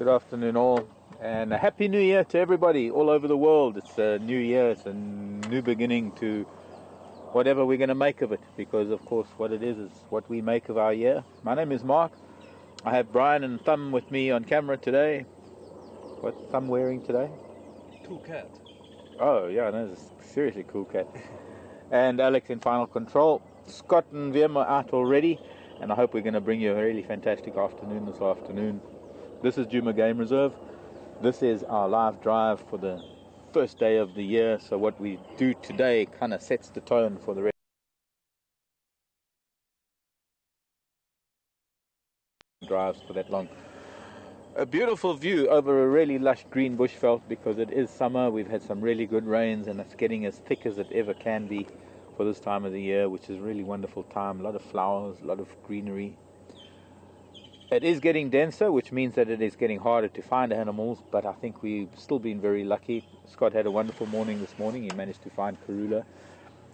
Good afternoon all, and a happy new year to everybody all over the world. It's a new year, it's a new beginning to whatever we're going to make of it, because of course what it is what we make of our year. My name is Mark. I have Brian and Thumb with me on camera today. What's Thumb wearing today? Cool cat. Oh yeah, no, it's a seriously cool cat. And Alex in final control. Scott and Wim are out already, and I hope we're going to bring you a really fantastic afternoon this afternoon. This is Kunyuma Game Reserve. This is our live drive for the first day of the year, so what we do today kind of sets the tone for the rest. Drives for that long. A beautiful view over a really lush green bushveld, because it is summer. We've had some really good rains and it's getting as thick as it ever can be for this time of the year, which is a really wonderful time. A lot of flowers, a lot of greenery. It is getting denser, which means that it is getting harder to find animals, but I think we've still been very lucky. Scott had a wonderful morning this morning. He managed to find Karula,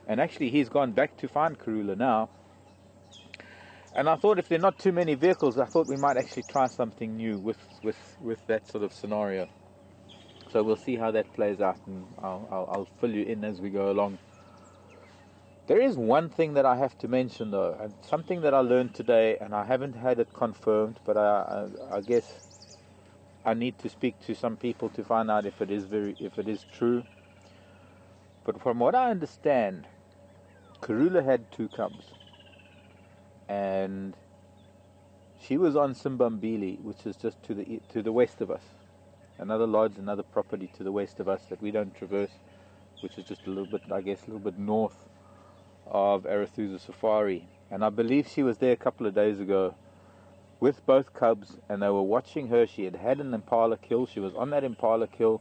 and actually he's gone back to find Karula now. And I thought if there are not too many vehicles, I thought we might actually try something new with that sort of scenario. So we'll see how that plays out, and I'll fill you in as we go along. There is one thing that I have to mention though, and something that I learned today, and I haven't had it confirmed, but I guess I need to speak to some people to find out if it is true. But from what I understand, Karula had 2 cubs, and she was on Simbambili, which is just to the west of us, another lodge, another property to the west of us that we don't traverse, which is just a little bit, I guess, a little bit north of LiveSafari. And I believe she was there a couple of days ago with both cubs, and they were watching her. She had an Impala kill. She was on that Impala kill,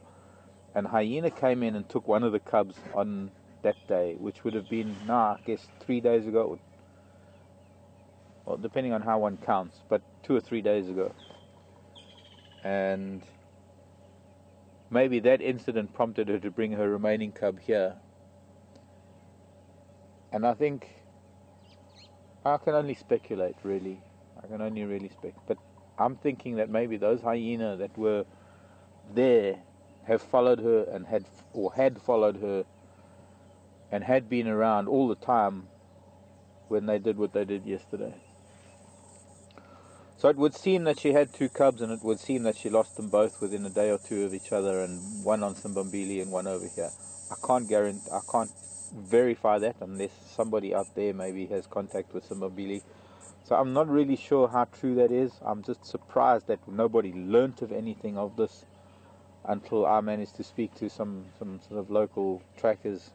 and hyena came in and took one of the cubs on that day, which would have been, I guess 3 days ago. Well, depending on how one counts, but 2 or 3 days ago. And maybe that incident prompted her to bring her remaining cub here. And I think I can only speculate, really. I can only really speculate. But I'm thinking that maybe those hyena that were there have followed her and had followed her and had been around all the time when they did what they did yesterday. So it would seem that she had 2 cubs, and it would seem that she lost them both within a day or 2 of each other, and one on Simbambili and one over here. I can't verify that unless somebody out there maybe has contact with Simbambili. So I'm not really sure how true that is. I'm just surprised that nobody learnt of anything of this until I managed to speak to some sort of local trackers.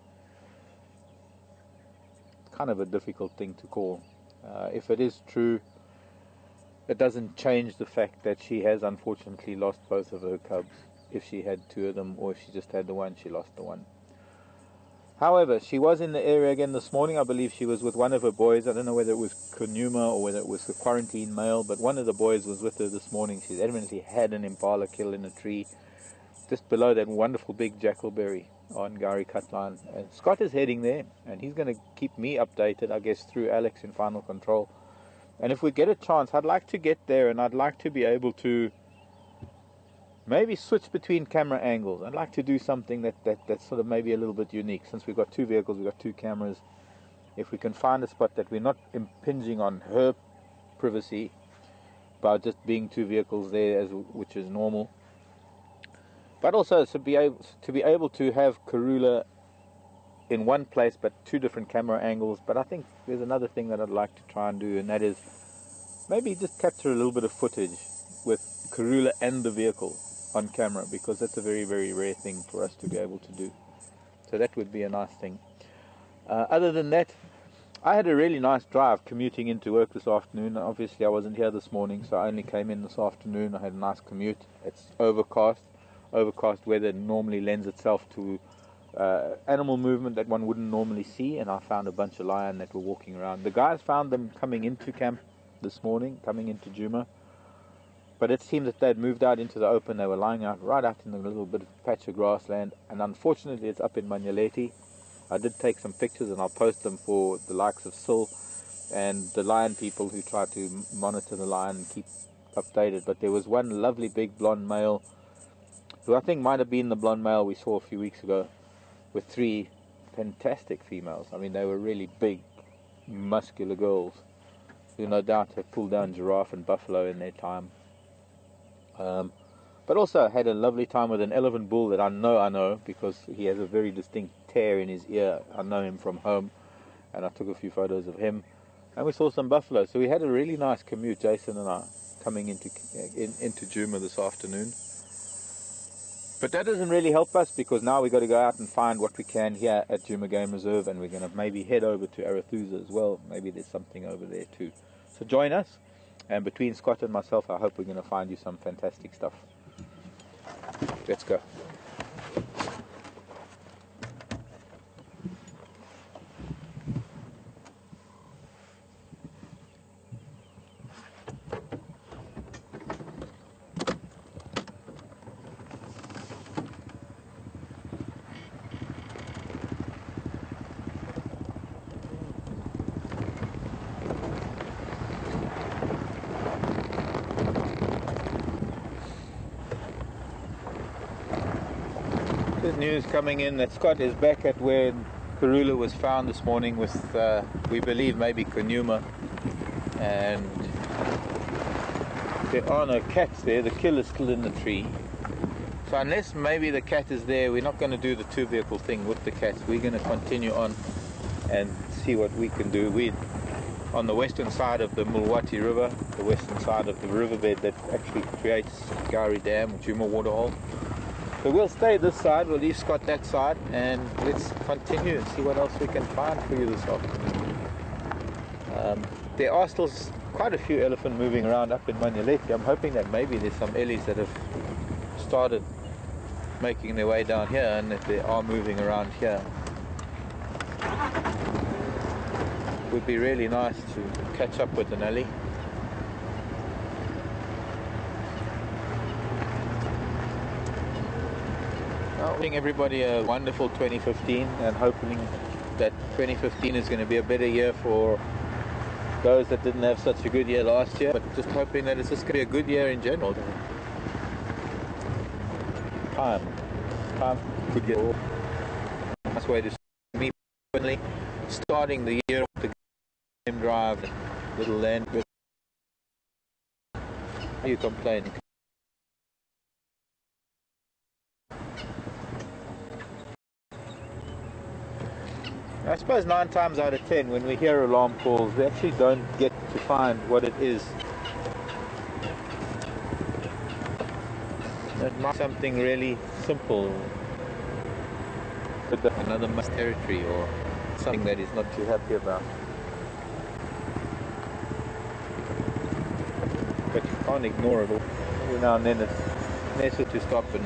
It's kind of a difficult thing to call. If it is true, it doesn't change the fact that she has unfortunately lost both of her cubs. If she had 2 of them, or if she just had the one, she lost the one. However, she was in the area again this morning. I believe she was with one of her boys. I don't know whether it was Kunyuma or whether it was the quarantine male, but one of the boys was with her this morning. She's evidently had an Impala kill in a tree just below that wonderful big jackalberry on Gari Cutline. And Scott is heading there, and he's going to keep me updated, I guess, through Alex in final control. And if we get a chance, I'd like to get there, and I'd like to be able to maybe switch between camera angles. I'd like to do something that's sort of maybe a little bit unique. Since we've got 2 vehicles, we've got 2 cameras. If we can find a spot that we're not impinging on her privacy by just being 2 vehicles there, which is normal. But also to be able to have Karula in one place, but 2 different camera angles. But I think there's another thing that I'd like to try and do, and that is maybe just capture a little bit of footage with Karula and the vehicle on camera, because that's a very, very rare thing for us to be able to do. So that would be a nice thing. Other than that, I had a really nice drive commuting into work this afternoon. Obviously I wasn't here this morning, so I only came in this afternoon. I had a nice commute. It's overcast weather normally lends itself to animal movement that one wouldn't normally see, and I found a bunch of lion that were walking around. The guys found them coming into camp this morning, coming into Kunyuma. But it seemed that they had moved out into the open. They were lying right out in the little bit of patch of grassland. And unfortunately, it's up in Manyaleti. I did take some pictures, and I'll post them for the likes of Sil and the lion people who try to monitor the lion and updated, but there was one lovely big blonde male, who I think might have been the blonde male we saw a few weeks ago, with 3 fantastic females. I mean, they were really big, muscular girls, who no doubt have pulled down giraffe and buffalo in their time. But also had a lovely time with an elephant bull that I know, because he has a very distinct tear in his ear. I know him from home, and I took a few photos of him. And we saw some buffalo. So we had a really nice commute, Jason and I, coming into Kunyuma this afternoon. But that doesn't really help us, because now we've got to go out and find what we can here at Kunyuma Game Reserve, and we're going to maybe head over to Arathusa as well. Maybe there's something over there too. So join us, and between Scott and myself, I hope we're going to find you some fantastic stuff. Let's go. Good news coming in that Scott is back at where Karula was found this morning with, we believe, maybe Kunyuma, and there are no cats there. The kill is still in the tree. So unless maybe the cat is there, we're not going to do the 2-vehicle thing with the cats. We're going to continue on and see what we can do. We're on the western side of the Mulwati River, the western side of the riverbed that actually creates Gari Dam, Kunyuma Waterhole. So we'll stay this side, we'll leave Scott that side, and let's continue and see what else we can find for you this afternoon. There are still quite a few elephant moving around up in Manyaleti. I'm hoping that maybe there's some ellies that have started making their way down here, and that they are moving around here. It would be really nice to catch up with an ellie. Wishing everybody a wonderful 2015, and hoping that 2015 is going to be a better year for those that didn't have such a good year last year, but just hoping that it's just going to be a good year in general. Time could get a nice way to me personally, starting the year with the game drive, little land. You complain. I suppose 9 times out of 10 when we hear alarm calls, we actually don't get to find what it is. It might be something really simple, another must territory, or something that he's not too happy about. But you can't ignore it all. Every now and then it's necessary to stop and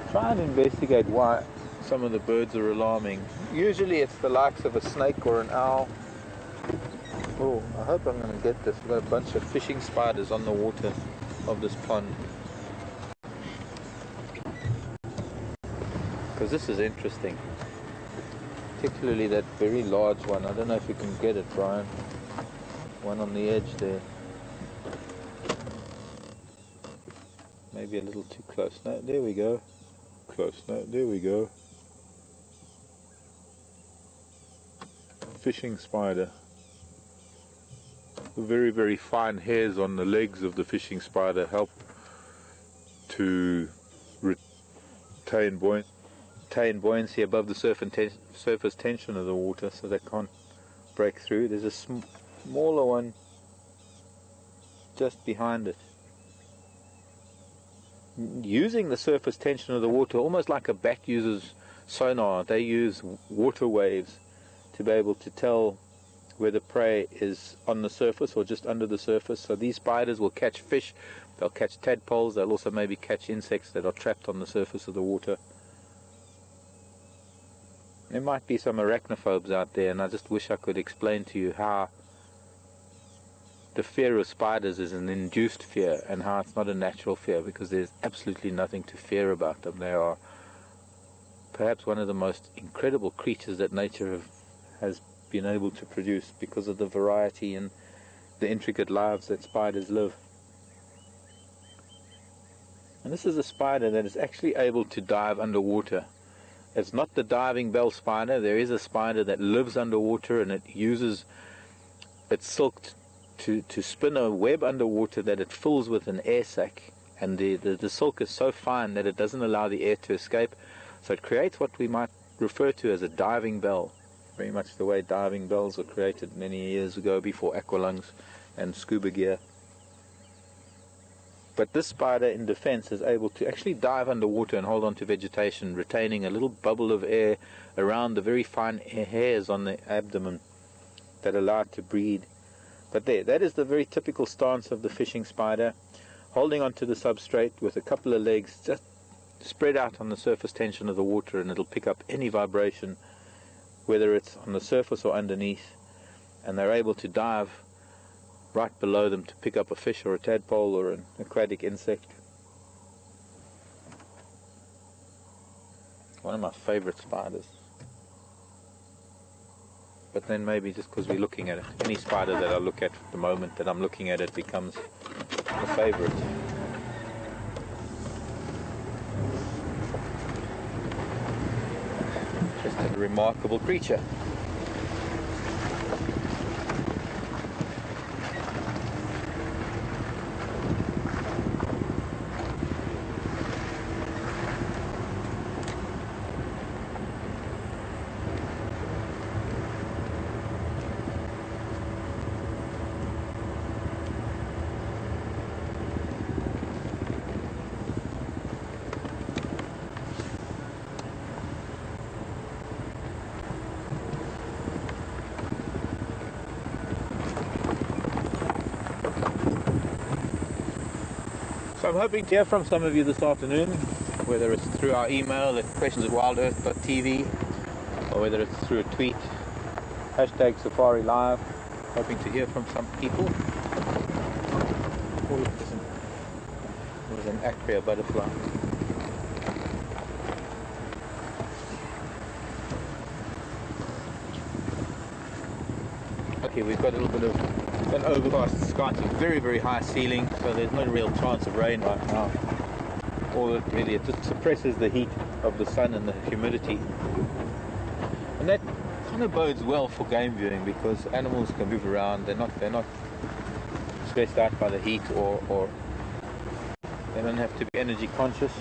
try and investigate why some of the birds are alarming. Usually it's the likes of a snake or an owl. Oh, I hope I'm going to get this. We've got a bunch of fishing spiders on the water of this pond. Because this is interesting. Particularly that very large one. I don't know if you can get it, Brian. One on the edge there. Maybe a little too close. No, there we go. Close. No, there we go. Fishing spider. Very, very fine hairs on the legs of the fishing spider help to retain buoyancy above the surface tension of the water, so they can't break through. There's a smaller one just behind it, using the surface tension of the water, almost like a bat uses sonar. They use water waves to be able to tell whether prey is on the surface or just under the surface. So these spiders will catch fish, they'll catch tadpoles, they'll also maybe catch insects that are trapped on the surface of the water. There might be some arachnophobes out there, and I just wish I could explain to you how the fear of spiders is an induced fear and how it's not a natural fear, because there's absolutely nothing to fear about them. They are perhaps one of the most incredible creatures that nature has been able to produce, because of the variety and the intricate lives that spiders live. And this is a spider that is actually able to dive underwater. It's not the diving bell spider. There is a spider that lives underwater, and it uses its silk to spin a web underwater that it fills with an air sac. And the silk is so fine that it doesn't allow the air to escape. So it creates what we might refer to as a diving bell. Very much the way diving bells were created many years ago before aqualungs and scuba gear. But this spider, in defense, is able to actually dive underwater and hold on to vegetation, retaining a little bubble of air around the very fine hairs on the abdomen that allow it to breathe. But that is the very typical stance of the fishing spider, holding onto the substrate with a couple of legs just spread out on the surface tension of the water, and it'll pick up any vibration, whether it's on the surface or underneath, and they're able to dive right below them to pick up a fish or a tadpole or an aquatic insect. One of my favorite spiders. But then maybe just because we're looking at it, any spider that I look at the moment that I'm looking at it becomes a favorite. Just a remarkable creature. So I'm hoping to hear from some of you this afternoon, whether it's through our email at questions@wildearth.tv or whether it's through a tweet, #Safari Live. Hoping to hear from some people. Oh, there's an acrea butterfly. Okay, we've got a little bit of an overcast sky, it's a very, very high ceiling, so there's no real chance of rain right now. All it really, it just suppresses the heat of the sun and the humidity. And that kind of bodes well for game viewing, because animals can move around, they're not stressed out by the heat, or they don't have to be energy conscious.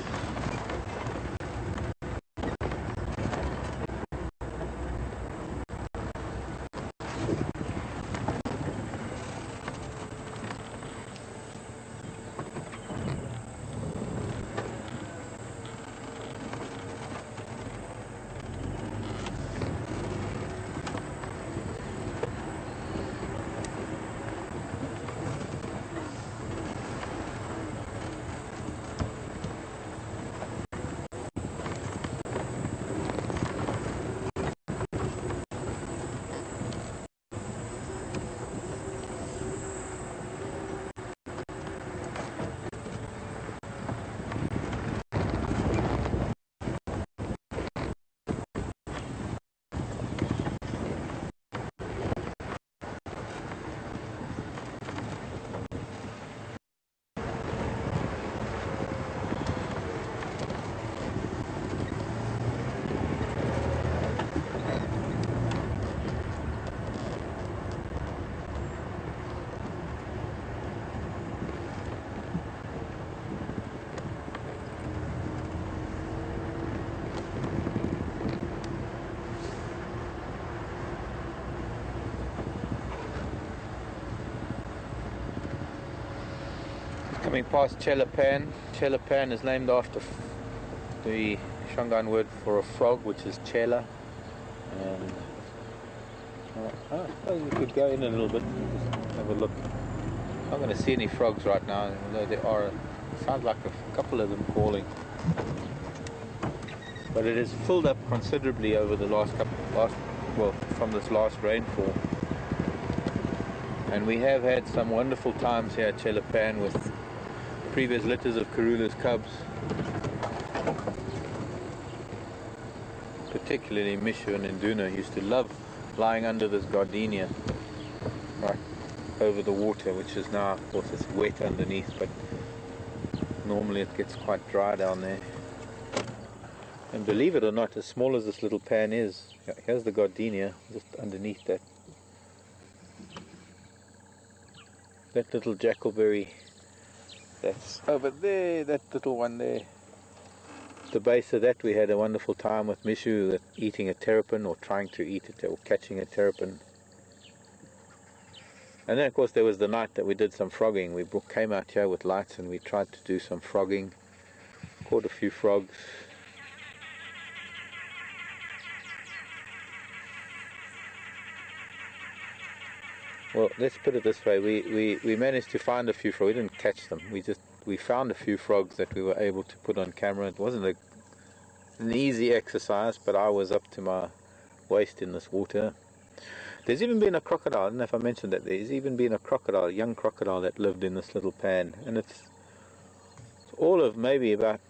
Coming past Chelapan. Chelapan is named after the Shangaan word for a frog, which is chela. And I suppose we could go in a little bit and just have a look. I'm not going to see any frogs right now, although there are. Sounds like a couple of them calling. But it has filled up considerably over the from this last rainfall. And we have had some wonderful times here at Chelapan with previous litters of Karulas cubs, particularly Mishu and Induna used to love lying under this gardenia right over the water, which is now, of course, it's wet underneath, but normally it gets quite dry down there. And believe it or not, as small as this little pan is, here's the gardenia just underneath that little jackalberry that's over there, that little one there. At the base of that we had a wonderful time with Mishu eating a terrapin, or trying to eat it, or catching a terrapin. And then of course there was the night that we did some frogging. We came out here with lights and we tried to do some frogging, caught a few frogs. Well, let's put it this way, we managed to find a few frogs. We didn't catch them, we found a few frogs that we were able to put on camera. It wasn't an easy exercise, but I was up to my waist in this water. There's even been a crocodile, I don't know if I mentioned that, there's even been a crocodile, a young crocodile that lived in this little pan, and it's all of maybe about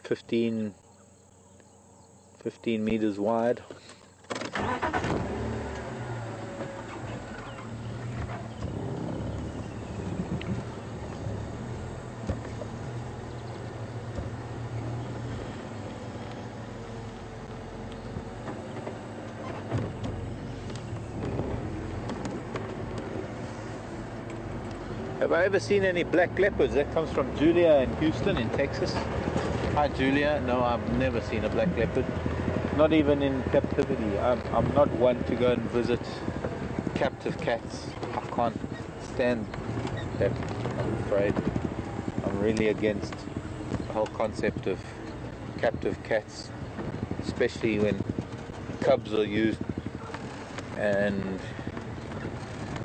15 meters wide. Have I ever seen any black leopards? That comes from Julia in Houston in Texas. Hi Julia. No, I've never seen a black leopard. Not even in captivity. I'm not one to go and visit captive cats. I can't stand that, I'm afraid. I'm really against the whole concept of captive cats, especially when cubs are used, and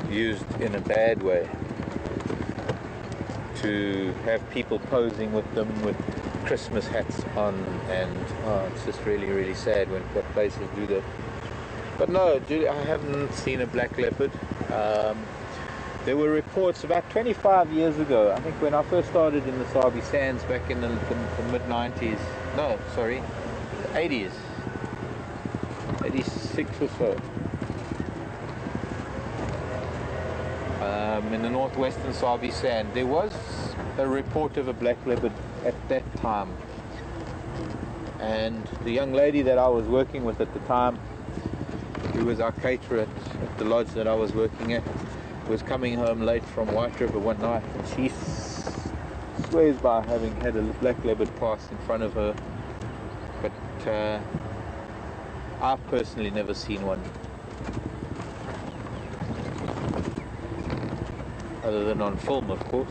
used in a bad way. To have people posing with them with Christmas hats on, and it's just really sad when places do that. But no, Julie, I haven't seen a black leopard. There were reports about 25 years ago, I think, when I first started in the Sabi Sands back in the mid-90s, no, sorry, the 80s, 86 or so. In the northwestern Sabi Sand, there was a report of a black leopard at that time, and the young lady that I was working with at the time, who was our caterer at the lodge that I was working at, was coming home late from White River one night, and she swears by having had a black leopard pass in front of her, but I've personally never seen one. Other than on film, of course.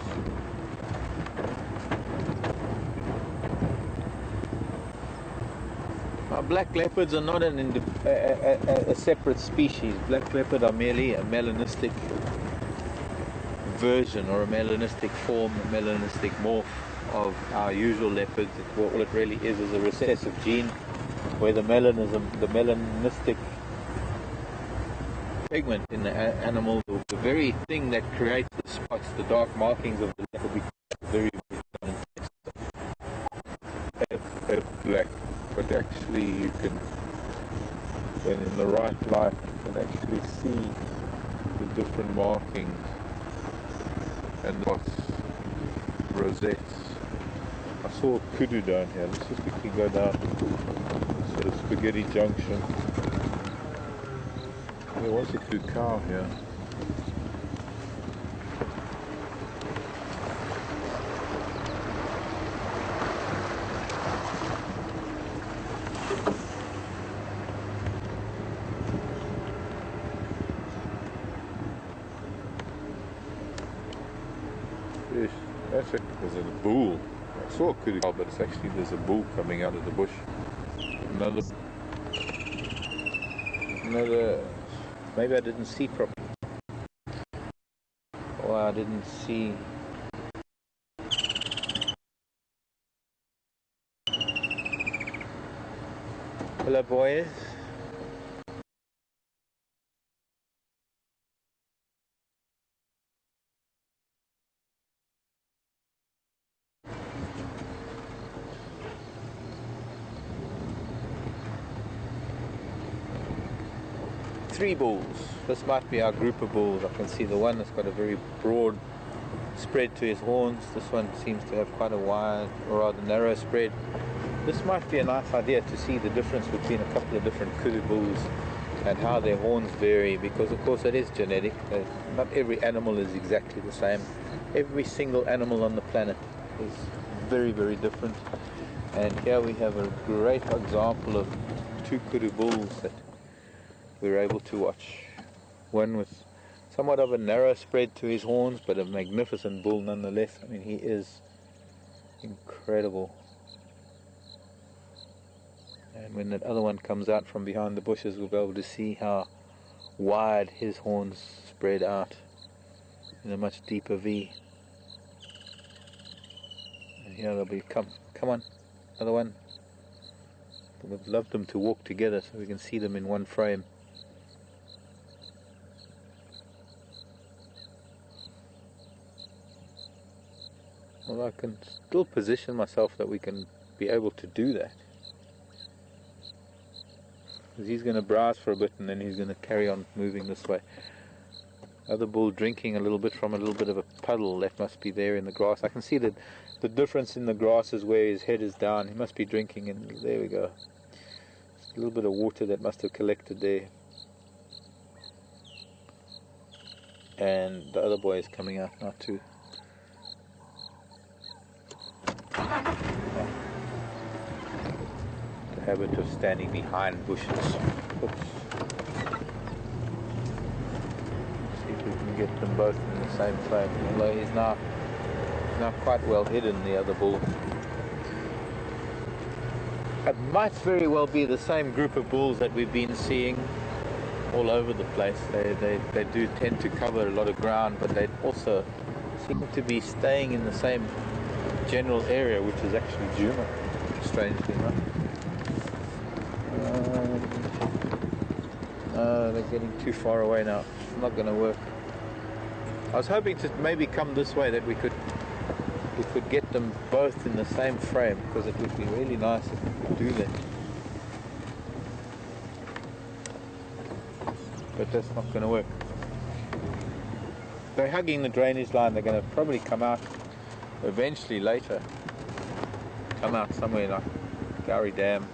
Black leopards are not a separate species. Black leopard are merely a melanistic version, or a melanistic form, a melanistic morph of our usual leopards. All it really is a recessive gene where the melanistic pigment in the animal, the very thing that creates the spots, the dark markings of the leopard, becomes very black. But actually you can, when in the right light, you can actually see the different markings and dots, rosettes. I saw a kudu down here. Let's just quickly go down sort of Spaghetti Junction. There was a few cow here. Yes, there's a bull. I saw a kudu cow, but it's actually, there's a bull coming out of the bush. Another, maybe I didn't see properly. Or I didn't see. Hello boys. 3 bulls. This might be our group of bulls. I can see the one that's got a very broad spread to his horns. This one seems to have quite a wide, or rather narrow spread. This might be a nice idea to see the difference between a couple of different kudu bulls and how their horns vary, because of course it is genetic. Not every animal is exactly the same. Every single animal on the planet is very, very different. And here we have a great example of 2 kudu bulls that we were able to watch. One with somewhat of a narrow spread to his horns, but a magnificent bull nonetheless. I mean, he is incredible. And when that other one comes out from behind the bushes, we'll be able to see how wide his horns spread out in a much deeper V. And here they'll be, come on, another one. We'd love them to walk together so we can see them in one frame. Well, I can still position myself that we can be able to do that. Because he's going to browse for a bit and then he's going to carry on moving this way. Other bull drinking a little bit from a little bit of a puddle that must be there in the grass. I can see that the difference in the grass is where his head is down. He must be drinking, and there we go. Just a little bit of water that must have collected there. And the other boy is coming out now too. The habit of standing behind bushes. Oops. See if we can get them both in the same frame. Although he's now quite well hidden, the other bull. It might very well be the same group of bulls that we've been seeing all over the place. They do tend to cover a lot of ground, but they also seem to be staying in the same general area, which is actually Kunyuma, strangely enough. They're getting too far away now. It's not going to work. I was hoping to maybe come this way, that we could get them both in the same frame, because it would be really nice if we could do that. But that's not going to work. They're hugging the drainage line. They're going to probably come out eventually later. Come out somewhere like Gowrie Dam,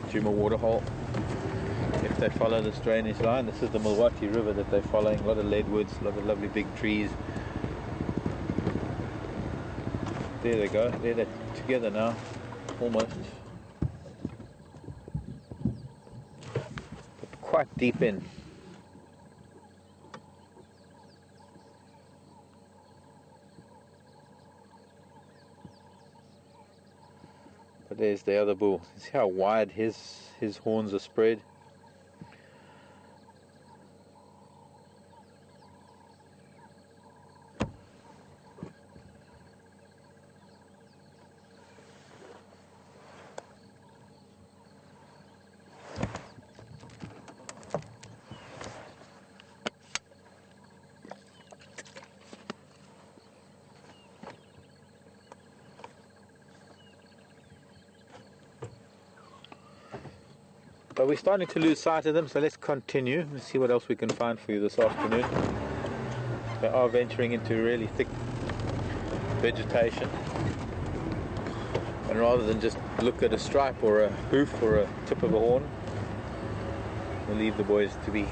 Kunyuma waterhole. If they follow this drainage line, this is the Milwaukee River that they're following. A lot of leadwoods, a lot of lovely big trees. There they go. There they're together now, almost. But quite deep in. But there's the other bull. See how wide his horns are spread? But we're starting to lose sight of them, so let's continue. Let's see what else we can find for you this afternoon. They are venturing into really thick vegetation. And rather than just look at a stripe or a hoof or a tip of a horn, we'll leave the boys to be.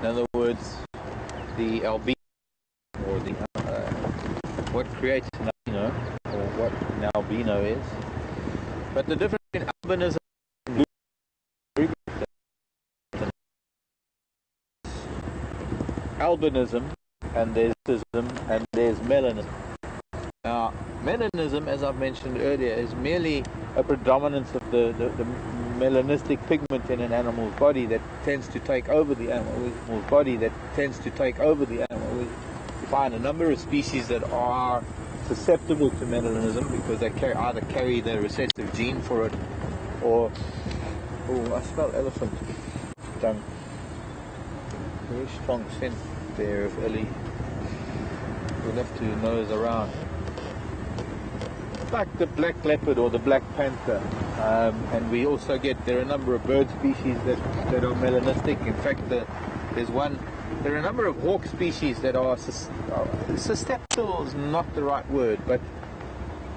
In other words, the albino, or the what creates an albino, or what an albino is. But the difference in albinism and albinism, and there's leucism, and there's melanism. Now, melanism, as I've mentioned earlier, is merely a predominance of the melanistic pigment in an animal's body that tends to take over the animal's body. You find a number of species that are susceptible to melanism because they either carry the recessive gene for it, or I smell elephant dung. Very strong scent there of Ellie. We'll have to nose around. Like the black leopard or the black panther, and we also there are a number of bird species that are melanistic. In fact, there are a number of hawk species that are susceptible is not the right word, but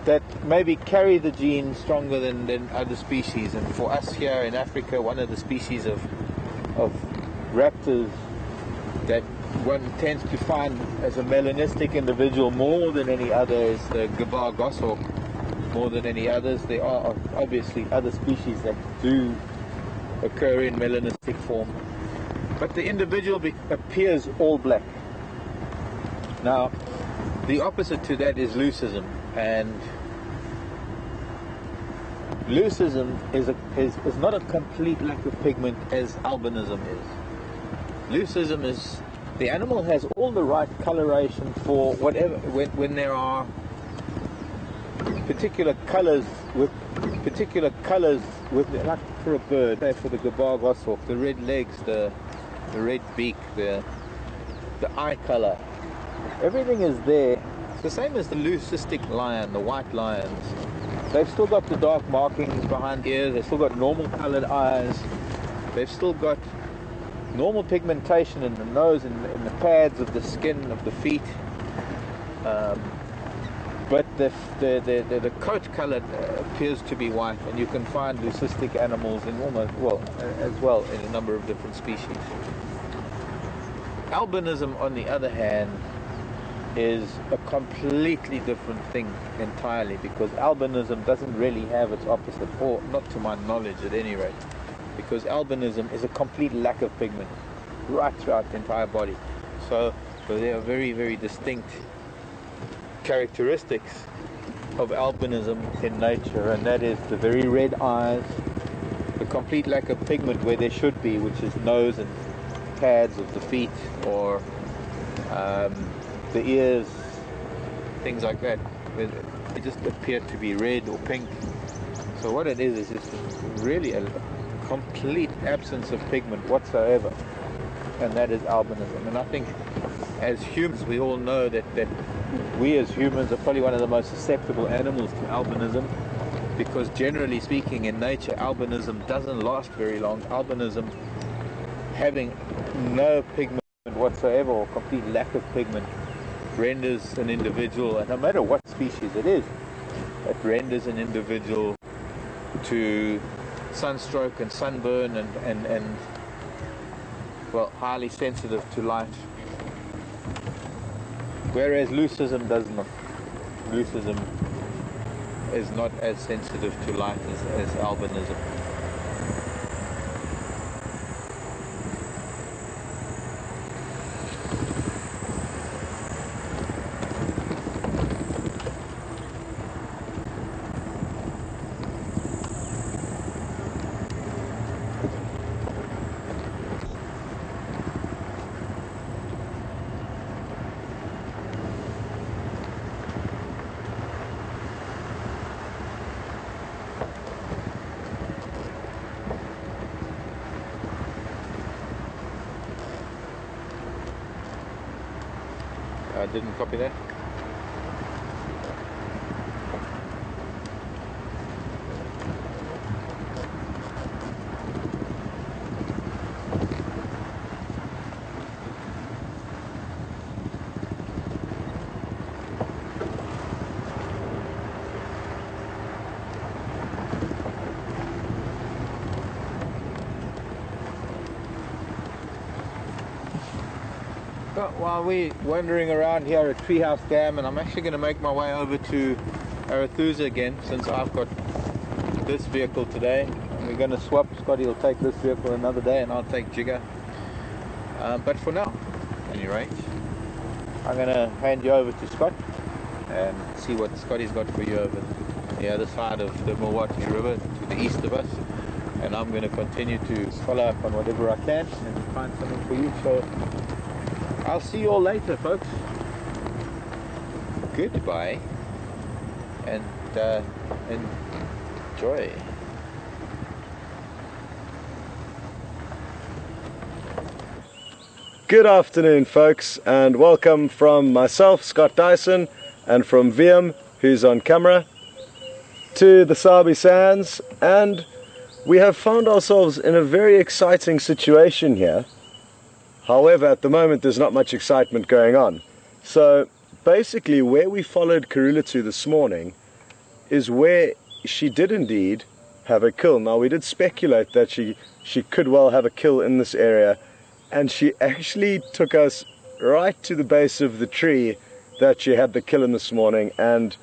that maybe carry the gene stronger than other species. And for us here in Africa, one of the species of raptors that one tends to find as a melanistic individual more than any other is the gabar goshawk. More than any others, there are obviously other species that do occur in melanistic form, but the individual appears all black. Now, the opposite to that is leucism, and leucism is not a complete lack of pigment as albinism is. Leucism is the animal has all the right coloration for whatever when there are particular colors with like for a bird, for the gabar goshawk, the red legs, the red beak, the eye color, everything is there. It's the same as the leucistic lion, the white lions. They've still got the dark markings behind the ears, they've still got normal colored eyes, they've still got normal pigmentation in the nose and in the pads of the skin of the feet. But the coat color appears to be white, and you can find leucistic animals in as well in a number of different species. Albinism, on the other hand, is a completely different thing entirely, because albinism doesn't really have its opposite, or not to my knowledge at any rate, because albinism is a complete lack of pigment right throughout the entire body. So there are very, very distinct characteristics of albinism in nature, and that is the very red eyes, the complete lack of pigment where there should be, which is nose and pads of the feet, or the ears, things like that, where they just appear to be red or pink. So what it is just really a complete absence of pigment whatsoever, and that is albinism. And I think as humans we all know that we as humans are probably one of the most susceptible animals to albinism, because generally speaking in nature albinism doesn't last very long. Albinism, having no pigment whatsoever or complete lack of pigment, renders an individual, and no matter what species it is, it renders an individual to sunstroke and sunburn and well, highly sensitive to light. Whereas leucism does not. Leucism is not as sensitive to light as albinism. I didn't copy that. But while we're wandering around here at Treehouse Dam, and I'm actually going to make my way over to Arathusa again, since I've got this vehicle today, and we're going to swap. Scotty will take this vehicle another day and I'll take Jigger. But for now, any rate. I'm going to hand you over to Scott and see what Scotty's got for you over the other side of the Milwaukee River to the east of us, and I'm going to continue to follow up on whatever I can and find something for you. So I'll see you all later, folks. Goodbye and enjoy. Good afternoon, folks, and welcome from myself, Scott Dyson, and from VM, who's on camera, to the Sabi Sands. And we have found ourselves in a very exciting situation here. However, at the moment there's not much excitement going on. So basically where we followed Karula to this morning is where she did indeed have a kill. Now, we did speculate that she could well have a kill in this area, and she actually took us right to the base of the tree that she had the kill in this morning. And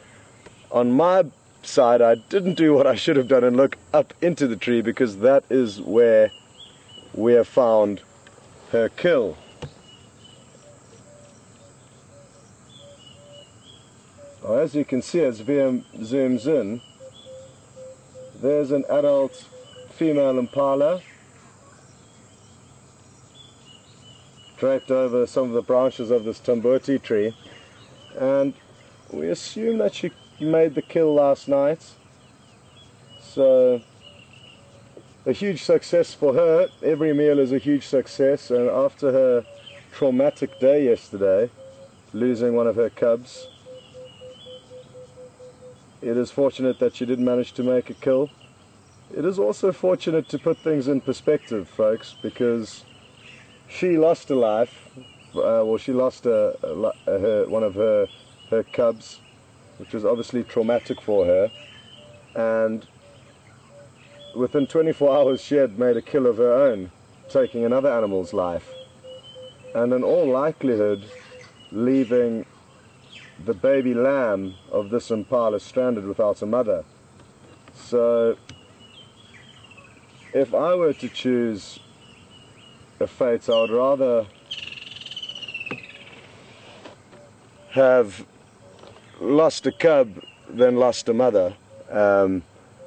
on my side, I didn't do what I should have done and look up into the tree, because that is where we have found her kill. Well, as you can see, as VM zooms in, there's an adult female impala draped over some of the branches of this tambuti tree, and we assume that she made the kill last night. So a huge success for her. Every meal is a huge success, and after her traumatic day yesterday, losing one of her cubs, it is fortunate that she did manage to make a kill. It is also fortunate to put things in perspective, folks, because she lost a life. Well, she lost one of her cubs, which was obviously traumatic for her, and within 24 hours she had made a kill of her own, taking another animal's life, and in all likelihood leaving the baby lamb of this impala stranded without a mother. So if I were to choose a fate, I would rather have lost a cub than lost a mother.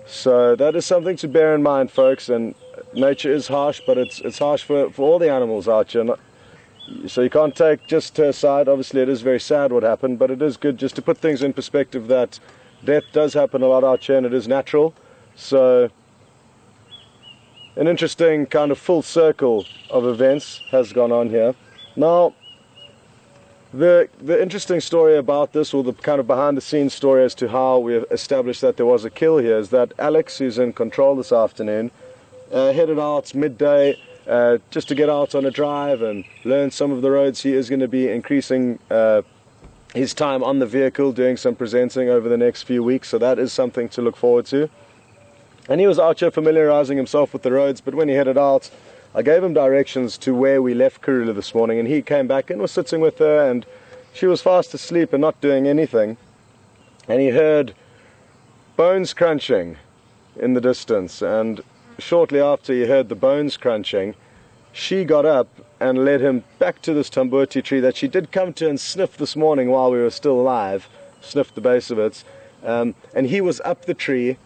So that is something to bear in mind, folks. And nature is harsh, but it's harsh for all the animals out here. So you can't take just her side. Obviously it is very sad what happened, but it is good just to put things in perspective that death does happen a lot out here and it is natural. So an interesting kind of full circle of events has gone on here. Now, the interesting story about this, or the kind of behind the scenes story as to how we have established that there was a kill here, is that Alex, who's in control this afternoon, headed out midday just to get out on a drive and learn some of the roads. He is going to be increasing his time on the vehicle, doing some presenting over the next few weeks, so that is something to look forward to. And he was out here familiarizing himself with the roads, but when he headed out, I gave him directions to where we left Karula this morning, and he came back and was sitting with her, and she was fast asleep and not doing anything. And he heard bones crunching in the distance, and shortly after he heard the bones crunching, she got up and led him back to this tambuti tree that she did come to and sniff this morning while we were still alive, sniffed the base of it, and he was up the tree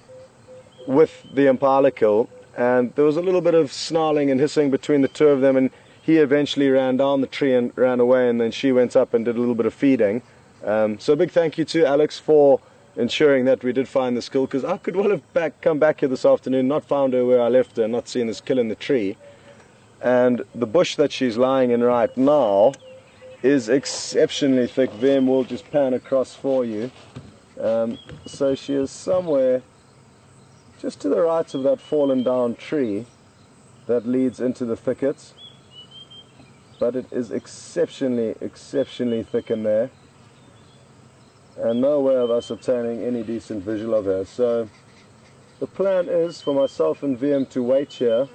with the impala kill, and there was a little bit of snarling and hissing between the two of them, and he eventually ran down the tree and ran away, and then she went up and did a little bit of feeding. So a big thank you to Alex for ensuring that we did find this kill, because I could well have come back here this afternoon, not found her where I left her, not seen this kill in the tree. And the bush that she's lying in right now is exceptionally thick. Vem will just pan across for you. So she is somewhere just to the right of that fallen down tree that leads into the thickets, but it is exceptionally thick in there, and no way of us obtaining any decent visual of her. So the plan is for myself and VM to wait here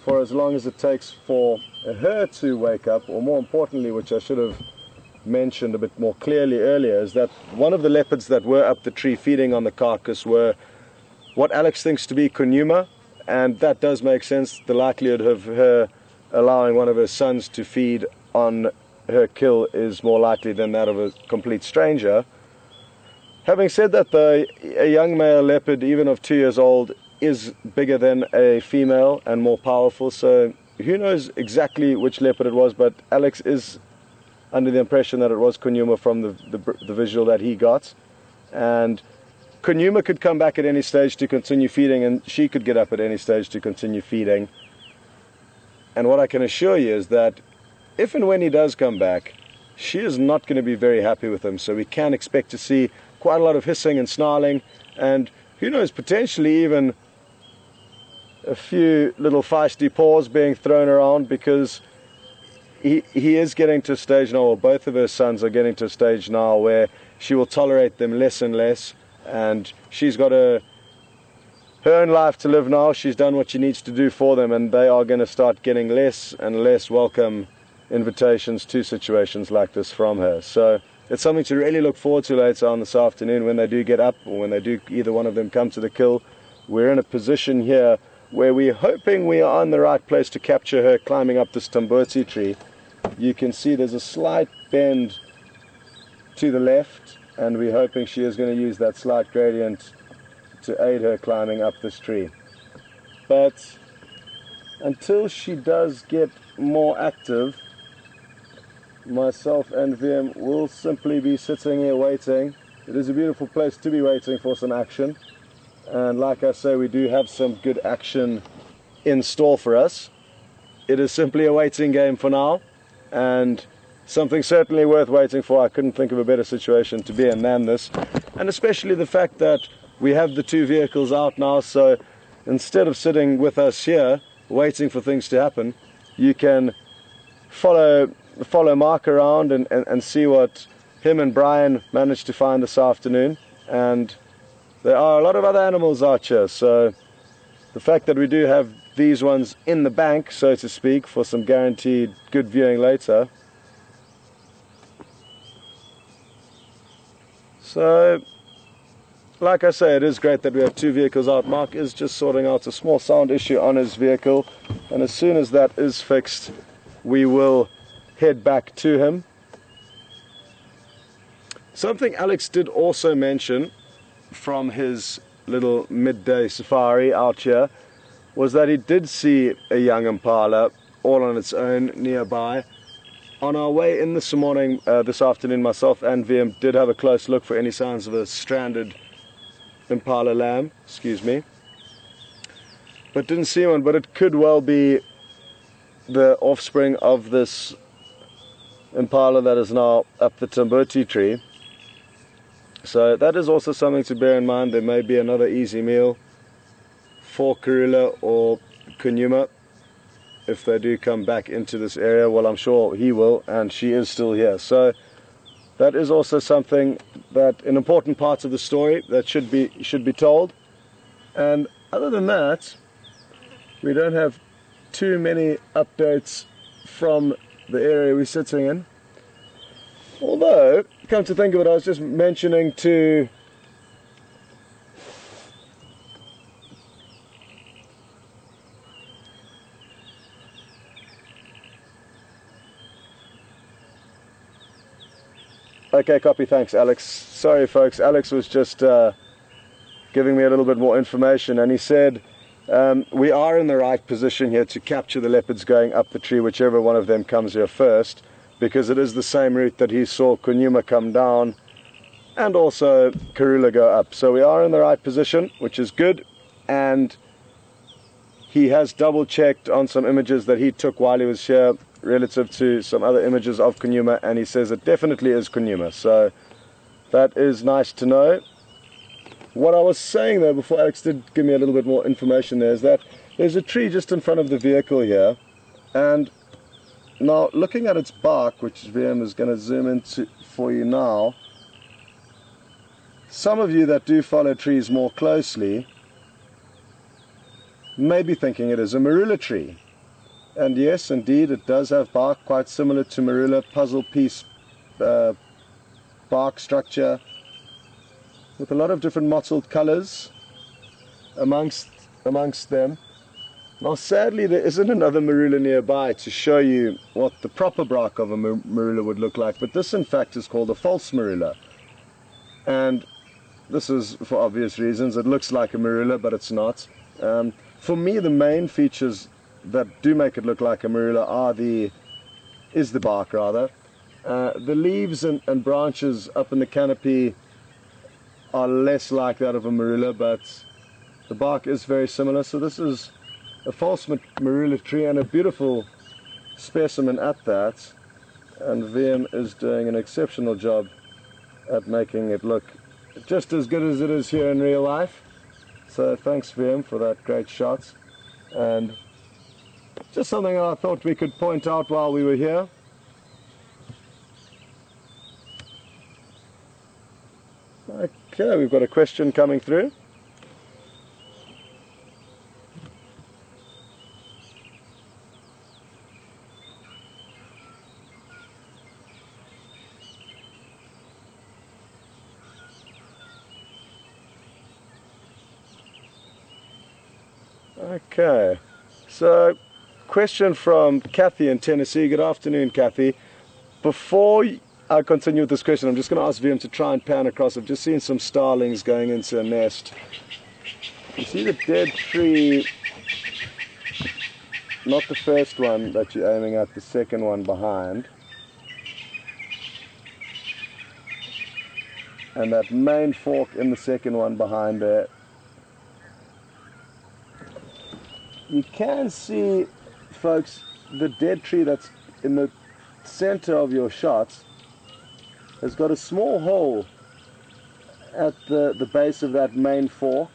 for as long as it takes for her to wake up, or more importantly, which I should have mentioned a bit more clearly earlier, is that one of the leopards that were up the tree feeding on the carcass were what Alex thinks to be Kunyuma, and that does make sense. The likelihood of her allowing one of her sons to feed on her kill is more likely than that of a complete stranger. Having said that though, a young male leopard, even of 2 years old, is bigger than a female and more powerful, so who knows exactly which leopard it was, but Alex is under the impression that it was Kunyuma from the visual that he got. And Kunyuma could come back at any stage to continue feeding, and she could get up at any stage to continue feeding. And what I can assure you is that if and when he does come back, she is not going to be very happy with him, so we can expect to see quite a lot of hissing and snarling, and who knows, potentially even a few little feisty paws being thrown around, because he is getting to a stage now, or both of her sons are getting to a stage now, where she will tolerate them less and less, and she's got her own life to live now. She's done what she needs to do for them, and they are going to start getting less and less welcome invitations to situations like this from her. So it's something to really look forward to later on this afternoon when they do get up, or when they do, either one of them come to the kill. We're in a position here where we're hoping we are in the right place to capture her climbing up this tambuti tree. You can see there's a slight bend to the left, and we're hoping she is going to use that slight gradient to aid her climbing up this tree. But until she does get more active, myself and VM will simply be sitting here waiting. It is a beautiful place to be waiting for some action, and like I say, we do have some good action in store for us. It is simply a waiting game for now, and something certainly worth waiting for. I couldn't think of a better situation to be in than this, and especially the fact that we have the two vehicles out now, so instead of sitting with us here waiting for things to happen, you can follow Mark around and see what him and Brian managed to find this afternoon. And there are a lot of other animals out here, so the fact that we do have these ones in the bank, so to speak, for some guaranteed good viewing later. So like I say, it is great that we have two vehicles out. Mark is just sorting out a small sound issue on his vehicle, and as soon as that is fixed, we will head back to him. Something Alex did also mention from his little midday safari out here was that he did see a young impala all on its own nearby. On our way in this morning, this afternoon, myself and VM did have a close look for any signs of a stranded impala lamb, but didn't see one. But it could well be the offspring of this impala that is now up the tambuti tree. So that is also something to bear in mind. There may be another easy meal for Karula or Kunyuma if they do come back into this area. Well, I'm sure he will, and she is still here. So that is also something, that an important part of the story that should be told. And other than that, we don't have too many updates from the area we're sitting in. Although, come to think of it, I was just mentioning to Okay, copy, thanks Alex. Sorry folks, Alex was just giving me a little bit more information, and he said we are in the right position here to capture the leopards going up the tree, whichever one of them comes here first, because it is the same route that he saw Kunyuma come down and also Karula go up. So we are in the right position, which is good, and he has double checked on some images that he took while he was here relative to some other images of Kunyuma, and he says it definitely is Kunyuma, so that is nice to know. What I was saying though, before Alex did give me a little bit more information there, is that there's a tree just in front of the vehicle here, and now looking at its bark, which VM is going to zoom into for you now, some of you that do follow trees more closely may be thinking it is a marula tree. And yes, indeed, it does have bark quite similar to marula, puzzle piece bark structure, with a lot of different mottled colors amongst them. Now sadly there isn't another marula nearby to show you what the proper bark of a marula would look like, but this in fact is called a false marula. And this is for obvious reasons. It looks like a marula, but it's not. For me, the main features that do make it look like a marula is the bark rather. The leaves and branches up in the canopy are less like that of a marula, but the bark is very similar. So this is a false marula tree and a beautiful specimen at that. And VM is doing an exceptional job at making it look just as good as it is here in real life. So thanks VM for that great shot. And just something I thought we could point out while we were here. Okay, we've got a question coming through. Okay, so question from Kathy in Tennessee. Good afternoon, Kathy. Before I continue with this question, I'm just going to ask VM to try and pan across. I've just seen some starlings going into a nest. You see the dead tree, not the first one that you're aiming at, the second one behind. And that main fork in the second one behind there. You can see, folks, the dead tree that's in the center of your shot has got a small hole at the base of that main fork,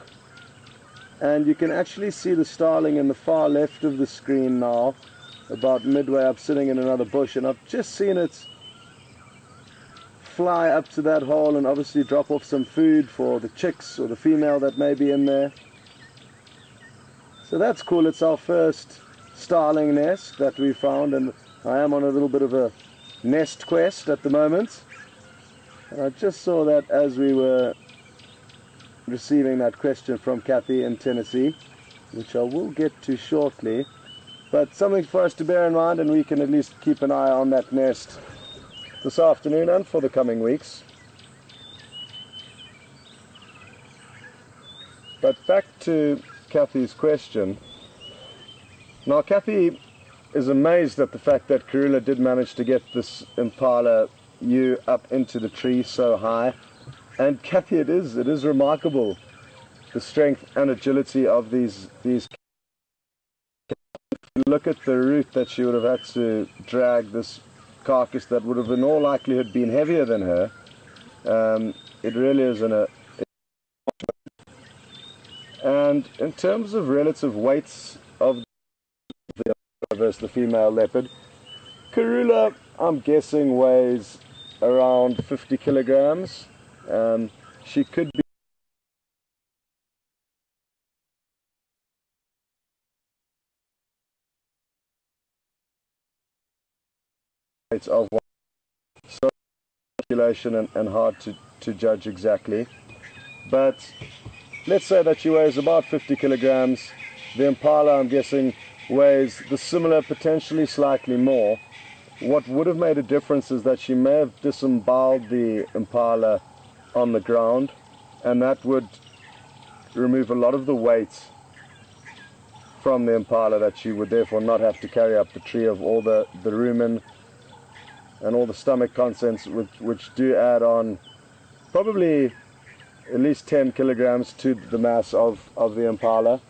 and you can actually see the starling in the far left of the screen now, about midway up, sitting in another bush, and I've just seen it fly up to that hole and obviously drop off some food for the chicks or the female that may be in there. So that's cool. It's our first starling nest that we found, and I am on a little bit of a nest quest at the moment. And I just saw that as we were receiving that question from Kathy in Tennessee, which I will get to shortly. But something for us to bear in mind, and we can at least keep an eye on that nest this afternoon and for the coming weeks. But back to Kathy's question. Now Kathy is amazed at the fact that Karula did manage to get this Impala ewe up into the tree so high. And Kathy, it is remarkable, the strength and agility of these. Look at the route that she would have had to drag this carcass that would have in all likelihood been heavier than her. It really is and in terms of relative weights of the versus the female leopard, Karula, I'm guessing, weighs around 50 kilograms. She could be of calculation and hard to judge exactly, but let's say that she weighs about 50 kilograms. The Impala, I'm guessing, weighs the similar, potentially slightly more. What would have made a difference is that she may have disemboweled the Impala on the ground, and that would remove a lot of the weight from the Impala, that she would therefore not have to carry up the tree of all the rumen and all the stomach contents, which do add on probably at least 10 kilograms to the mass of the Impala.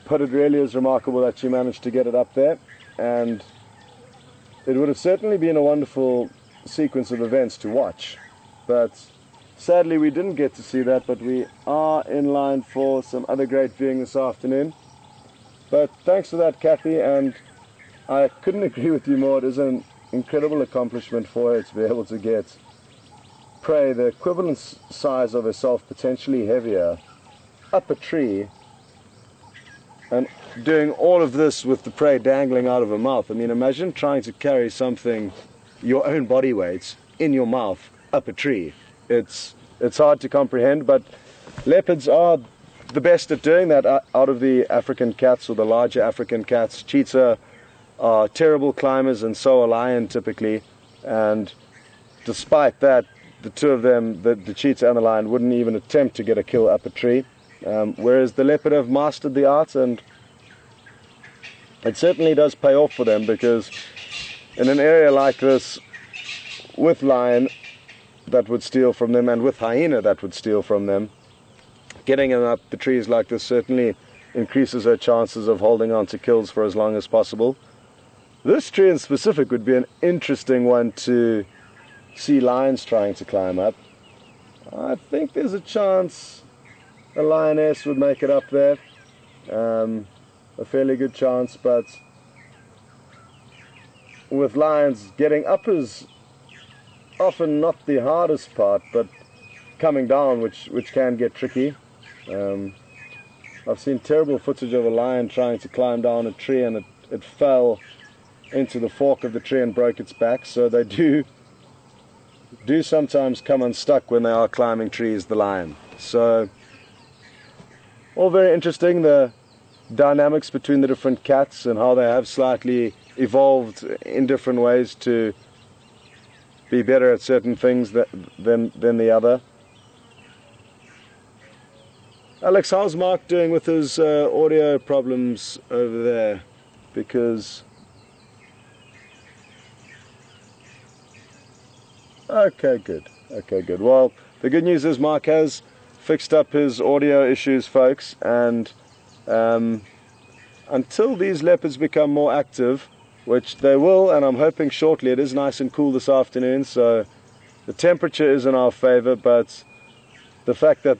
But it really is remarkable that she managed to get it up there, and it would have certainly been a wonderful sequence of events to watch. But sadly we didn't get to see that, but we are in line for some other great viewing this afternoon. But thanks for that, Kathy, and I couldn't agree with you more. It is an incredible accomplishment for her to be able to get prey the equivalent size of herself, potentially heavier, up a tree, and doing all of this with the prey dangling out of her mouth. I mean, imagine trying to carry something your own body weight in your mouth up a tree. It's hard to comprehend, but leopards are the best at doing that out of the African cats, or the larger African cats. Cheetah are terrible climbers, and so are lion typically, and despite that, the two of them, the cheetah and the lion, wouldn't even attempt to get a kill up a tree, whereas the leopard have mastered the art, and it certainly does pay off for them, because in an area like this, with lion that would steal from them and with hyena that would steal from them, getting them up the trees like this certainly increases her chances of holding on to kills for as long as possible. This tree in specific would be an interesting one to see lions trying to climb up. I think there's a chance a lioness would make it up there, a fairly good chance, but with lions, getting up is often not the hardest part, but coming down, which can get tricky. I've seen terrible footage of a lion trying to climb down a tree, and it fell into the fork of the tree and broke its back. So they do sometimes come unstuck when they are climbing trees, the lion. So all very interesting, the dynamics between the different cats and how they have slightly evolved in different ways to be better at certain things than the other. Alex, how's Mark doing with his audio problems over there? Because okay, good. Well, the good news is Mark has fixed up his audio issues, folks, and until these leopards become more active, which they will, and I'm hoping shortly. It is nice and cool this afternoon, so the temperature is in our favor, but the fact that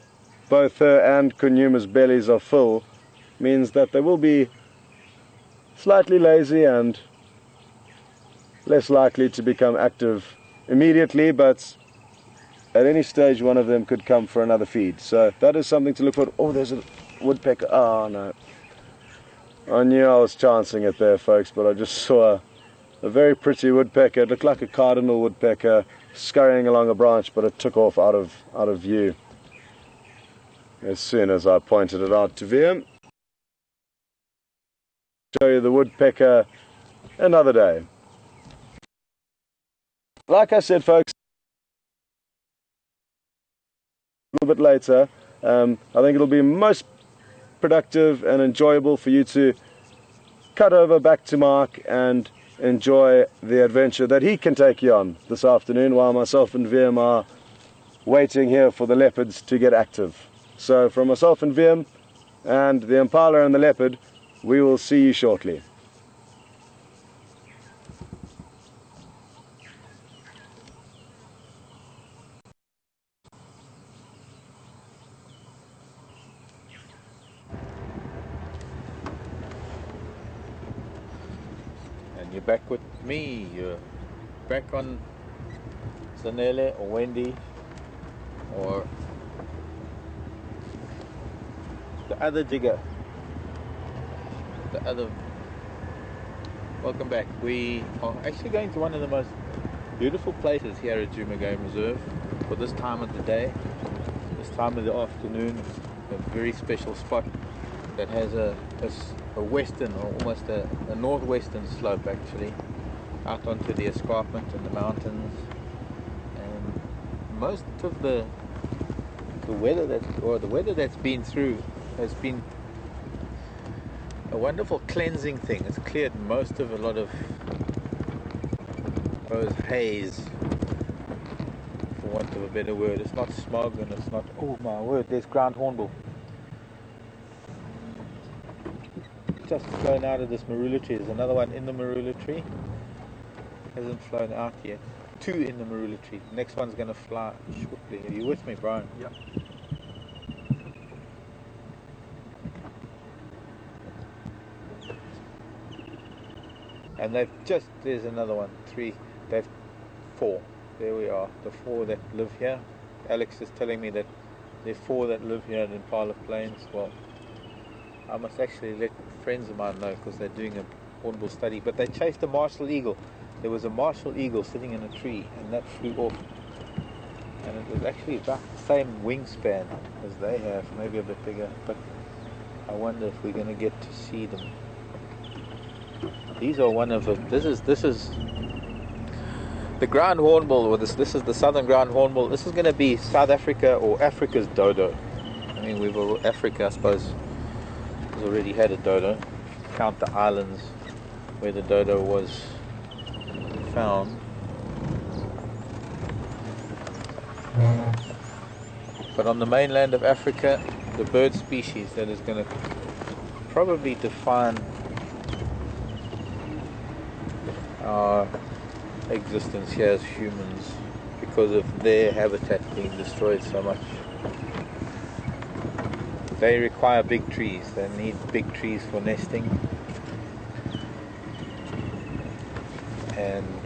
both her and Kunyuma's bellies are full means that they will be slightly lazy and less likely to become active immediately, but at any stage one of them could come for another feed. So that is something to look for. Oh, there's a woodpecker. Oh no, I knew I was chancing it there, folks, but I just saw a very pretty woodpecker. It looked like a cardinal woodpecker scurrying along a branch, but it took off out of view as soon as I pointed it out to VM. Show you the woodpecker another day. Like I said, folks, a little bit later, I think it'll be most productive and enjoyable for you to cut over back to Mark and enjoy the adventure that he can take you on this afternoon, while myself and VM are waiting here for the leopards to get active. So from myself and VM and the Impala and the leopard, we will see you shortly. You're back with me. You're back on Zanele or Wendy or the other jigger. Welcome back. We are actually going to one of the most beautiful places here at Djuma Game Reserve for this time of the day, this time of the afternoon. A very special spot that has a western, or almost a northwestern slope actually, out onto the escarpment and the mountains. And most of the weather that's been through has been a wonderful cleansing thing. It's cleared most of a lot of those haze, for want of a better word. It's not smog, and it's not, oh my word, there's ground hornbill just flown out of this marula tree. There's another one in the marula tree, hasn't flown out yet. Two in the marula tree. The next one's going to fly shortly. Are you with me, Brian? Yep. And there's another one, three, they've four. There we are, the four that live here. Alex is telling me that there are four that live here in Impala Plains. Well, I must actually let friends of mine know, because they're doing a hornbill study. But they chased a martial eagle. There was a martial eagle sitting in a tree, and that flew off and it was actually about the same wingspan as they have, maybe a bit bigger, but I wonder if we're going to get to see them. These are one of the, this is the ground hornbill, or this is the southern ground hornbill. This is going to be South Africa, or Africa's dodo. I mean, Africa, I suppose, has already had a dodo. Count the islands where the dodo was found. But on the mainland of Africa, the bird species that is going to probably define our existence here as humans, because of their habitat being destroyed so much. They require big trees. They need big trees for nesting. And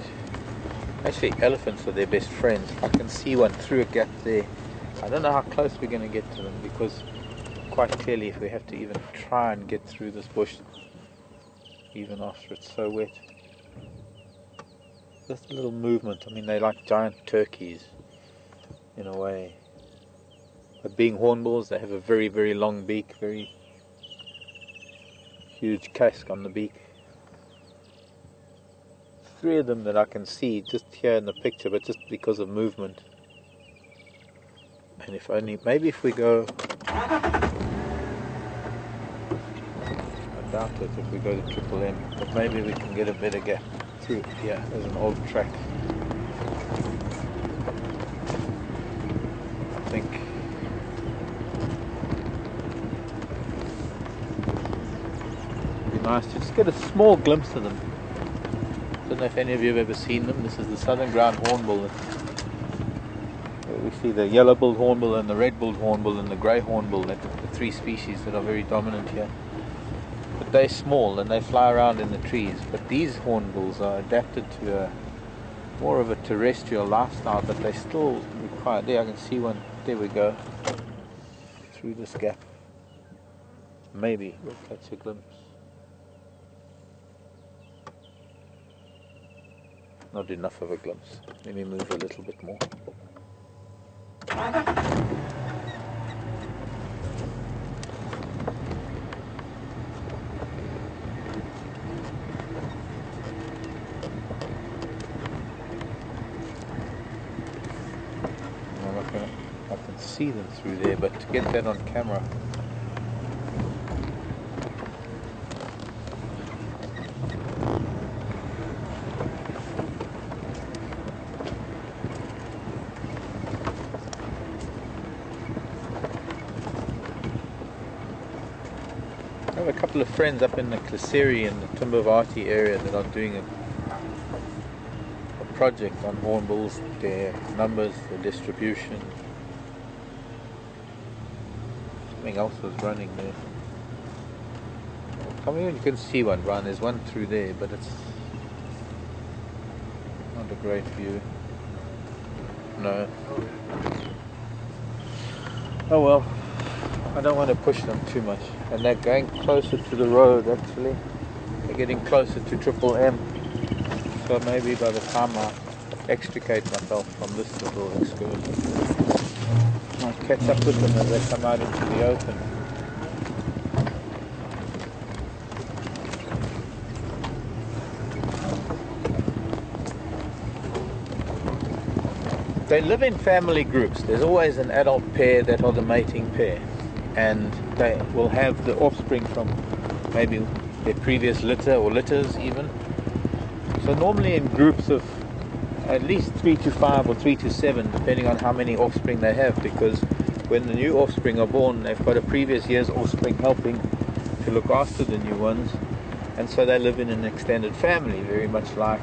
actually elephants are their best friends. I can see one through a gap there. I don't know how close we're going to get to them, because quite clearly if we have to even try and get through this bush, even after it's so wet. Just a little movement. I mean, they're like giant turkeys in a way. But being hornbills, they have a very, very long beak, very huge casque on the beak. 3 of them that I can see just here in the picture, but just because of movement. And if only, maybe if we go, I doubt it if we go to Triple M, but maybe we can get a better gap through. Yeah, there's an old track. I think it'd be nice to just get a small glimpse of them. I don't know if any of you have ever seen them. This is the southern ground hornbill. We see the yellow-billed hornbill and the red-billed hornbill and the grey hornbill, the 3 species that are very dominant here. But they're small and they fly around in the trees. But these hornbills are adapted to more of a terrestrial lifestyle, but they still require, there I can see one, there we go, through this gap. Maybe we'll catch a glimpse. Not enough of a glimpse. Let me move a little bit more. I can see them through there, but to get that on camera, I have a couple of friends up in the Kleseri and the Timbavati area that are doing a project on hornbills, their numbers, their distribution. Something else was running there. I mean, you can see one run. There's one through there, but it's not a great view. No. Oh well. I don't want to push them too much. And they're going closer to the road actually. They're getting closer to Triple M. So maybe by the time I extricate myself from this little excursion, I'll catch up with them as they come out into the open. They live in family groups. There's always an adult pair that are the mating pair, and they will have the offspring from maybe their previous litter or litters even. So normally in groups of at least 3 to 5 or 3 to 7, depending on how many offspring they have, because when the new offspring are born, they've got a previous year's offspring helping to look after the new ones, and so they live in an extended family, very much like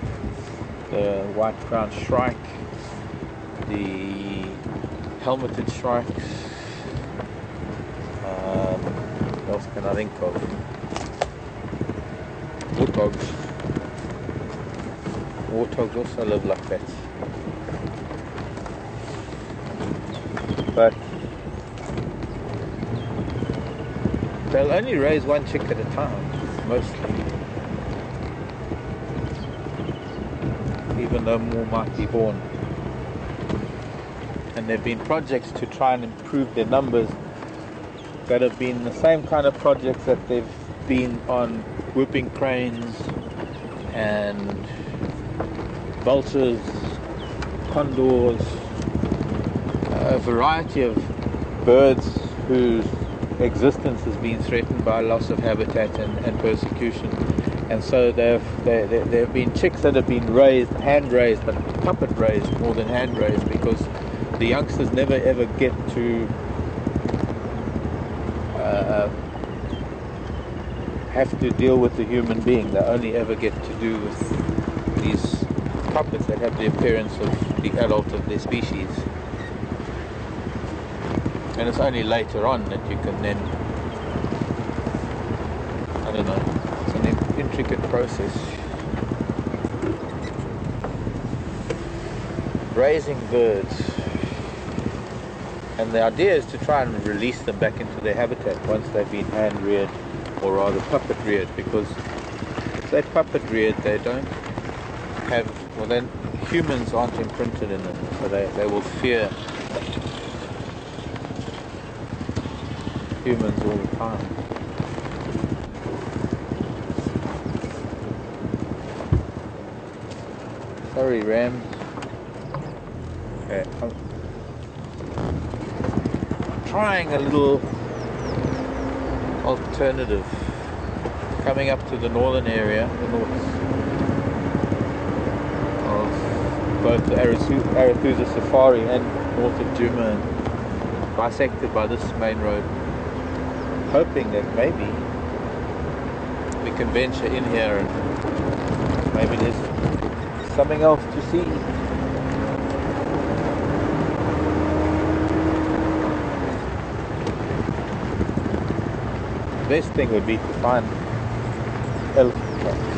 the white-crowned shrike, the helmeted shrikes. What else can I think of? Warthogs. Warthogs also live like that. But they'll only raise one chick at a time, mostly. Even though more might be born. And there have been projects to try and improve their numbers that have been the same kind of projects that they've been on whooping cranes and vultures, condors, a variety of birds whose existence has been threatened by loss of habitat and persecution. And so there have been chicks that have been raised, hand raised, but puppet raised more than hand raised, because the youngsters never ever get to have to deal with the human being. They only ever get to do with these puppets that have the appearance of the adult of their species. And it's only later on that you can then, I don't know, it's an intricate process. Raising birds. And the idea is to try and release them back into their habitat once they've been hand reared, or rather puppet reared, because if they're puppet reared, they don't have, well then humans aren't imprinted in them, so they will fear humans all the time. Sorry, rams. Okay, I'm trying a little alternative. Coming up to the northern area, the north of both the Arathusa Safari and north of Juma, and bisected by this main road. Hoping that maybe we can venture in here and maybe there's something else to see. The best thing would be to find elephant tracks.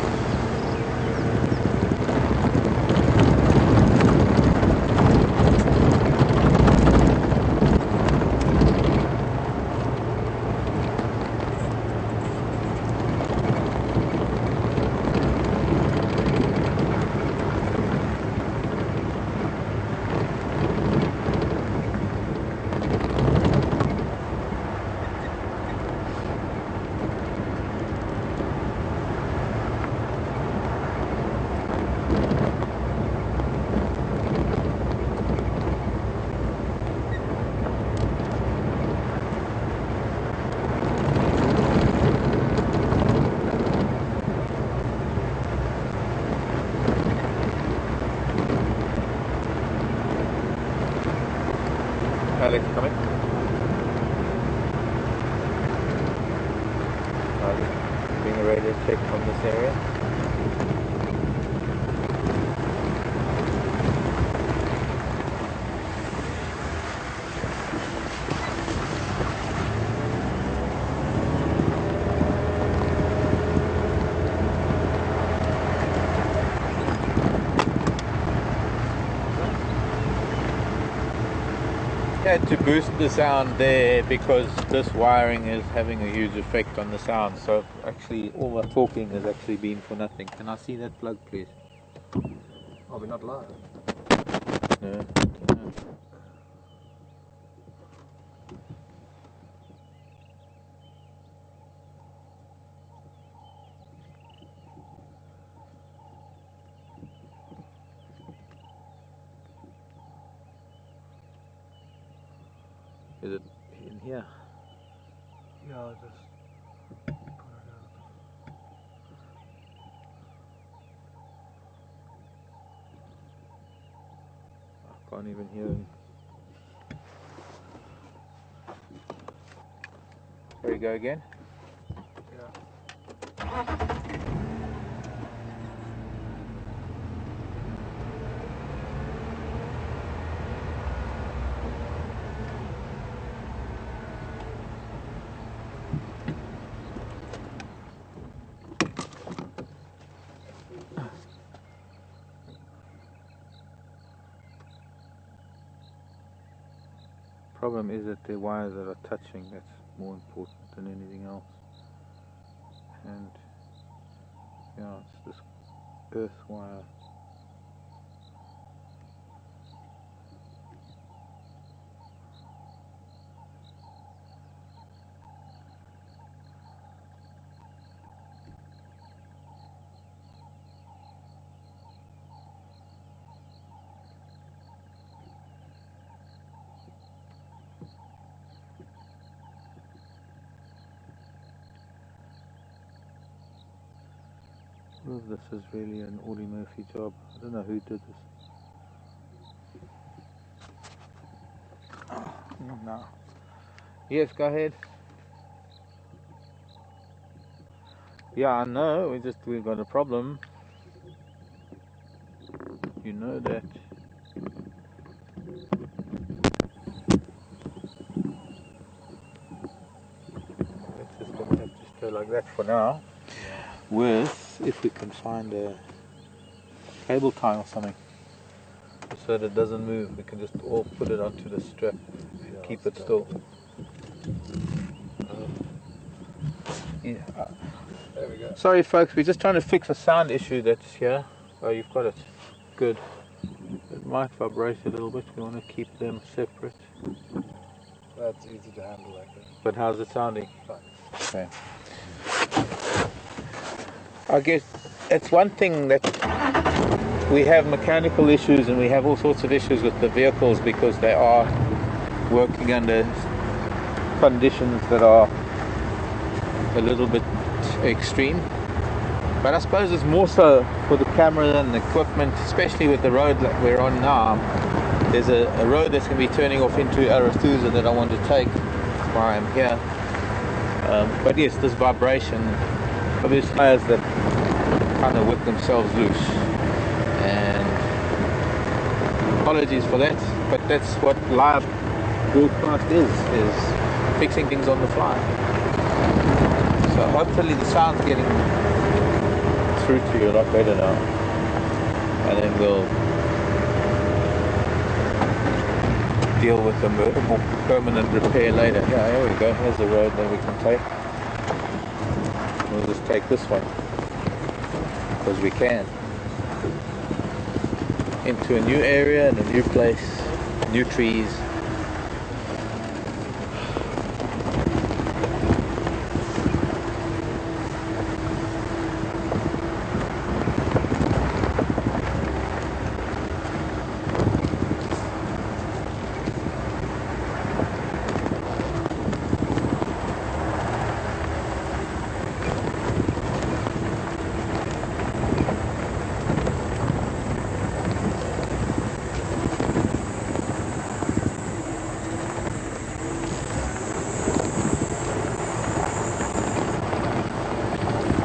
Alex coming. Doing a radio check from this area. Had to boost the sound there because this wiring is having a huge effect on the sound, so actually all my talking has actually been for nothing. Can I see that plug, please? Oh, we're not live. No. Is it in here? Yeah, I'll just put it out. I can't even hear him. There we go again. Yeah. Problem is that the wires that are touching, that's more important than anything else. And yeah, it's this earth wire. All of this is really an Audie Murphy job. I don't know who did this. No. Yes, go ahead. Yeah, I know. We've got a problem. You know that. Let's just gonna have to stay like that for now. With, if we can find a cable tie or something, so that it doesn't move, we can just all put it onto the strap and keep it still. Yeah. There we go. Sorry folks, we're just trying to fix a sound issue that's here. Oh, you've got it. Good. It might vibrate a little bit. We want to keep them separate. That's easy to handle like that. But how's it sounding? Fine. Okay. I guess it's one thing that we have mechanical issues and we have all sorts of issues with the vehicles because they are working under conditions that are a little bit extreme. But I suppose it's more so for the camera and the equipment, especially with the road that we're on now. There's a road that's going to be turning off into Arathusa that I want to take. That's why I'm here. But yes, this vibration of these tires that kind of whip themselves loose. And apologies for that, but that's what live broadcast is fixing things on the fly. So hopefully the sound's getting through to you a lot better now. And then we'll deal with the more permanent repair later. Yeah, here we go. Here's the road that we can take. We'll just take this one because we can. Into a new area and a new place, new trees.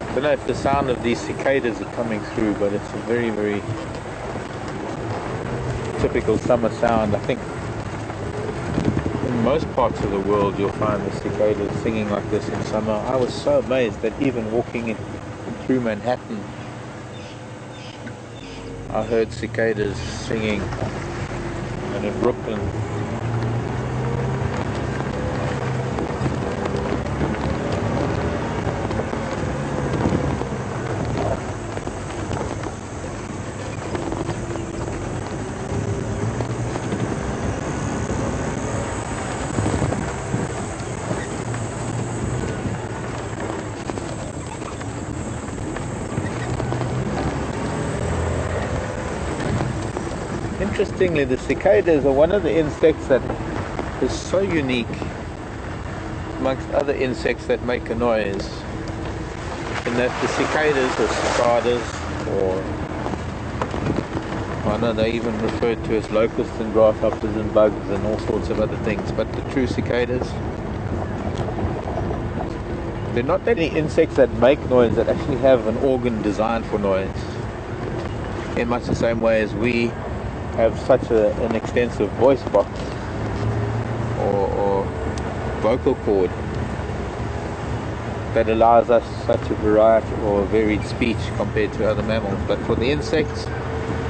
I don't know if the sound of these cicadas are coming through, but it's a very, very typical summer sound. I think in most parts of the world you'll find the cicadas singing like this in summer. I was so amazed that even walking through Manhattan, I heard cicadas singing, and in Brooklyn. Interestingly, the cicadas are one of the insects that is so unique amongst other insects that make a noise, in that the cicadas or cicadas, or I know they even referred to as locusts and grasshoppers and bugs and all sorts of other things, but the true cicadas, they're not any insects that make noise, that actually have an organ designed for noise, in much the same way as we have such an extensive voice box or vocal cord that allows us such a variety or varied speech compared to other mammals. But for the insects,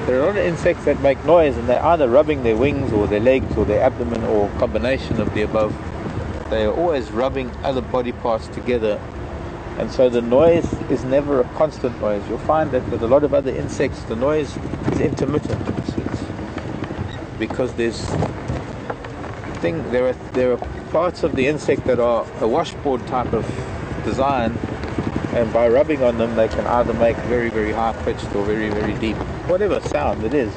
there are a lot of insects that make noise, and they're either rubbing their wings or their legs or their abdomen or a combination of the above. They are always rubbing other body parts together, and so the noise is never a constant noise. You'll find that with a lot of other insects the noise is intermittent. Because there are parts of the insect that are a washboard type of design, and by rubbing on them they can either make very, very high pitched or very, very deep, whatever sound it is.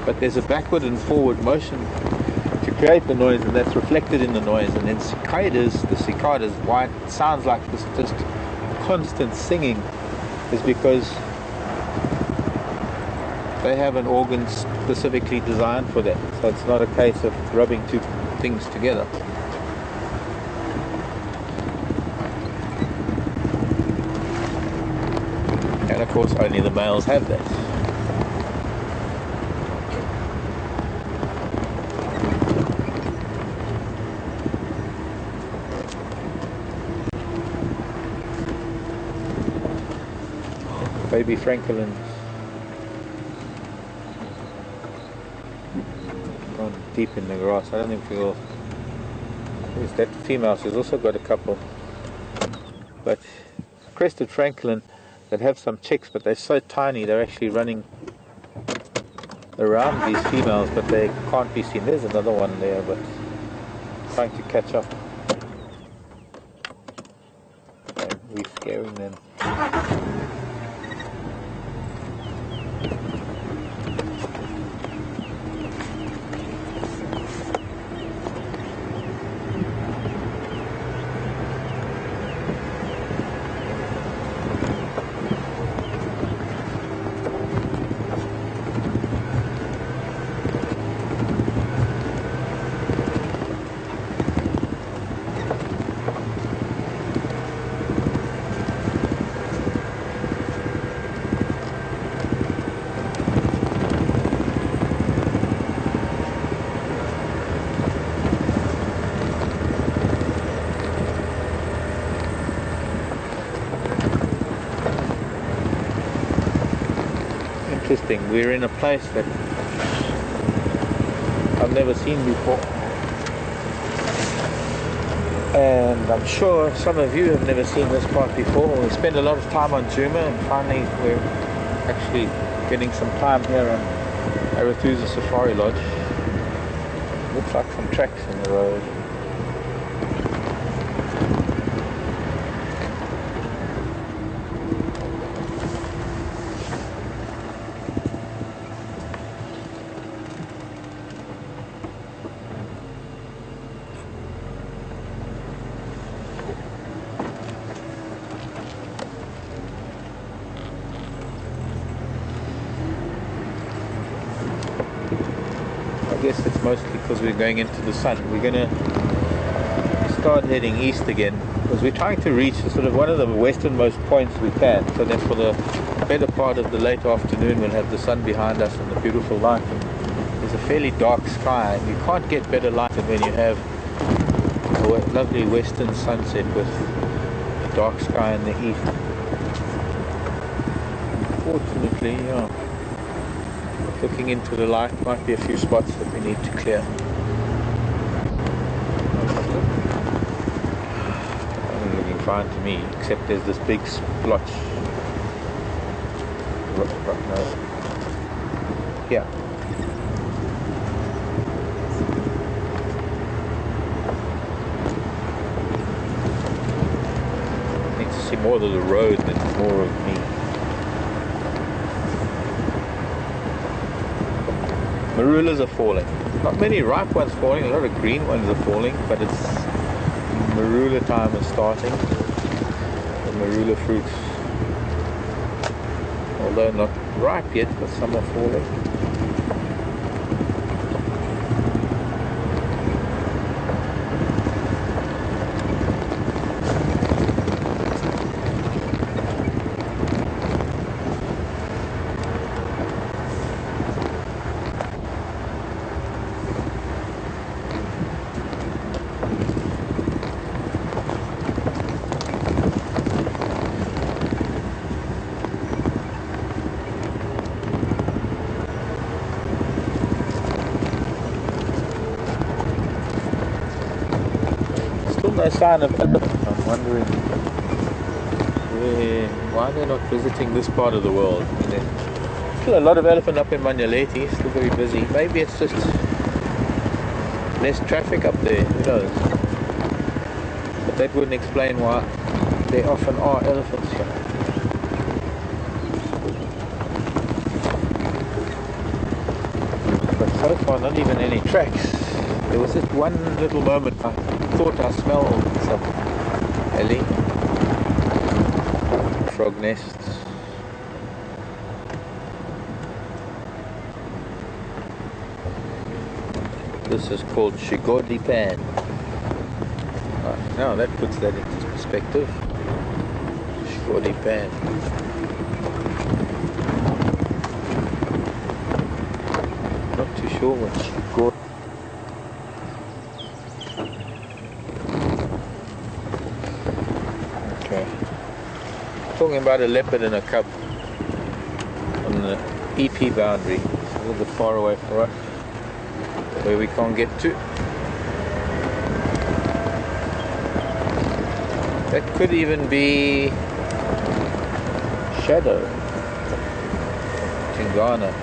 But there's a backward and forward motion to create the noise, and that's reflected in the noise. And in the cicadas, why it sounds like this just constant singing is because they have an organ specifically designed for that. So it's not a case of rubbing two things together. And of course only the males have that. Baby Francolins. Gone deep in the grass. I don't think we'll. There's that female. She's also got a couple. But crested francolin that have some chicks, but they're so tiny they're actually running around these females, but they can't be seen. There's another one there, but trying to catch up. And we're scaring them. Interesting. We're in a place that I've never seen before, and I'm sure some of you have never seen this part before. We spend a lot of time on Kunyuma, and finally we're actually getting some time here on Arathusa Safari Lodge. Looks like some tracks in the road. I guess it's mostly because we're going into the sun. We're going to start heading east again because we're trying to reach sort of one of the westernmost points we can. So then for the better part of the late afternoon we'll have the sun behind us and the beautiful light. There's a fairly dark sky, and you can't get better light than when you have a lovely western sunset with a dark sky in the east. Unfortunately, yeah. Looking into the light, might be a few spots that we need to clear. It's looking fine to me, except there's this big splotch. No. Yeah. I need to see more of the road than more of me. Marulas are falling. Not many ripe ones falling, a lot of green ones are falling, but it's marula time is starting. The marula fruits, although not ripe yet, but some are falling. No sign of elephant. I'm wondering why they're not visiting this part of the world. I mean, there's still a lot of elephant up in Manyaleti, still very busy. Maybe it's just less traffic up there, who knows. But that wouldn't explain why there often are elephants here. But so far not even any tracks. There was just one little moment I thought I smelled some alley frog nests. This is called Shigodi Pan. Now that puts that into perspective. Shigodi Pan. Not too sure what Shigodi. Okay. Talking about a leopard and a cub on the EP boundary. It's a little bit far away for us, where we can't get to. That could even be Shadow, Tingana.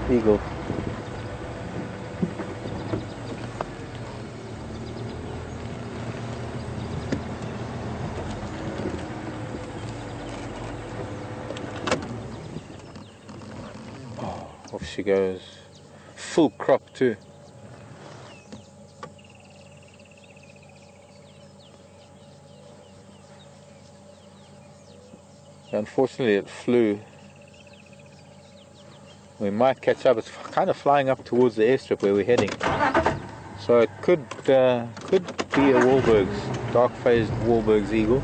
Eagle. Oh, off she goes. Full crop too. Unfortunately it flew. We might catch up. It's kind of flying up towards the airstrip where we're heading, so it could be a Wahlberg's, dark-phased Wahlberg's eagle.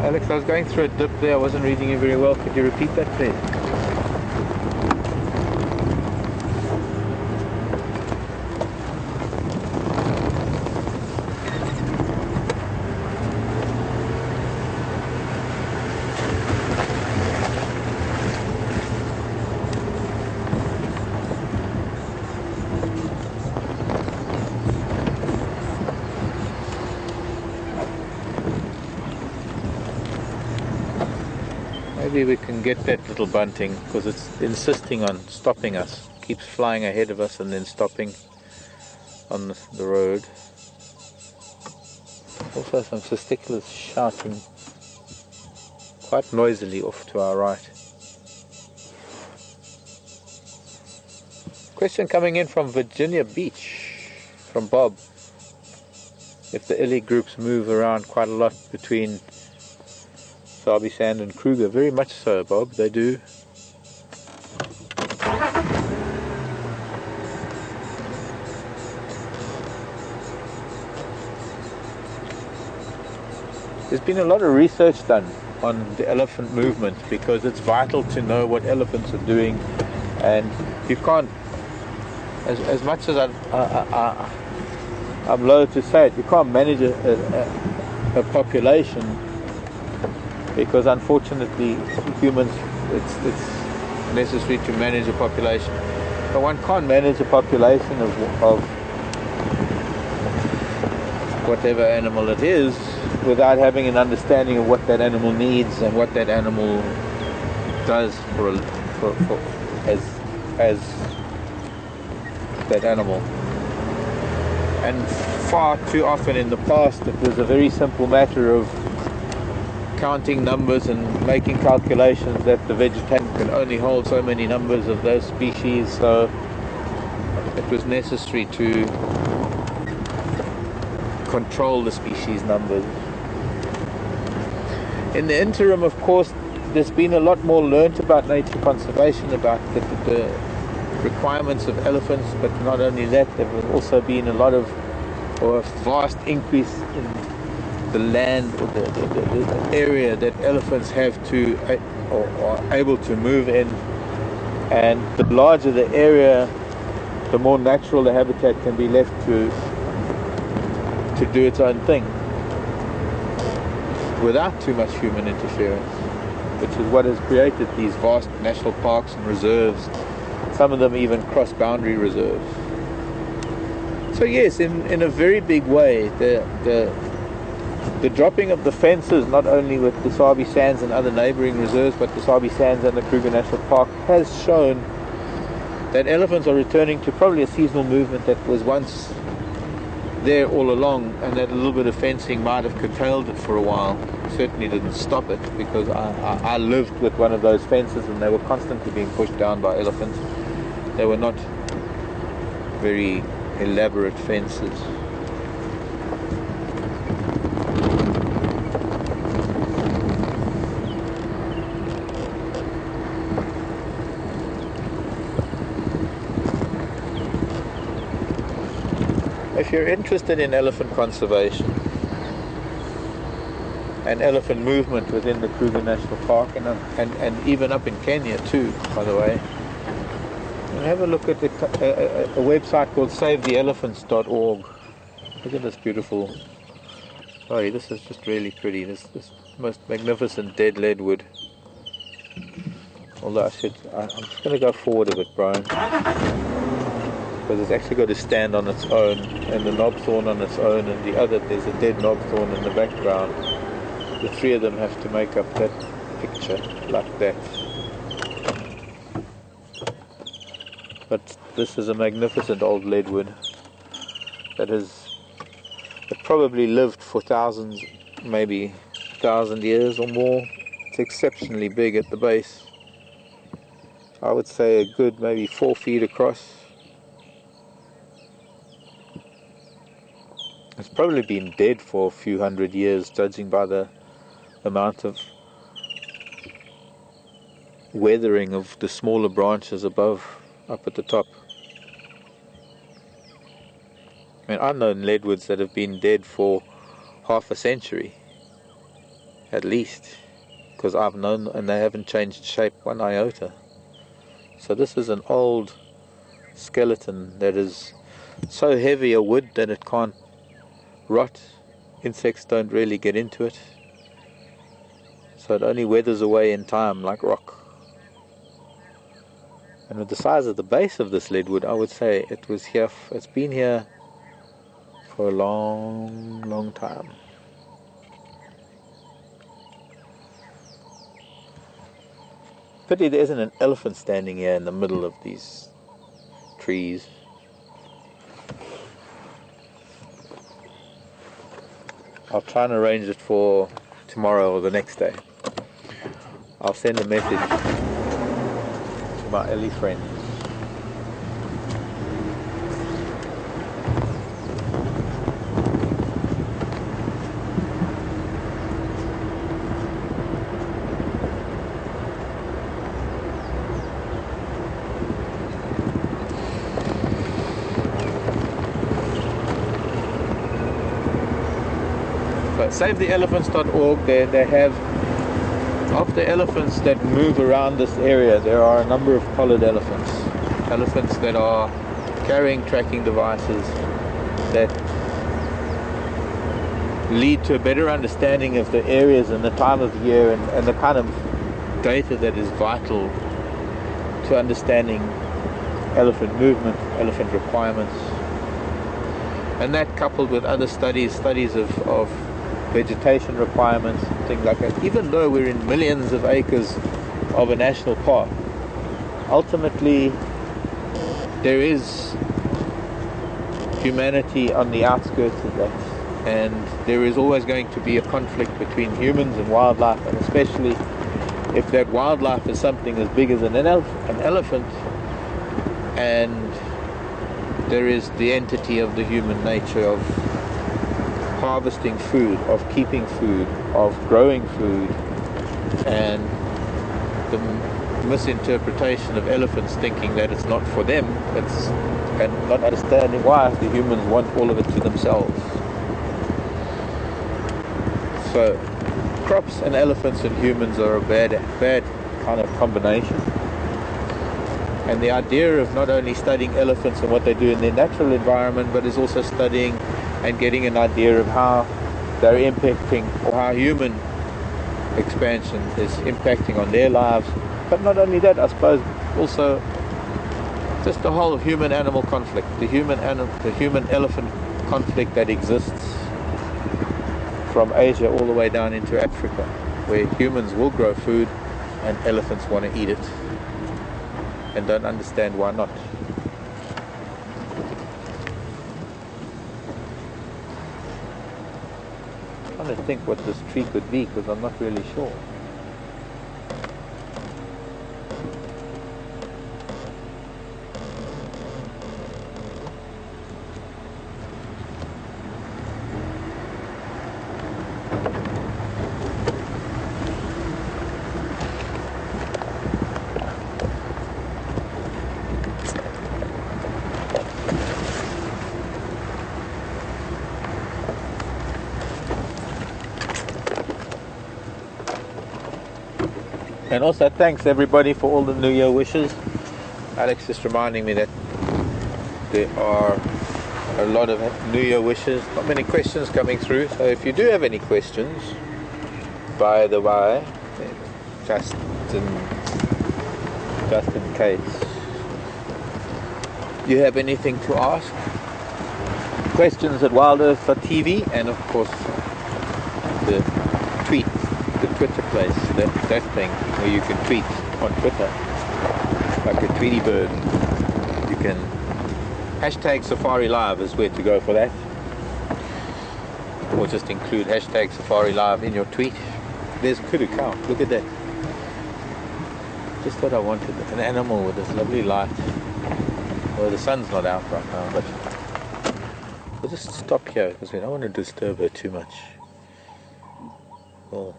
Alex, I was going through a dip there. I wasn't reading you very well. Could you repeat that, please? Maybe we can get that little bunting, because it's insisting on stopping us. Keeps flying ahead of us and then stopping on the road. Also some testiculars shouting quite noisily off to our right. Question coming in from Virginia Beach, from Bob. If the illy groups move around quite a lot between Sabi Sand and Kruger. Very much so, Bob, they do. There's been a lot of research done on the elephant movement, because it's vital to know what elephants are doing, and you can't, as much as I'm loath to say it, you can't manage a population, because unfortunately humans, it's necessary to manage a population, but one can't manage a population of whatever animal it is without having an understanding of what that animal needs and what that animal does as that animal. And far too often in the past it was a very simple matter of counting numbers and making calculations that the vegetation can only hold so many numbers of those species, so it was necessary to control the species numbers. In the interim, of course, there's been a lot more learnt about nature conservation, about the requirements of elephants, but not only that, there has also been a vast increase in the land or the area that elephants have to or are able to move in, and the larger the area, the more natural the habitat can be left to do its own thing without too much human interference, which is what has created these vast national parks and reserves, some of them even cross-boundary reserves. So yes, in a very big way, the dropping of the fences, not only with the Sabi Sands and other neighboring reserves, but the Sabi Sands and the Kruger National Park, has shown that elephants are returning to probably a seasonal movement that was once there all along, and that a little bit of fencing might have curtailed it for a while. Certainly didn't stop it, because I lived with one of those fences and they were constantly being pushed down by elephants. They were not very elaborate fences. If you're interested in elephant conservation and elephant movement within the Kruger National Park, and even up in Kenya too, by the way, and have a look at a website called SaveTheElephants.org. Look at this beautiful, sorry, this is just really pretty, this most magnificent dead leadwood. Although I'm just going to go forward a bit, Brian, because it's actually got to stand on its own, and the knobthorn on its own, and there's a dead knobthorn in the background. The three of them have to make up that picture like that. But this is a magnificent old leadwood that probably lived for thousands, maybe 1,000 years or more. It's exceptionally big at the base. I would say a good maybe 4 feet across. It's probably been dead for a few hundred years, judging by the amount of weathering of the smaller branches up at the top. I mean, I've known leadwoods that have been dead for half a century, at least, because I've known, and they haven't changed shape one iota. So this is an old skeleton that is so heavy a wood that it can't rot. Insects don't really get into it, so it only weathers away in time like rock. And with the size of the base of this leadwood, I would say it's been here for a long, long time. Pity there isn't an elephant standing here in the middle of these trees. I'll try and arrange it for tomorrow or the next day. I'll send a message to my Ellie friends. SaveTheElephants.org, they have, of the elephants that move around this area, there are a number of collared elephants that are carrying tracking devices that lead to a better understanding of the areas and the time of year and the kind of data that is vital to understanding elephant movement, elephant requirements. And that, coupled with other studies of vegetation requirements, things like that. Even though we're in millions of acres of a national park, ultimately there is humanity on the outskirts of that, and there is always going to be a conflict between humans and wildlife, and especially if that wildlife is something as big as an elephant, and there is the entity of the human nature of harvesting food, of keeping food, of growing food, and the misinterpretation of elephants thinking that it's not for them, and not understanding why the humans want all of it to themselves. So crops and elephants and humans are a bad kind of combination. And the idea of not only studying elephants and what they do in their natural environment, but is also studying and getting an idea of how they're impacting, or how human expansion is impacting on their lives. But not only that, I suppose also just the whole human-animal conflict, the human-elephant conflict that exists from Asia all the way down into Africa, where humans will grow food and elephants want to eat it and don't understand why not. I'm trying to think what this tree could be, because I'm not really sure. And also thanks everybody for all the New Year wishes. Alex is reminding me that there are a lot of New Year wishes, not many questions coming through. So if you do have any questions, by the way, just in case you have anything to ask, questions at WildEarth.tv, and of course the Twitter place, that thing where you can tweet on Twitter like a Tweety bird. You can hashtag Safari Live is where to go for that, or just include hashtag Safari Live in your tweet. There's a kudu cow, look at that. Just thought I wanted an animal with this lovely light. Well, the sun's not out right now, but we'll just stop here because we don't want to disturb her too much. Well,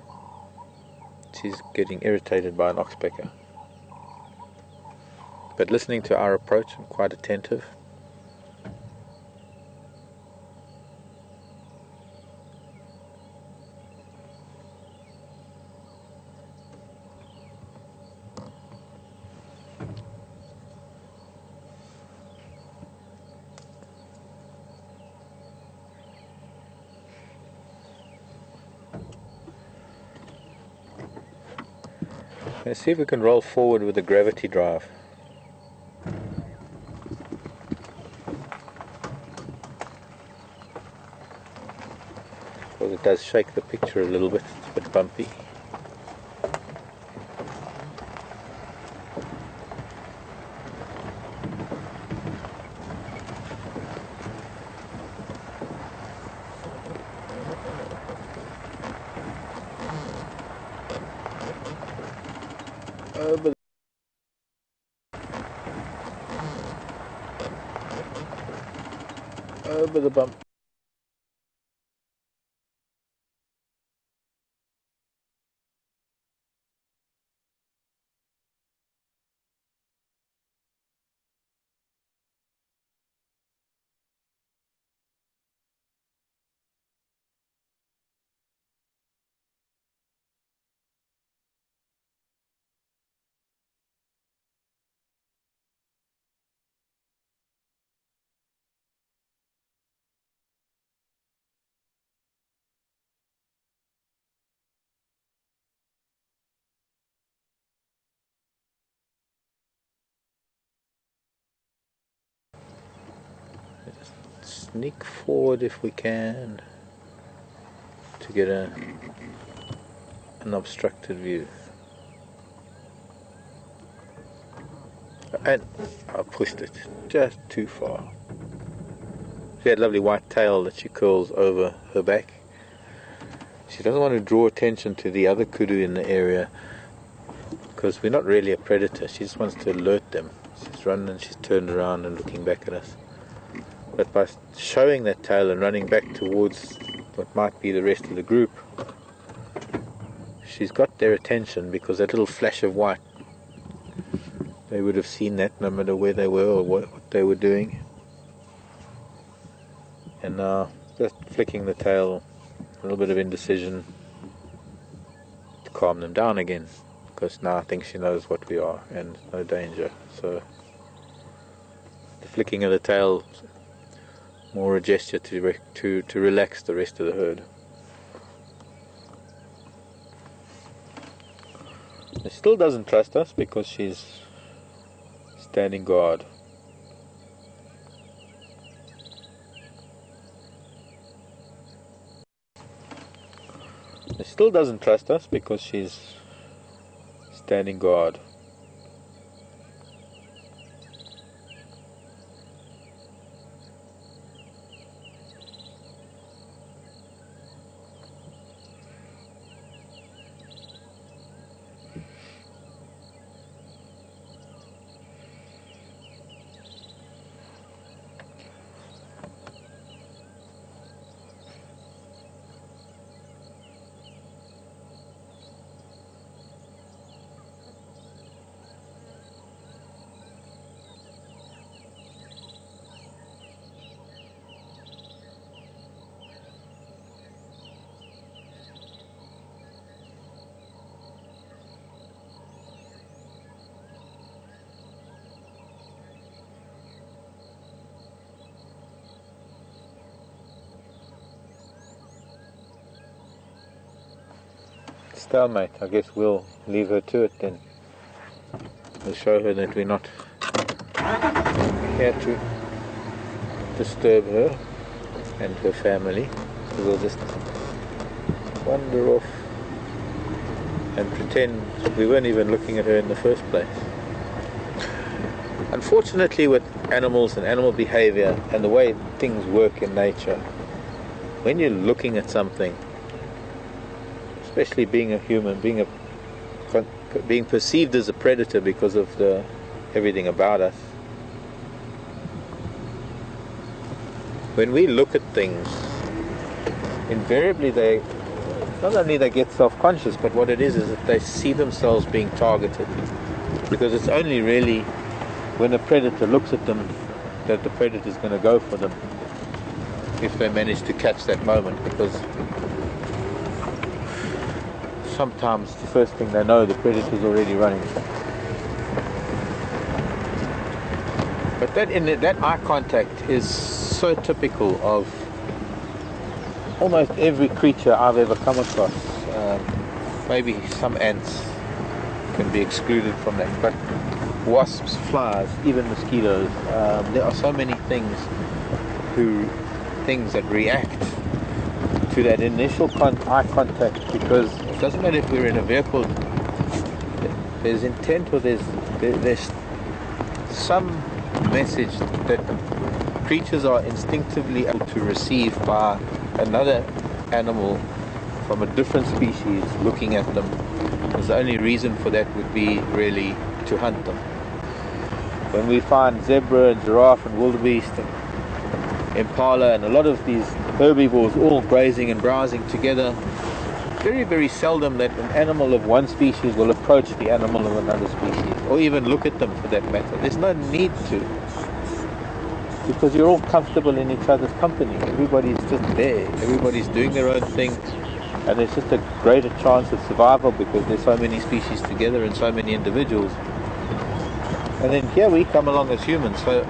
she's getting irritated by an oxpecker. But listening to our approach, I'm quite attentive. Let's see if we can roll forward with the gravity drive. Because it does shake the picture a little bit, it's a bit bumpy. Over the bump. Sneak forward if we can to get an obstructed view. And I pushed it just too far. She had a lovely white tail that she curls over her back. She doesn't want to draw attention to the other kudu in the area because we're not really a predator. She just wants to alert them. She's running and she's turned around and looking back at us. But by showing that tail and running back towards what might be the rest of the group, she's got their attention, because that little flash of white, they would have seen that no matter where they were or what they were doing. And now just flicking the tail, a little bit of indecision to calm them down again, because now I think she knows what we are and no danger. So the flicking of the tail, more a gesture to relax the rest of the herd. She still doesn't trust us because she's standing guard. She still doesn't trust us because she's standing guard. Stalemate. I guess we'll leave her to it then. We'll show her that we're not here to disturb her and her family. So we'll just wander off and pretend we weren't even looking at her in the first place. Unfortunately, with animals and animal behavior and the way things work in nature, when you're looking at something, especially being a human, being perceived as a predator because of everything about us. When we look at things, invariably not only they get self-conscious, but what it is that they see themselves being targeted. Because it's only really when a predator looks at them that the predator is going to go for them, if they manage to catch that moment, because sometimes the first thing they know, the predator's already running. But that eye contact is so typical of almost every creature I've ever come across. Maybe some ants can be excluded from that, but wasps, flies, even mosquitoes, there are so many things that react to that initial eye contact, because it doesn't matter if we're in a vehicle, there's intent or there's some message that creatures are instinctively able to receive by another animal from a different species looking at them. Because the only reason for that would be really to hunt them. When we find zebra and giraffe and wildebeest and impala and a lot of these herbivores all grazing and browsing together, very, very seldom that an animal of one species will approach the animal of another species, or even look at them for that matter. There's no need to, because you're all comfortable in each other's company. Everybody's just there, everybody's doing their own thing, and there's just a greater chance of survival because there's so many species together and so many individuals. And then here we come along as humans, so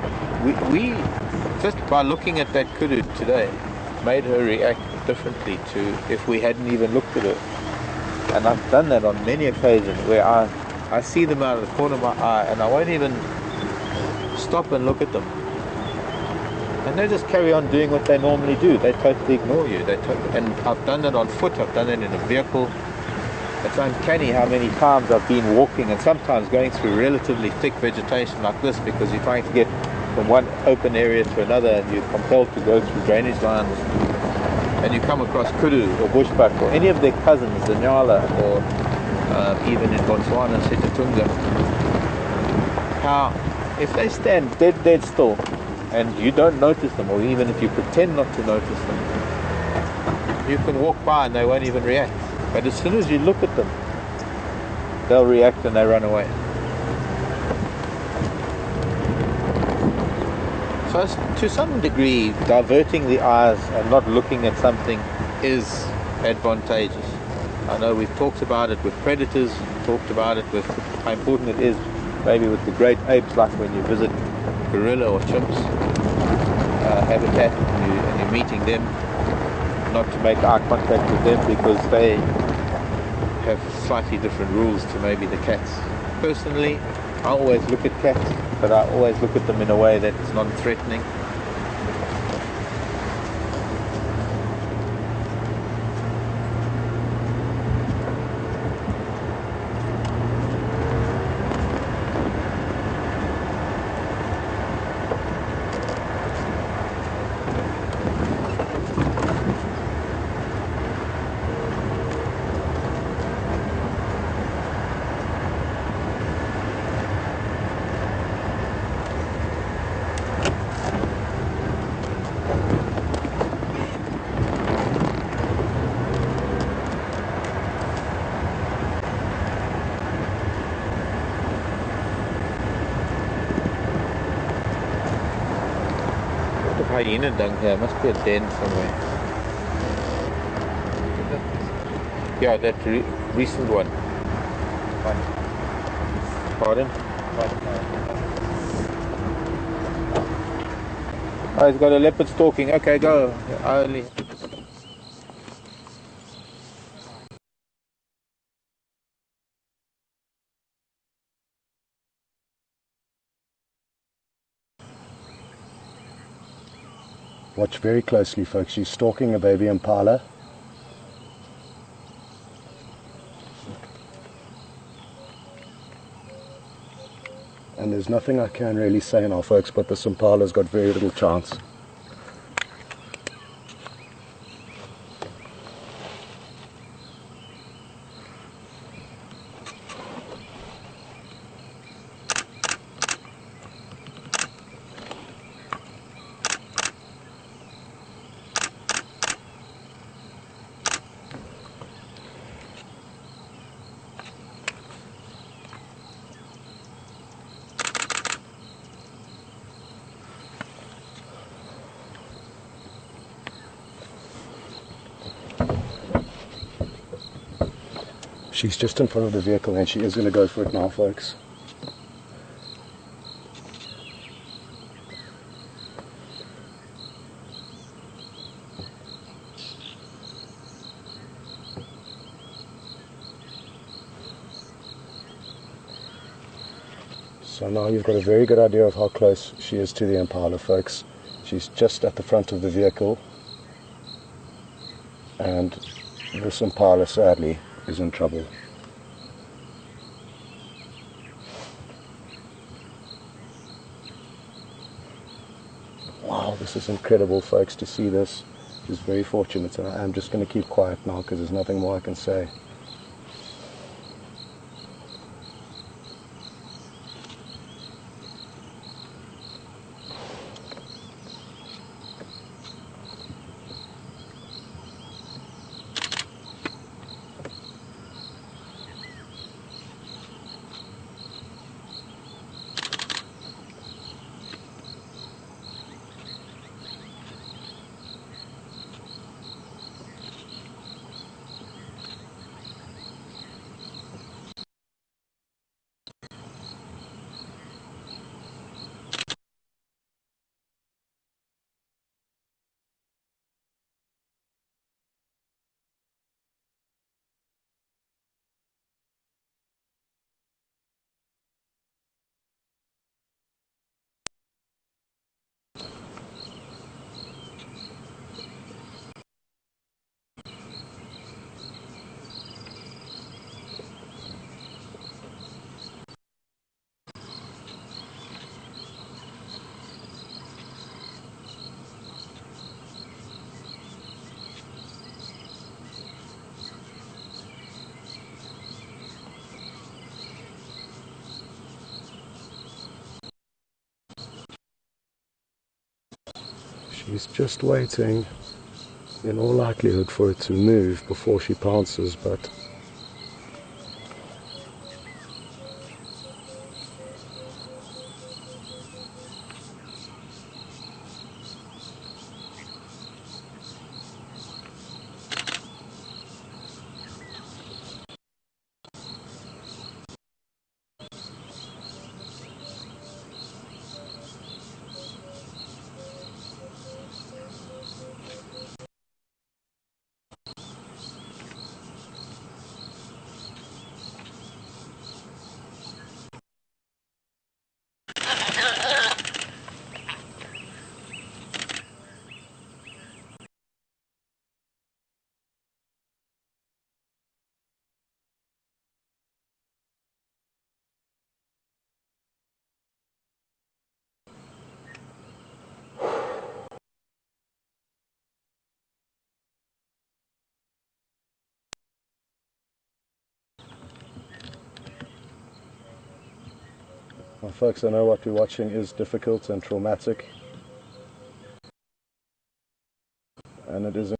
we just by looking at that kudu today made her react differently to if we hadn't even looked at her. And I've done that on many occasions where I see them out of the corner of my eye and I won't even stop and look at them. And they just carry on doing what they normally do. They totally ignore you. And I've done it on foot, I've done it in a vehicle. It's uncanny how many times I've been walking and sometimes going through relatively thick vegetation like this because you're trying to get from one open area to another, and you're compelled to go through drainage lines, and you come across kudu or bushbuck or any of their cousins, the nyala, or even in Botswana, Setatunga, how if they stand dead still and you don't notice them, or even if you pretend not to notice them, you can walk by and they won't even react. But as soon as you look at them, they'll react and they run away. So to some degree, diverting the eyes and not looking at something is advantageous. I know we've talked about it with predators, talked about it with how important it is maybe with the great apes, like when you visit gorilla or chimps habitat and you're meeting them, not to make eye contact with them because they have slightly different rules to maybe the cats. Personally, I always look at cats, but I always look at them in a way that's non-threatening. Hyena dung here, must be a den somewhere. Yeah, that recent one. Pardon? Oh, he's got a leopard stalking. Okay, go. I only... Watch very closely, folks. She's stalking a baby impala. And there's nothing I can really say now, folks, but this impala's got very little chance. She's just in front of the vehicle and she is going to go for it now, folks. So now you've got a very good idea of how close she is to the impala, folks. She's just at the front of the vehicle, and this impala sadly is in trouble. Wow, this is incredible, folks, to see this. She's very fortunate, and I'm just going to keep quiet now because there's nothing more I can say. She's just waiting, in all likelihood, for it to move before she pounces, but well, folks, I know what we're watching is difficult and traumatic, and it isn't.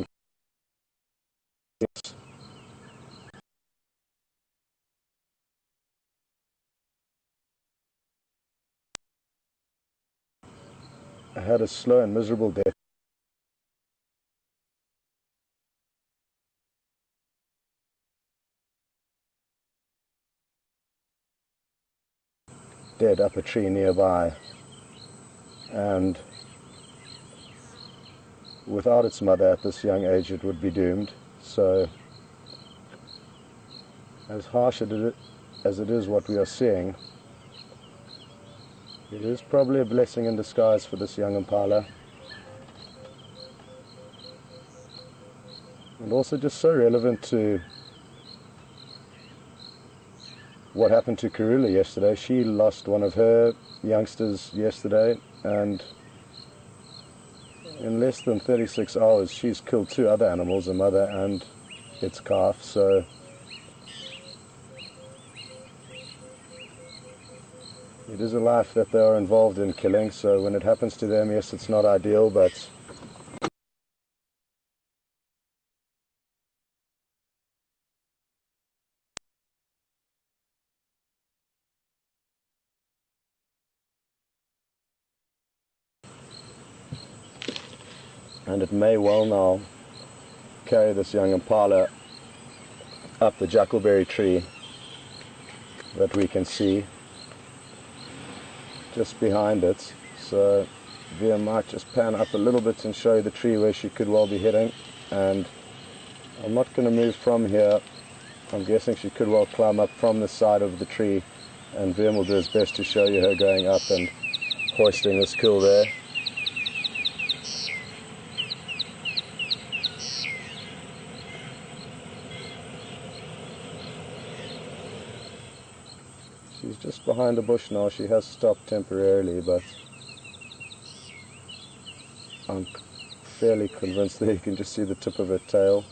I had a slow and miserable death. Dead up a tree nearby, and without its mother at this young age it would be doomed. So as harsh as it is what we are seeing, it is probably a blessing in disguise for this young Impala, and also just so relevant to what happened to Karula yesterday. She lost one of her youngsters yesterday, and in less than 36 hours she's killed two other animals, a mother and its calf. So it is a life that they are involved in killing. So when it happens to them, yes, it's not ideal, but and it may well now carry this young Impala up the jackalberry tree that we can see just behind it. So Via might just pan up a little bit and show you the tree where she could well be heading, and I'm not going to move from here. I'm guessing she could well climb up from the side of the tree, and Vim will do his best to show you her going up and hoisting this kill there. She's just behind a bush now. She has stopped temporarily, but I'm fairly convinced that you can just see the tip of her tail.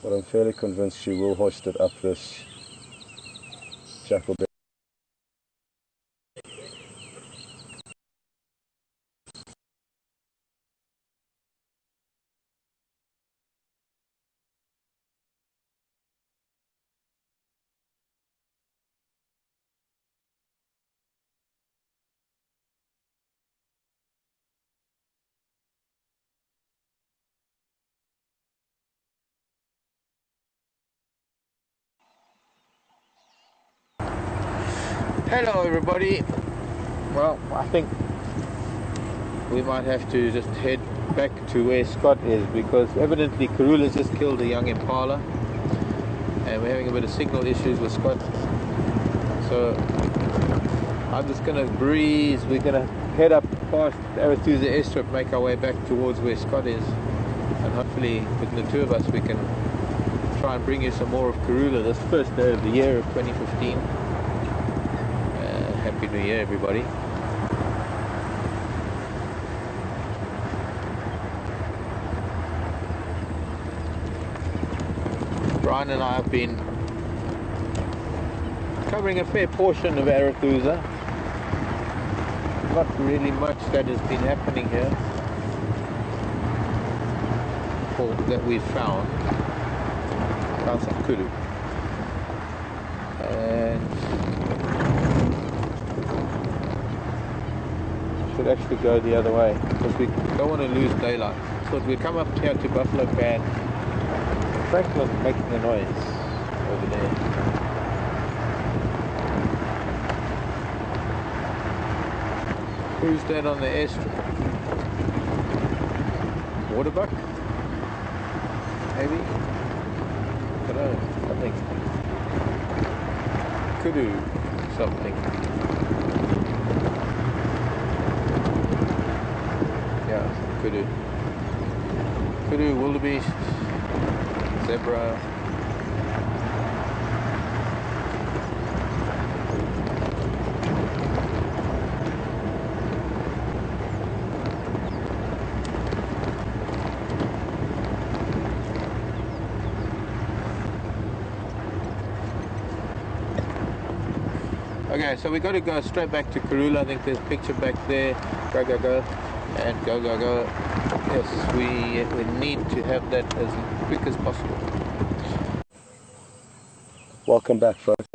But I'm fairly convinced she will hoist it up this jackalberry. Hello everybody. Well, I think we might have to just head back to where Scott is, because evidently Karula's just killed a young Impala and we're having a bit of signal issues with Scott. So I'm just going to breeze. We're going to head up past Arethusa airstrip, make our way back towards where Scott is, and hopefully between the two of us we can try and bring you some more of Karula this first day of the year of 2015. Happy New Year, everybody. Brian and I have been covering a fair portion of Arethusa. not really much that has been happening here, or that we've found. Found some kudu, and should actually go the other way because we don't want to lose daylight. So we come up here to Buffalo Pan. Franklin making a noise over there. Who's that on the airstrip? Waterbuck? Maybe? I don't know, something. Kudu something. Yeah, some kudu. Kudu, wildebeest, zebra. Okay, so we got to go straight back to Karula. I think there's a picture back there. Go, go, go. And go, go, go. Yes, we need to have that as quick as possible. Welcome back, folks.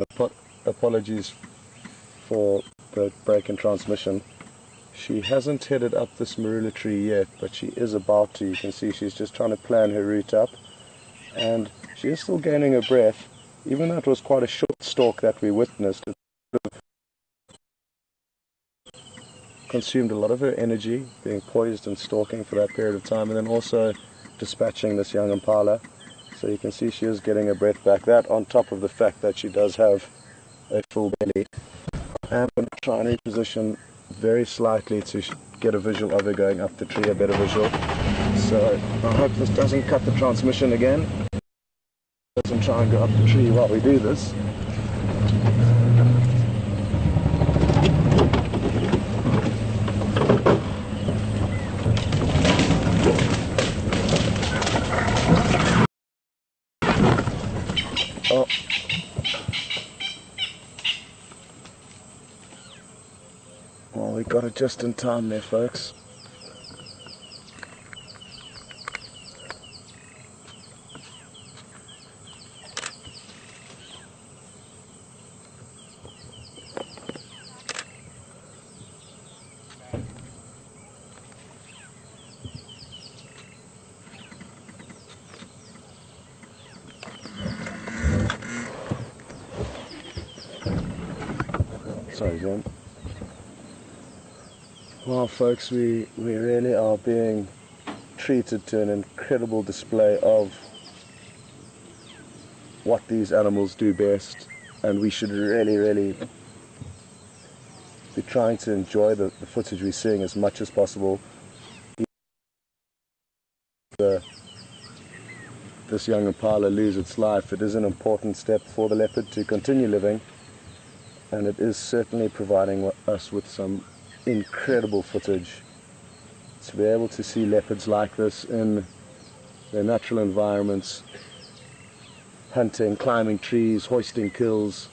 Apologies for the break in transmission. She hasn't headed up this marula tree yet, but she is about to. You can see she's just trying to plan her route up. And she is still gaining her breath. Even though it was quite a short stalk that we witnessed, it consumed a lot of her energy, being poised and stalking for that period of time, and then also dispatching this young impala. So you can see she is getting her breath back. That on top of the fact that she does have a full belly. I'm going to try and reposition very slightly to get a visual of her going up the tree, a better visual. So I hope this doesn't cut the transmission again. Doesn't try and go up the tree while we do this. Oh. Well, we got it just in time there, folks. Sorry, John. Well, folks, we really are being treated to an incredible display of what these animals do best, and we should really be trying to enjoy the footage we're seeing as much as possible. This young impala lose its life, it is an important step for the leopard to continue living, and it is certainly providing us with some incredible footage. To be able to see leopards like this in their natural environments, hunting, climbing trees, hoisting kills,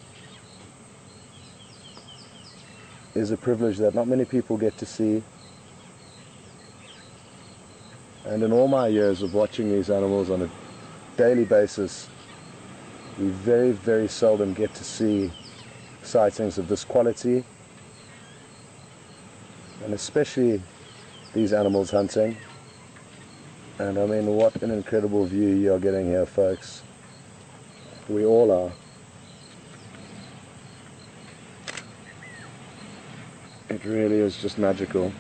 is a privilege that not many people get to see. And in all my years of watching these animals on a daily basis, we very seldom get to see sightings of this quality, and especially these animals hunting. And I mean, what an incredible view you're getting here, folks. We all are. It really is just magical.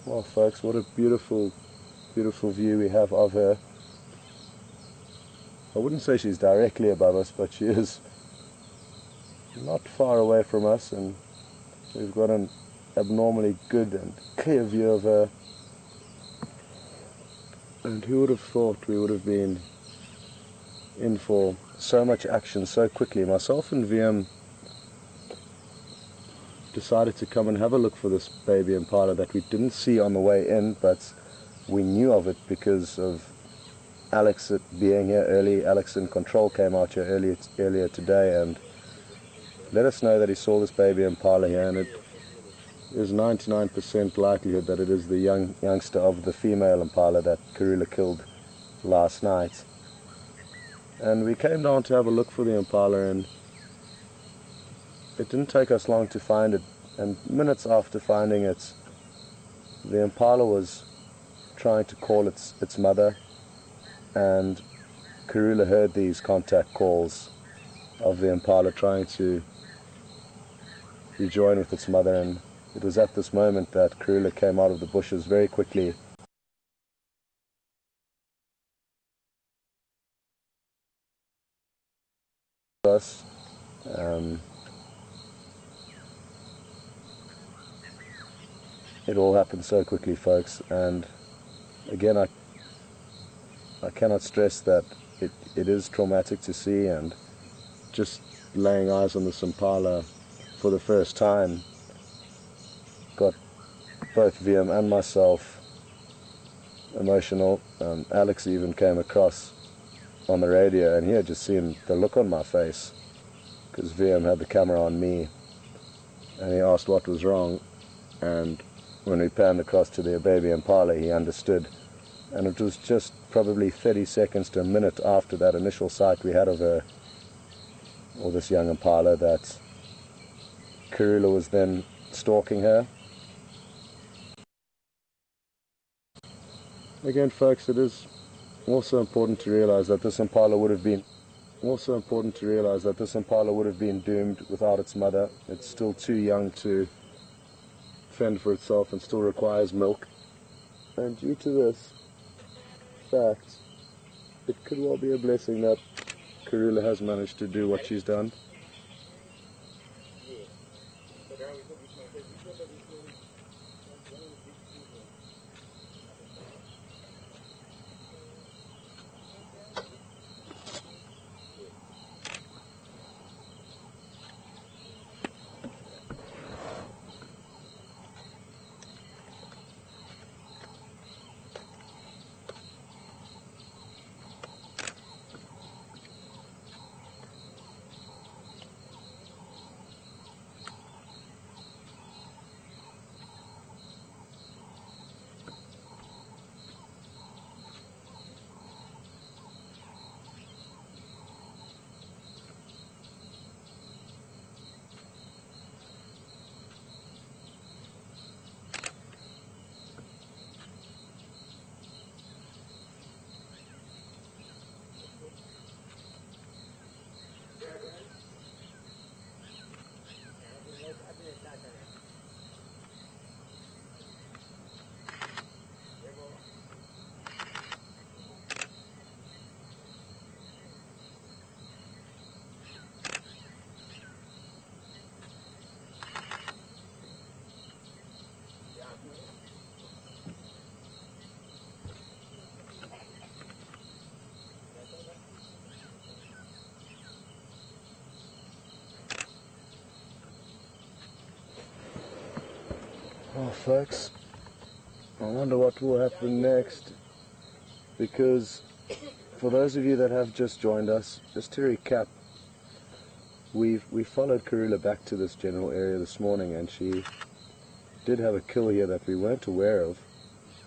Well folks, what a beautiful, beautiful view we have of her. I wouldn't say she's directly above us, but she is not far away from us, and we've got an abnormally good and clear view of her. And who would have thought we would have been in for so much action so quickly. Myself and VM decided to come and have a look for this baby impala that we didn't see on the way in, but we knew of it because of Alex being here early. Alex in control came out here earlier today and let us know that he saw this baby impala here, and it is 99% likelihood that it is the youngster of the female impala that Karula killed last night. And we came down to have a look for the impala, and it didn't take us long to find it. And minutes after finding it, the impala was trying to call its mother, and Karula heard these contact calls of the impala trying to rejoin with its mother, and it was at this moment that Karula came out of the bushes very quickly. Us. It all happened so quickly, folks, and again I cannot stress that it is traumatic to see, and just laying eyes on this impala for the first time got both VM and myself emotional. Alex even came across on the radio, and he had just seen the look on my face because VM had the camera on me, and he asked what was wrong, and when we panned across to the baby impala, he understood. And it was just probably 30 seconds to a minute after that initial sight we had of her, or this young impala, that Karula was then stalking her. Again, folks, it is also important to realize that this impala would have been doomed without its mother. It's still too young to fend for itself and still requires milk. And due to this fact, it could well be a blessing that Karula has managed to do what she's done. Well, folks, I wonder what will happen next, because for those of you that have just joined us, just to recap, we followed Karula back to this general area this morning, and she did have a kill here that we weren't aware of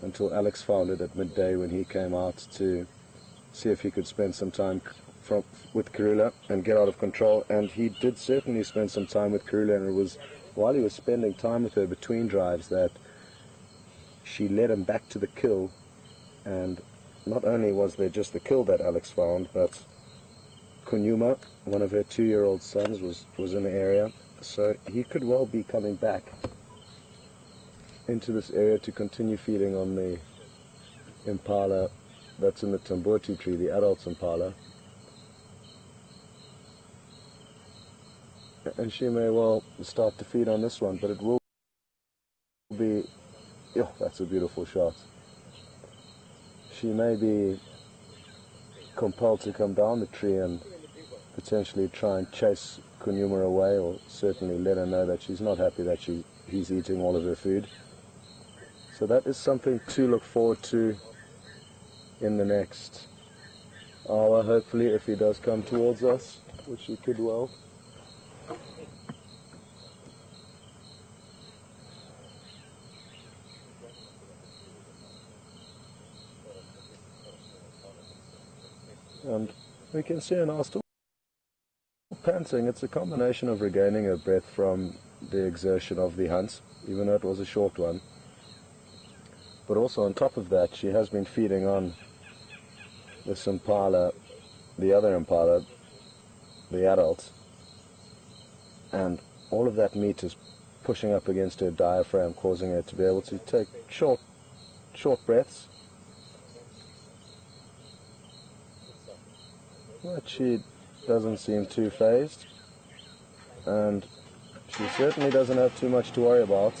until Alex found it at midday when he came out to see if he could spend some time with Karula and get out of control. And he did certainly spend some time with Karula, and it was while he was spending time with her between drives that she led him back to the kill. And not only was there just the kill that Alex found, but Kunyuma, one of her 2-year-old sons, was in the area, so he could well be coming back into this area to continue feeding on the impala that's in the tambuti tree, the adult impala. And she may well start to feed on this one, but it will be, oh, that's a beautiful shot. She may be compelled to come down the tree and potentially try and chase Kunyuma away, or certainly let her know that she's not happy that he's eating all of her food. So that is something to look forward to in the next hour, hopefully, if he does come towards us, which he could well. And we can see her now still panting. It's a combination of regaining her breath from the exertion of the hunt, even though it was a short one. But also on top of that, she has been feeding on this impala, the other impala, the adult, and all of that meat is pushing up against her diaphragm, causing her to be able to take short breaths. But she doesn't seem too phased, and she certainly doesn't have too much to worry about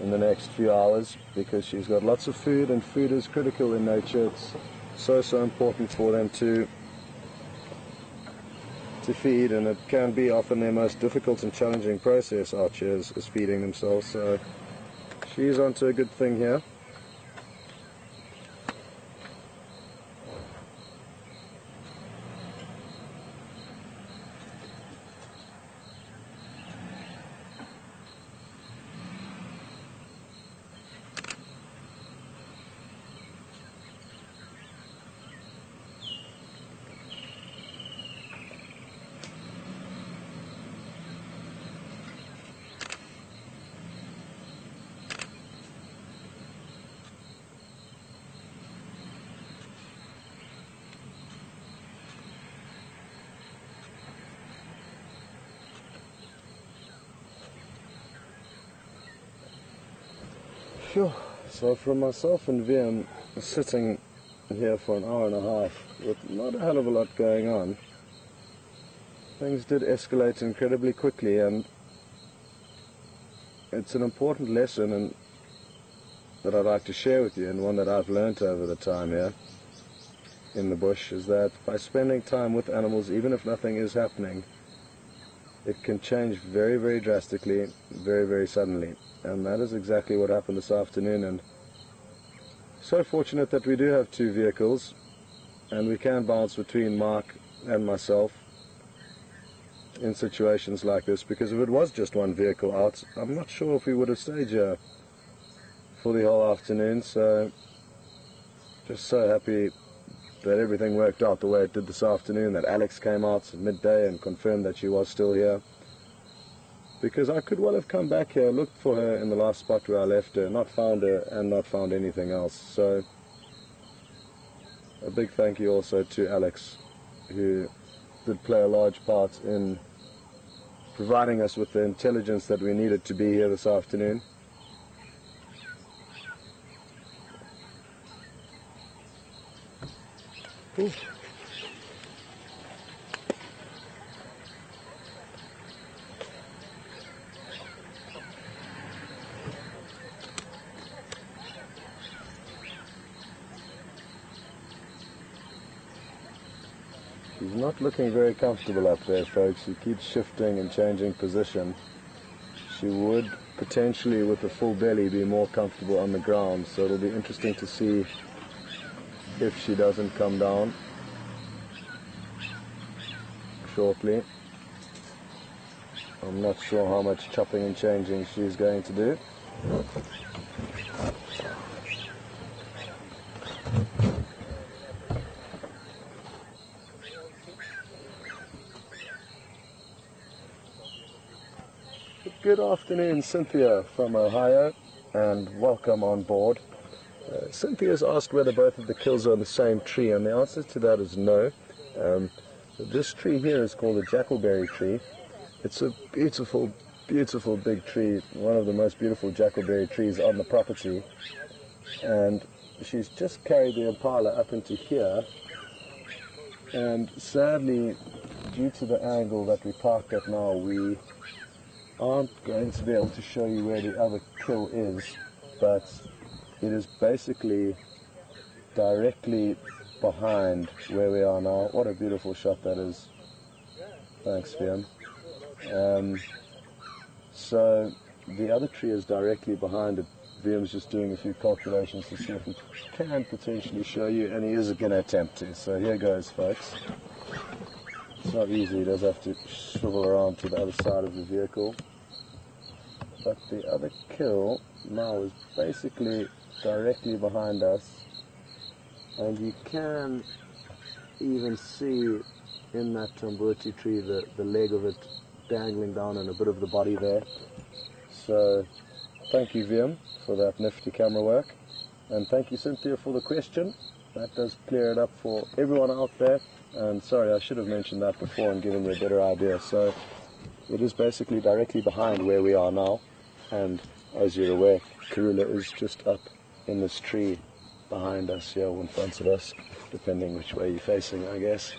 in the next few hours, because she's got lots of food, and food is critical in nature. It's so important for them to feed, and it can be often their most difficult and challenging process, archers, is feeding themselves. So she's onto a good thing here. So from myself and Vian sitting here for an hour and a half with not a hell of a lot going on, things did escalate incredibly quickly, and it's an important lesson and that I'd like to share with you, and one that I've learned over the time here in the bush, is that by spending time with animals, even if nothing is happening, it can change very drastically, very suddenly. And that is exactly what happened this afternoon, and so fortunate that we do have two vehicles and we can bounce between Mark and myself in situations like this, because if it was just one vehicle out, I'm not sure if we would have stayed here for the whole afternoon. So just so happy that everything worked out the way it did this afternoon, that Alex came out at midday and confirmed that she was still here. Because I could well have come back here, looked for her in the last spot where I left her, not found her, and not found anything else. So a big thank you also to Alex, who did play a large part in providing us with the intelligence that we needed to be here this afternoon. Ooh. She's not looking very comfortable up there, folks. She keeps shifting and changing position. She would potentially, with a full belly, be more comfortable on the ground, so it'll be interesting to see if she doesn't come down shortly. I'm not sure how much chopping and changing she's going to do. Good afternoon, Cynthia from Ohio, and welcome on board. Cynthia's asked whether both of the kills are on the same tree, and the answer to that is no. This tree here is called a jackalberry tree. It's a beautiful, beautiful big tree, one of the most beautiful jackalberry trees on the property, and she's just carried the Impala up into here, and sadly, due to the angle that we parked at now, we aren't going to be able to show you where the other kill is, but it is basically directly behind where we are now. What a beautiful shot that is. Thanks, Fiam. So the other tree is directly behind it. Viam's just doing a few calculations to see if he can potentially show you, and he is going to attempt to. So here goes, folks. It's not easy, he does have to swivel around to the other side of the vehicle. But the other kill now is basically directly behind us, and you can even see in that tambuti tree the leg of it dangling down and a bit of the body there. So thank you, Viam, for that nifty camera work, and thank you, Cynthia, for the question. That does clear it up for everyone out there. And sorry, I should have mentioned that before and given you a better idea. So it is basically directly behind where we are now, and as you're aware, Karula is just up in this tree behind us here, in front of us, depending which way you're facing, I guess.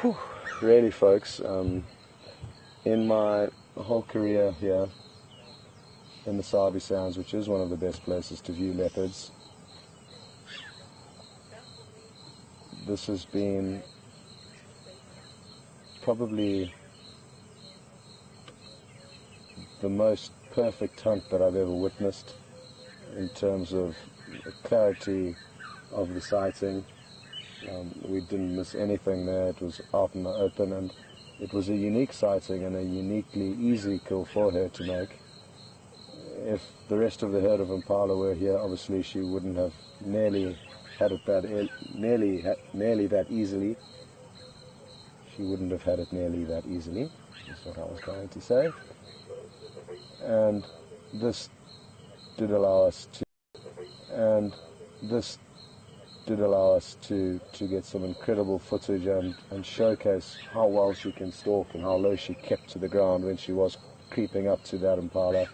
Whew. Really, folks, in my whole career here in the Sabi Sounds, which is one of the best places to view leopards, this has been probably the most perfect hunt that I've ever witnessed in terms of the clarity of the sighting. We didn't miss anything there. It was out in the open, and it was a unique sighting and a uniquely easy kill for her to make. If the rest of the herd of Impala were here, obviously she wouldn't have nearly had it that nearly that easily. She wouldn't have had it nearly that easily. That's what I was trying to say. And this did allow us to get some incredible footage and showcase how well she can stalk and how low she kept to the ground when she was creeping up to that Impala.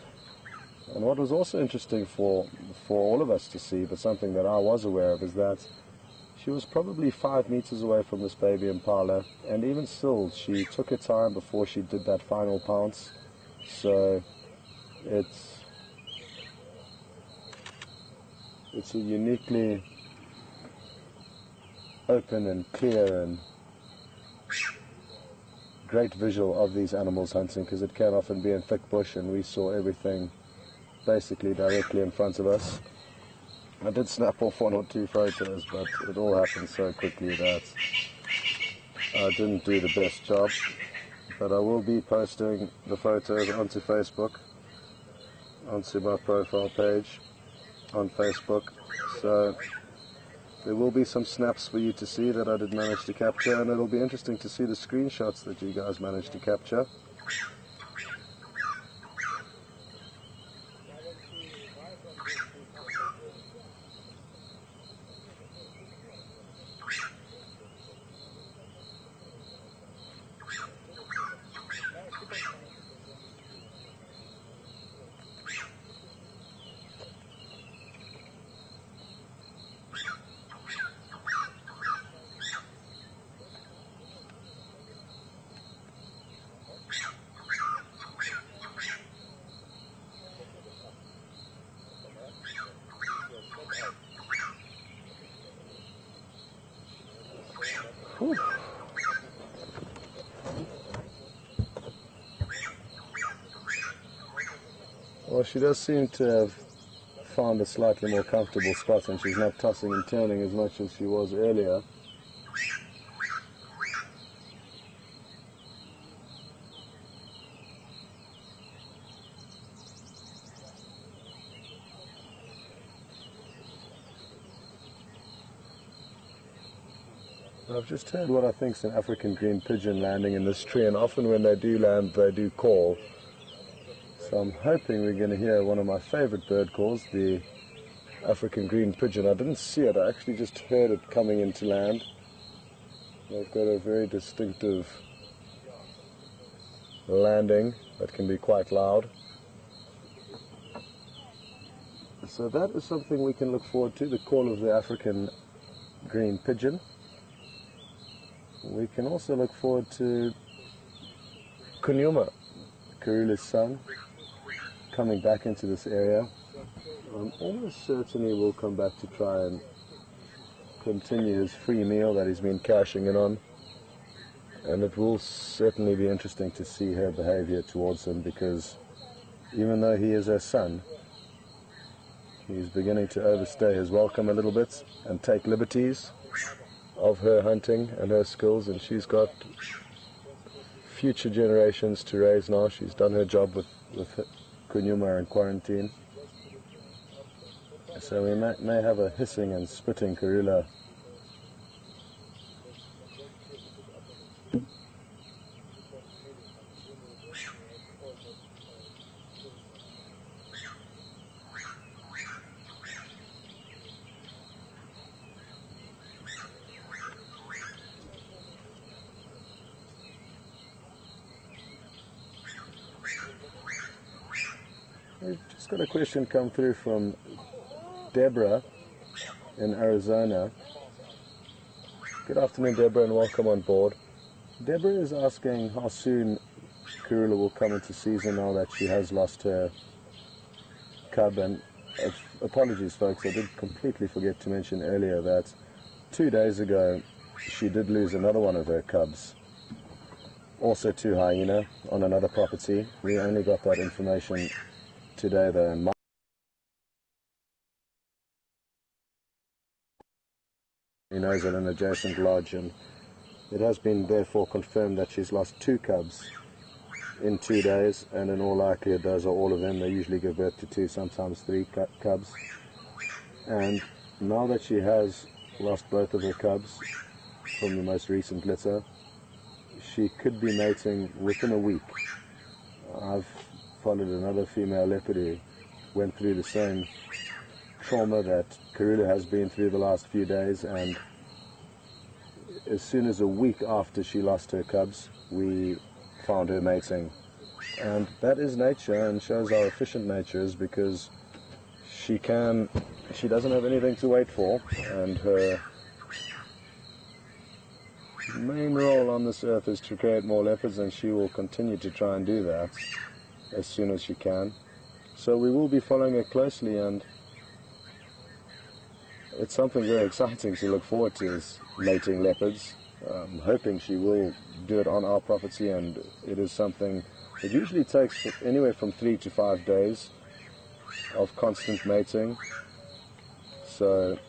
And what was also interesting for all of us to see, but something that I was aware of, is that she was probably 5 meters away from this baby Impala, and even still, she took her time before she did that final pounce. So it's a uniquely open and clear and great visual of these animals hunting, because it can often be in thick bush, and we saw everything basically directly in front of us. I did snap off 1 or 2 photos, but it all happened so quickly that I didn't do the best job. But I will be posting the photos onto Facebook, onto my profile page on Facebook. So there will be some snaps for you to see that I did manage to capture, and it'll be interesting to see the screenshots that you guys managed to capture. Whew. Well, she does seem to have found a slightly more comfortable spot, and she's not tossing and turning as much as she was earlier. I've just heard what I think is an African green pigeon landing in this tree, and often when they do land, they do call. So I'm hoping we're going to hear one of my favorite bird calls, the African green pigeon. I didn't see it, I actually just heard it coming into land. They've got a very distinctive landing that can be quite loud. So that is something we can look forward to, the call of the African green pigeon. We can also look forward to Kunyuma, Karula's son, coming back into this area. I'm almost certain he will come back to try and continue his free meal that he's been cashing in on. And it will certainly be interesting to see her behavior towards him, because even though he is her son, he's beginning to overstay his welcome a little bit and take liberties of her hunting and her skills, and she's got future generations to raise now. She's done her job with Kunyuma in quarantine. So we may have a hissing and spitting Karula. We've just got a question come through from Deborah in Arizona. Good afternoon, Deborah, and welcome on board. Deborah is asking how soon Karula will come into season now that she has lost her cub. And apologies, folks, I did completely forget to mention earlier that 2 days ago she did lose another one of her cubs, also to hyena, on another property. We only got that information today, though, and he knows at an adjacent lodge, and it has been therefore confirmed that she's lost 2 cubs in 2 days, and in all likelihood those are all of them. They usually give birth to 2, sometimes 3 cubs. And now that she has lost both of her cubs from the most recent litter, she could be mating within a week. I've followed another female leopard who went through the same trauma that Karula has been through the last few days, and as soon as a week after she lost her cubs, we found her mating. And that is nature, and shows how efficient nature is, because she doesn't have anything to wait for, and her main role on this earth is to create more leopards, and she will continue to try and do that as soon as she can. So we will be following her closely, and it's something very exciting to look forward to, is mating leopards. I'm hoping she will do it on our property, and it is something that usually takes anywhere from 3 to 5 days of constant mating. So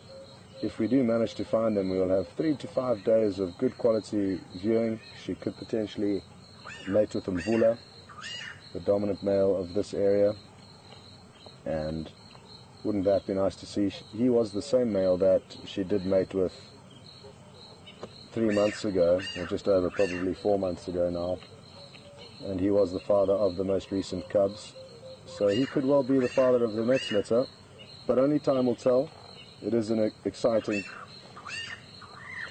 if we do manage to find them, we will have 3 to 5 days of good quality viewing. She could potentially mate with a Mvula, the dominant male of this area, and wouldn't that be nice to see? He was the same male that she did mate with 3 months ago, or just over, probably 4 months ago now, and he was the father of the most recent cubs. So he could well be the father of the next litter, but only time will tell. It is an exciting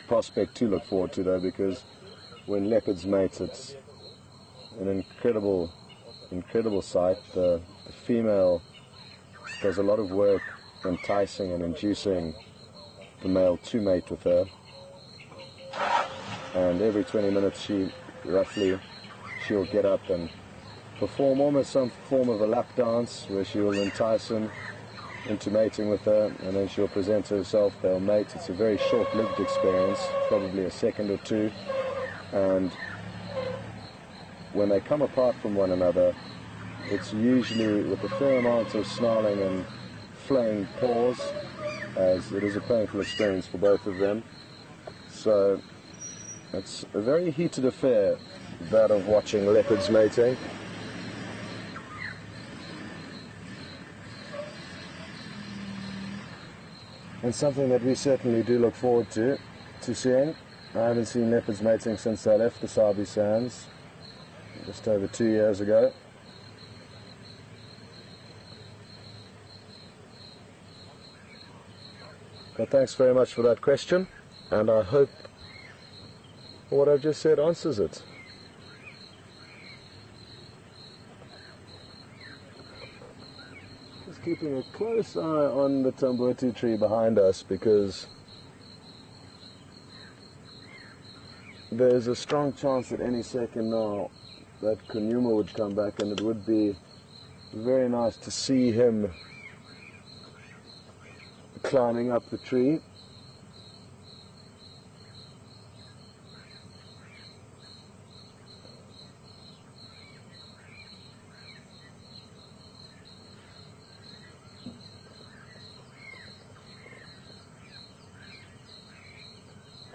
prospect to look forward to, though, because when leopards mate, it's an incredible sight. The female does a lot of work enticing and inducing the male to mate with her, and every 20 minutes she'll get up and perform almost some form of a lap dance, where she will entice him into mating with her, and then she'll present herself, they'll mate. It's a very short-lived experience, probably a second or 2, and when they come apart from one another, it's usually with a fair amount of snarling and flaying paws, as it is a painful experience for both of them. So it's a very heated affair, that of watching leopards mating. And something that we certainly do look forward to seeing. I haven't seen leopards mating since I left the Sabi Sands just over 2 years ago. But thanks very much for that question, and I hope what I've just said answers it. just keeping a close eye on the tambuti tree behind us, because there's a strong chance at any second now that Kunyuma would come back, and it would be very nice to see him climbing up the tree.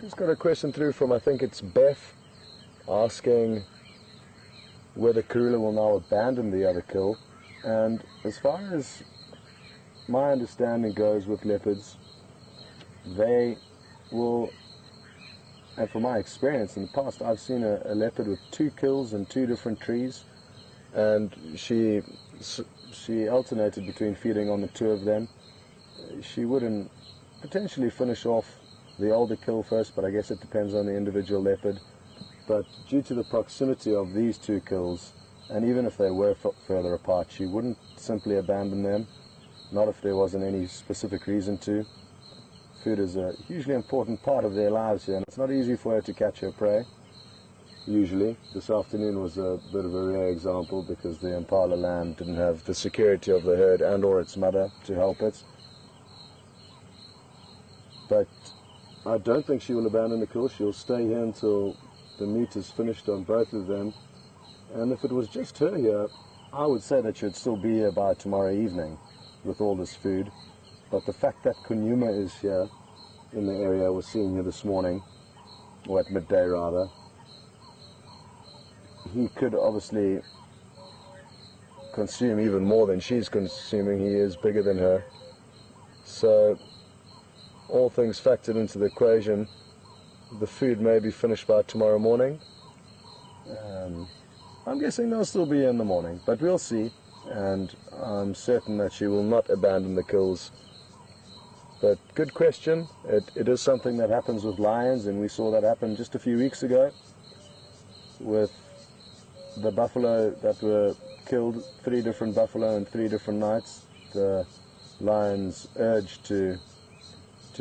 Just got a question through from, I think it's Beth, asking whether Karula will now abandon the other kill. And as far as my understanding goes with leopards, they will, and from my experience in the past, I've seen a leopard with 2 kills in 2 different trees, and she alternated between feeding on the 2 of them. She wouldn't potentially finish off the older kill first, but I guess it depends on the individual leopard. But due to the proximity of these 2 kills, and even if they were further apart, she wouldn't simply abandon them, not if there wasn't any specific reason to. Food is a hugely important part of their lives here, and it's not easy for her to catch her prey, usually. This afternoon was a bit of a rare example, because the Impala lamb didn't have the security of the herd and or its mother to help it. But I don't think she will abandon the kill. She'll stay here until the meat is finished on both of them. And if it was just her here, I would say that she'd still be here by tomorrow evening with all this food. But the fact that Kunyuma is here in the area, we're seeing here this morning, or at midday rather, he could obviously consume even more than she's consuming. He is bigger than her. So all things factored into the equation, the food may be finished by tomorrow morning. I'm guessing they'll still be in the morning, but we'll see. And I'm certain that she will not abandon the kills. But good question. It is something that happens with lions, and we saw that happen just a few weeks ago with the buffalo that were killed, 3 different buffalo in 3 different nights. The lions' urge to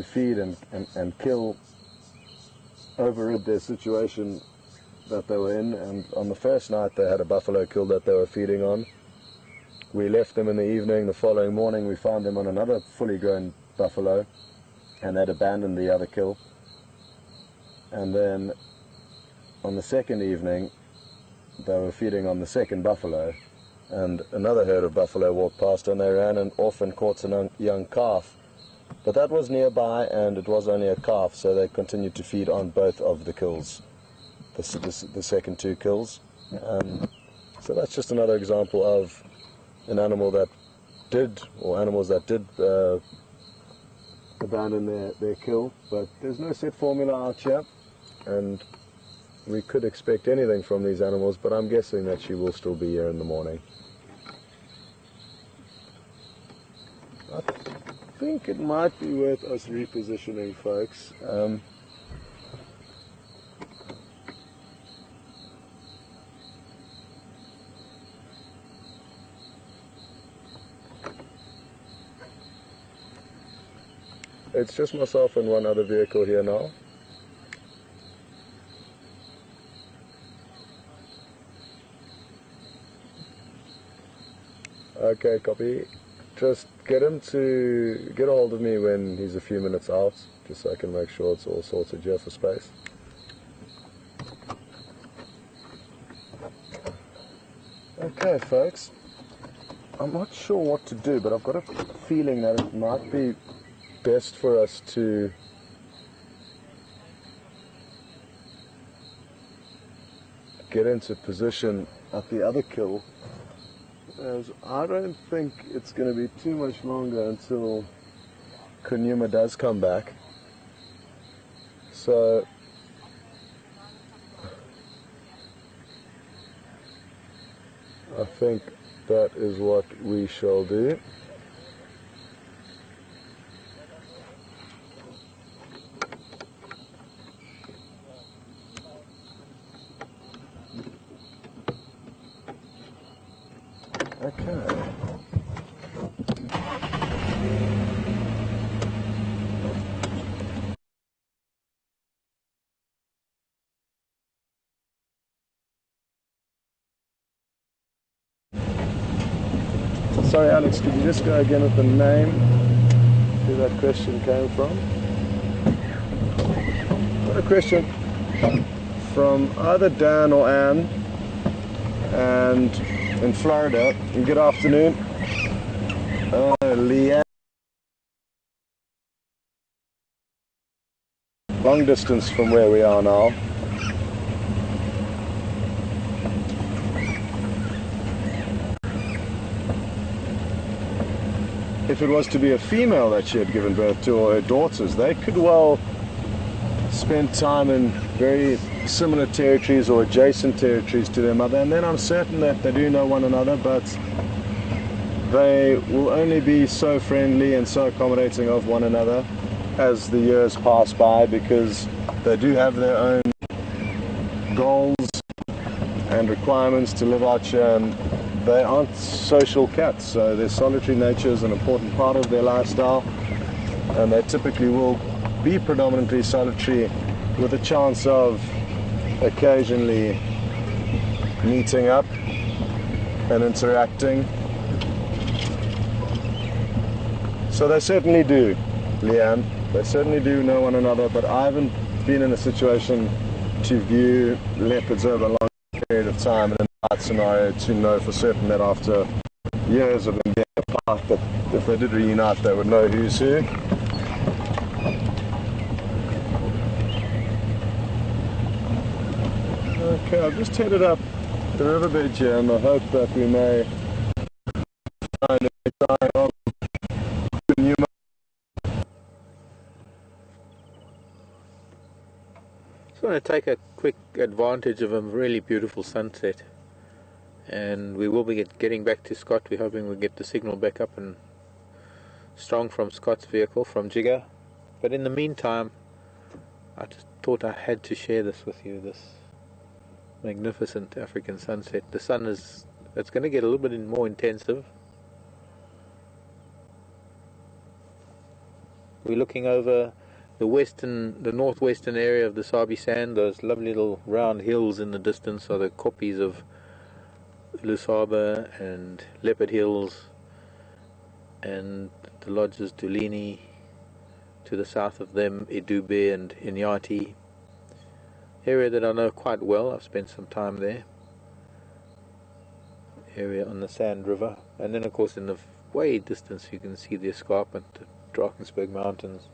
feed and kill overrid their situation that they were in, and on the first night they had a buffalo killed that they were feeding on. We left them in the evening. The following morning we found them on another fully grown buffalo, and they'd abandoned the other kill. And then on the second evening they were feeding on the second buffalo, and another herd of buffalo walked past, and they ran off and caught a young calf. But that was nearby, and it was only a calf, so they continued to feed on both of the kills, the second 2 kills. So that's just another example of an animal that did, or animals that did abandon their kill. But there's no set formula out here, and we could expect anything from these animals, but I'm guessing that she will still be here in the morning. I think it might be worth us repositioning, folks. It's just myself and one other vehicle here now. Okay, copy. Just get him to get a hold of me when he's a few minutes out, just so I can make sure it's all sorted here for space. Okay, folks. I'm not sure what to do, but I've got a feeling that it might be best for us to get into position at the other kill, as I don't think it's going to be too much longer until Kunyuma does come back. So I think that is what we shall do. Okay. Sorry, Alex, could you just go again with the name? Where that question came from? Got a question from either Dan or Anne, and in Florida. Good afternoon. Leanne. Long distance from where we are now. If it was to be a female that she had given birth to, or her daughters, they could well spend time in very similar territories or adjacent territories to their mother, and then I'm certain that they do know one another, but they will only be so friendly and so accommodating of one another as the years pass by, because they do have their own goals and requirements to live out here, and they aren't social cats, so their solitary nature is an important part of their lifestyle, and they typically will be predominantly solitary, with a chance of occasionally meeting up and interacting. So they certainly do, Leanne, they certainly do know one another, but I haven't been in a situation to view leopards over a long period of time in a night scenario to know for certain that after years of them being apart, that if they did reunite they would know who's who. Okay, I've just headed up the riverbed here in the hope that we may find a sign of Kunyuma. Just want to take a quick advantage of a really beautiful sunset, and we will be getting back to Scott. We're hoping we'll get the signal back up and strong from Scott's vehicle, from Jigger. But in the meantime, I just thought I had to share this with you, this magnificent African sunset. The sun it's going to get a little bit more intensive. We're looking over the northwestern area of the Sabi Sand. Those lovely little round hills in the distance are the koppies of Lusaba and Leopard Hills, and the lodges Dulini, to the south of them Idube and Inyati, area that I know quite well. I've spent some time there, area on the Sand River, and then of course in the way distance you can see the escarpment, the Drakensberg Mountains.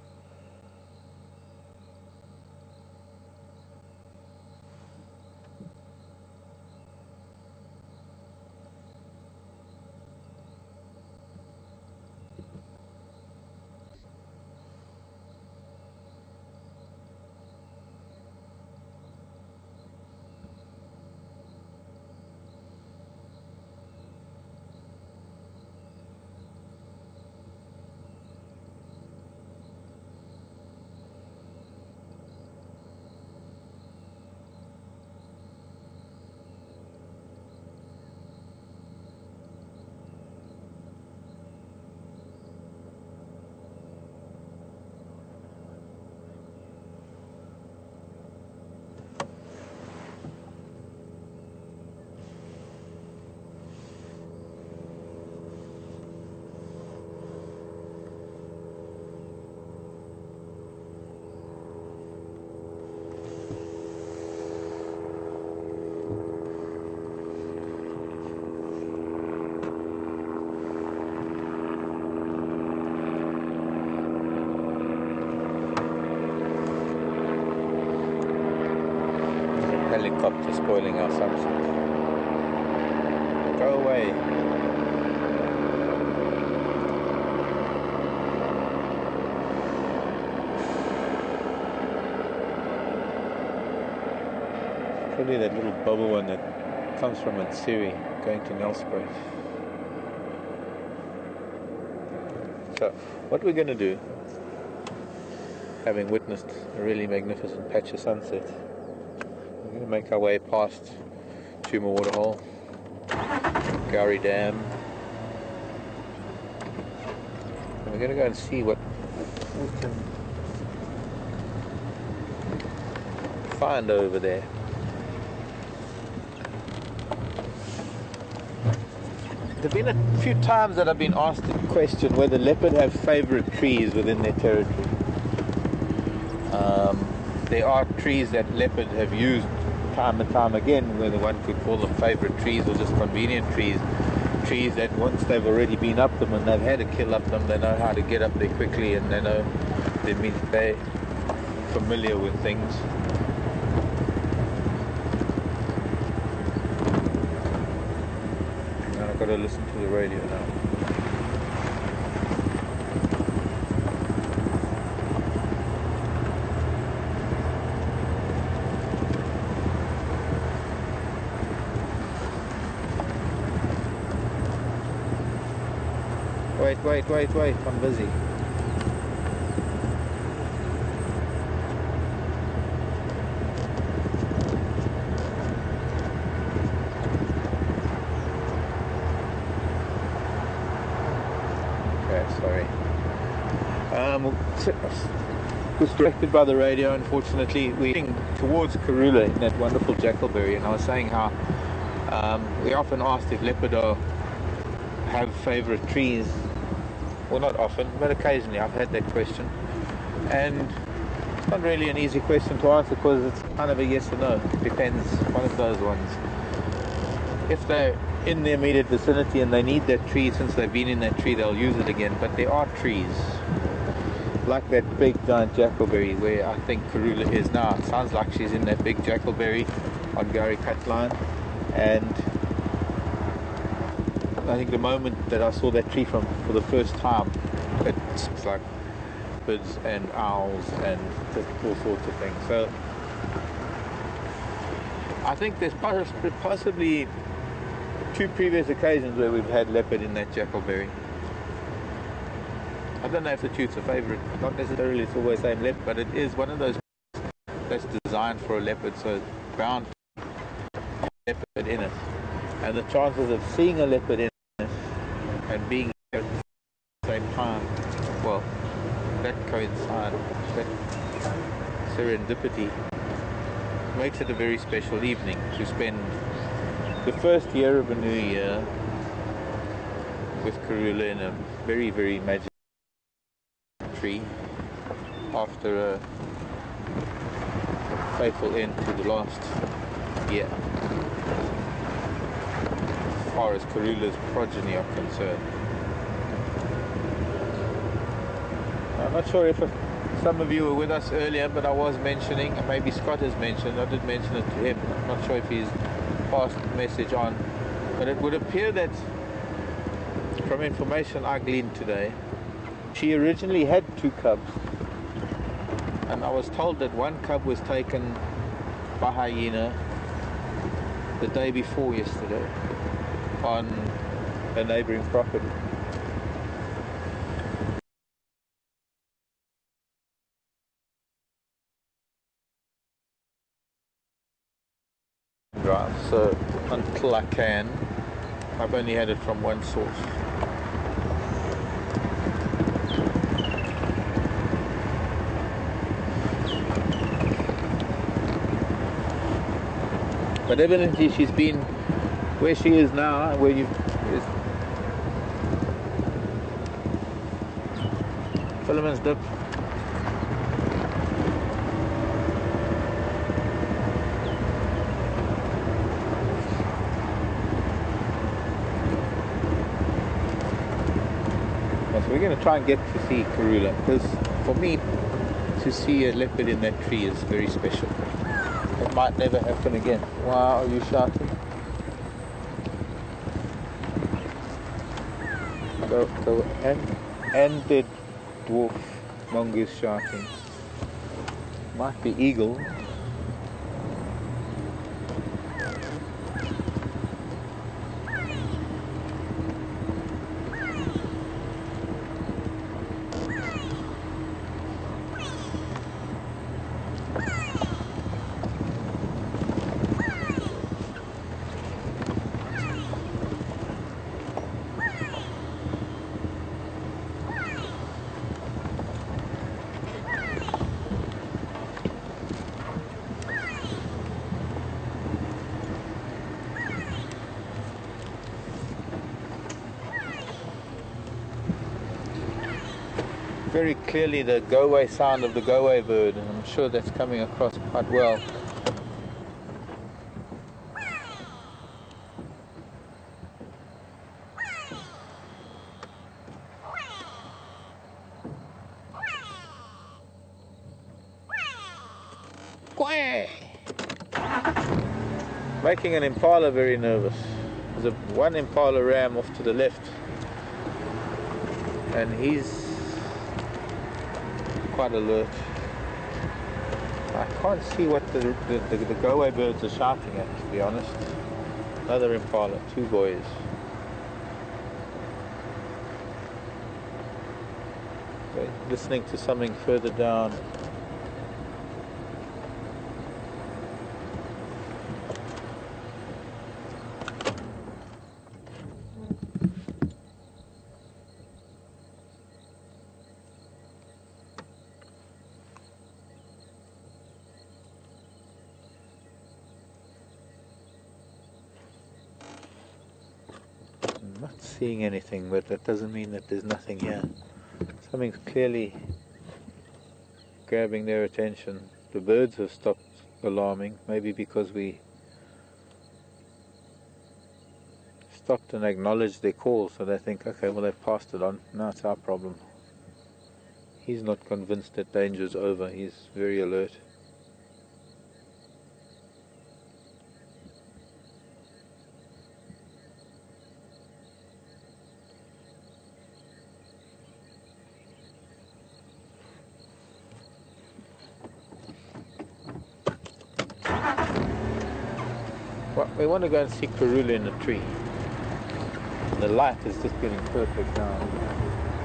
Helicopter spoiling our sunset. Go away. Probably that little bubble one that comes from Matsiri going to Nelspruit. So what we're going to do, having witnessed a really magnificent patch of sunset, we're going to make our way past Kunyuma Waterhole, Gowrie Dam, and we're going to go and see what we can find over there. There have been a few times that I've been asked the question whether leopard have favourite trees within their territory. There are trees that leopard have used time and time again, whether one could call them favourite trees or just convenient trees. Trees that once they've already been up them and they've had a kill up them, they know how to get up there quickly, and they know they're familiar with things. Now I've got to listen to the radio now. Wait, I'm busy. Okay, sorry. Was directed by the radio, unfortunately. We're heading towards Karula in that wonderful jackalberry, and I was saying how we often asked if leopard have favourite trees. Well, not often, but occasionally I've had that question, and it's not really an easy question to answer because it's kind of a yes or no. It depends, one of those ones. If they're in the immediate vicinity and they need that tree, since they've been in that tree, they'll use it again. But there are trees, like that big giant jackalberry where I think Karula is now. It sounds like she's in that big jackalberry on Gary Cut Line, and I think the moment that I saw that tree for the first time, it's like birds and owls and just all sorts of things. So I think there's possibly 2 previous occasions where we've had leopard in that jackalberry. I don't know if the tute's a favourite, not necessarily it's always the same leopard, but it is one of those that's designed for a leopard, so it's bound to have a leopard in it. And the chances of seeing a leopard in it and being at the same time, well, that coincide, that serendipity makes it a very special evening to spend the first year of a new year with Karula in a very, very magic tree after a faithful end to the last year. As far as Karula's progeny are concerned. I'm not sure if some of you were with us earlier, but I was mentioning, and maybe Scott has mentioned, I did mention it to him, I'm not sure if he's passed the message on, but it would appear that from information I gleaned today, she originally had 2 cubs, and I was told that 1 cub was taken by hyena the day before yesterday on a neighbouring property. Drive, so until I can, I've only had it from one source. But evidently she's been where she is now, where you is Philemon's Dip. So we're going to try and get to see Karula, because for me to see a leopard in that tree is very special. It might never happen again. Wow, are you shouting? Go, and the dwarf mongoose shouting. Might be eagle. very clearly the go-away sound of the go-away bird, and I'm sure that's coming across quite well. Making an Impala very nervous. There's one Impala ram off to the left, and he's quite alert. I can't see what the go-away birds are shouting at, to be honest. Another Impala, two boys. They're listening to something further down. I'm not seeing anything, but that doesn't mean that there's nothing here. Something's clearly grabbing their attention. The birds have stopped alarming, maybe because we stopped and acknowledged their call, so they think, okay, well, they've passed it on, now it's our problem. He's not convinced that danger's over, he's very alert. Well, we want to go and see Karula in the tree. The light is just getting perfect now.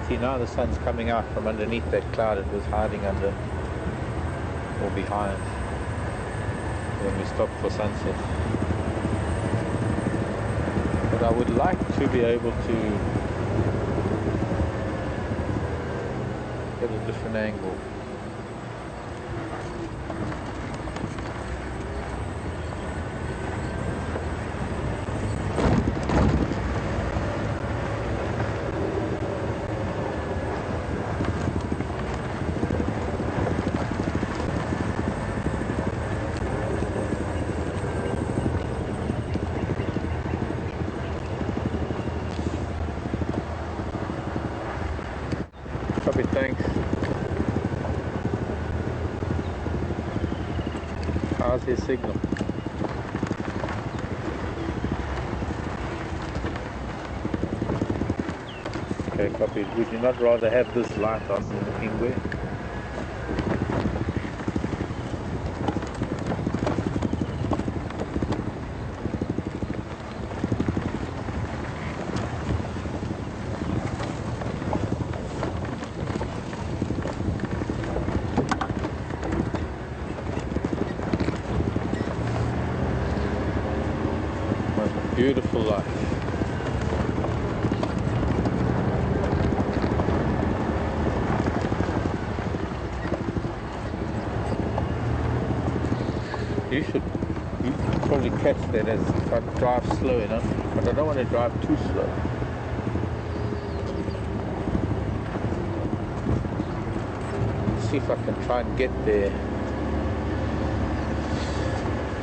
See, now the sun's coming out from underneath that cloud it was hiding under, or behind, when we stopped for sunset. But I would like to be able to get a different angle. Choppy, thanks. How's his signal? Okay, copy. Would you not rather have this light on than the pingway? Beautiful life. You could probably catch that as if I drive slow enough, but I don't want to drive too slow. See if I can try and get there,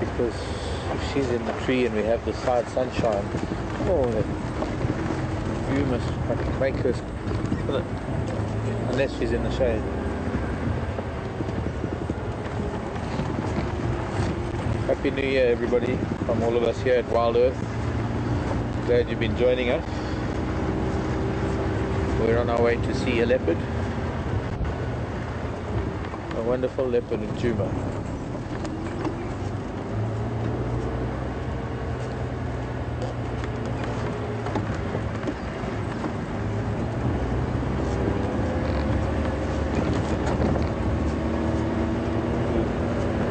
because if she's in the tree and we have the side sunshine, oh, the view must make her, unless she's in the shade. Happy New Year, everybody, from all of us here at WildEarth. Glad you've been joining us. We're on our way to see a leopard, a wonderful leopard in Kunyuma.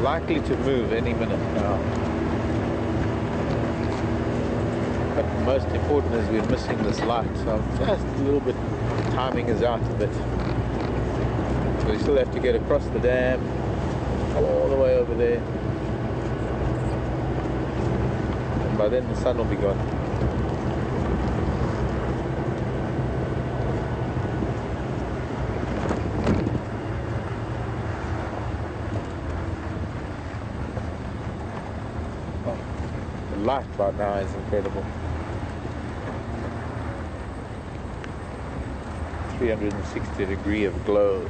Likely to move any minute now. But most important is we're missing this light, so just a little bit, timing is out a bit. So we still have to get across the dam, all the way over there. And by then the sun will be gone. light right now is incredible. 360 degree of glow.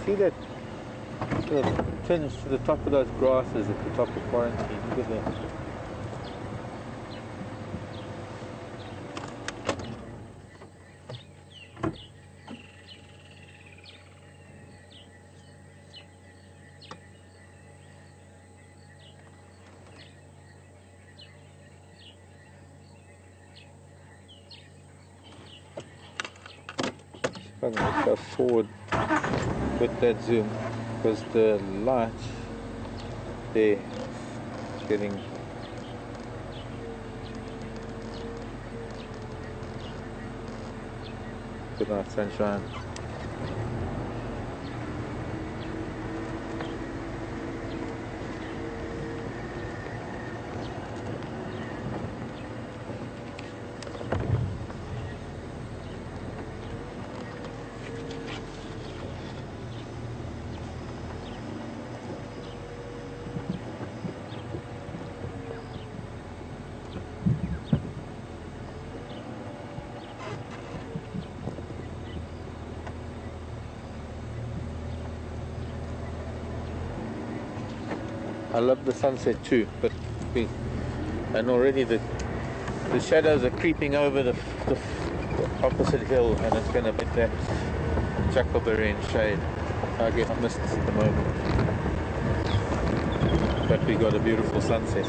See that little tinge to the top of those grasses at the top of quarantine? Look at that. I'm going to go forward with that zoom because the light there is getting good night sunshine. I love the sunset too, but and already the shadows are creeping over the opposite hill, and it's going to be that chuckleberry in shade. I get missed at the moment, but we got a beautiful sunset.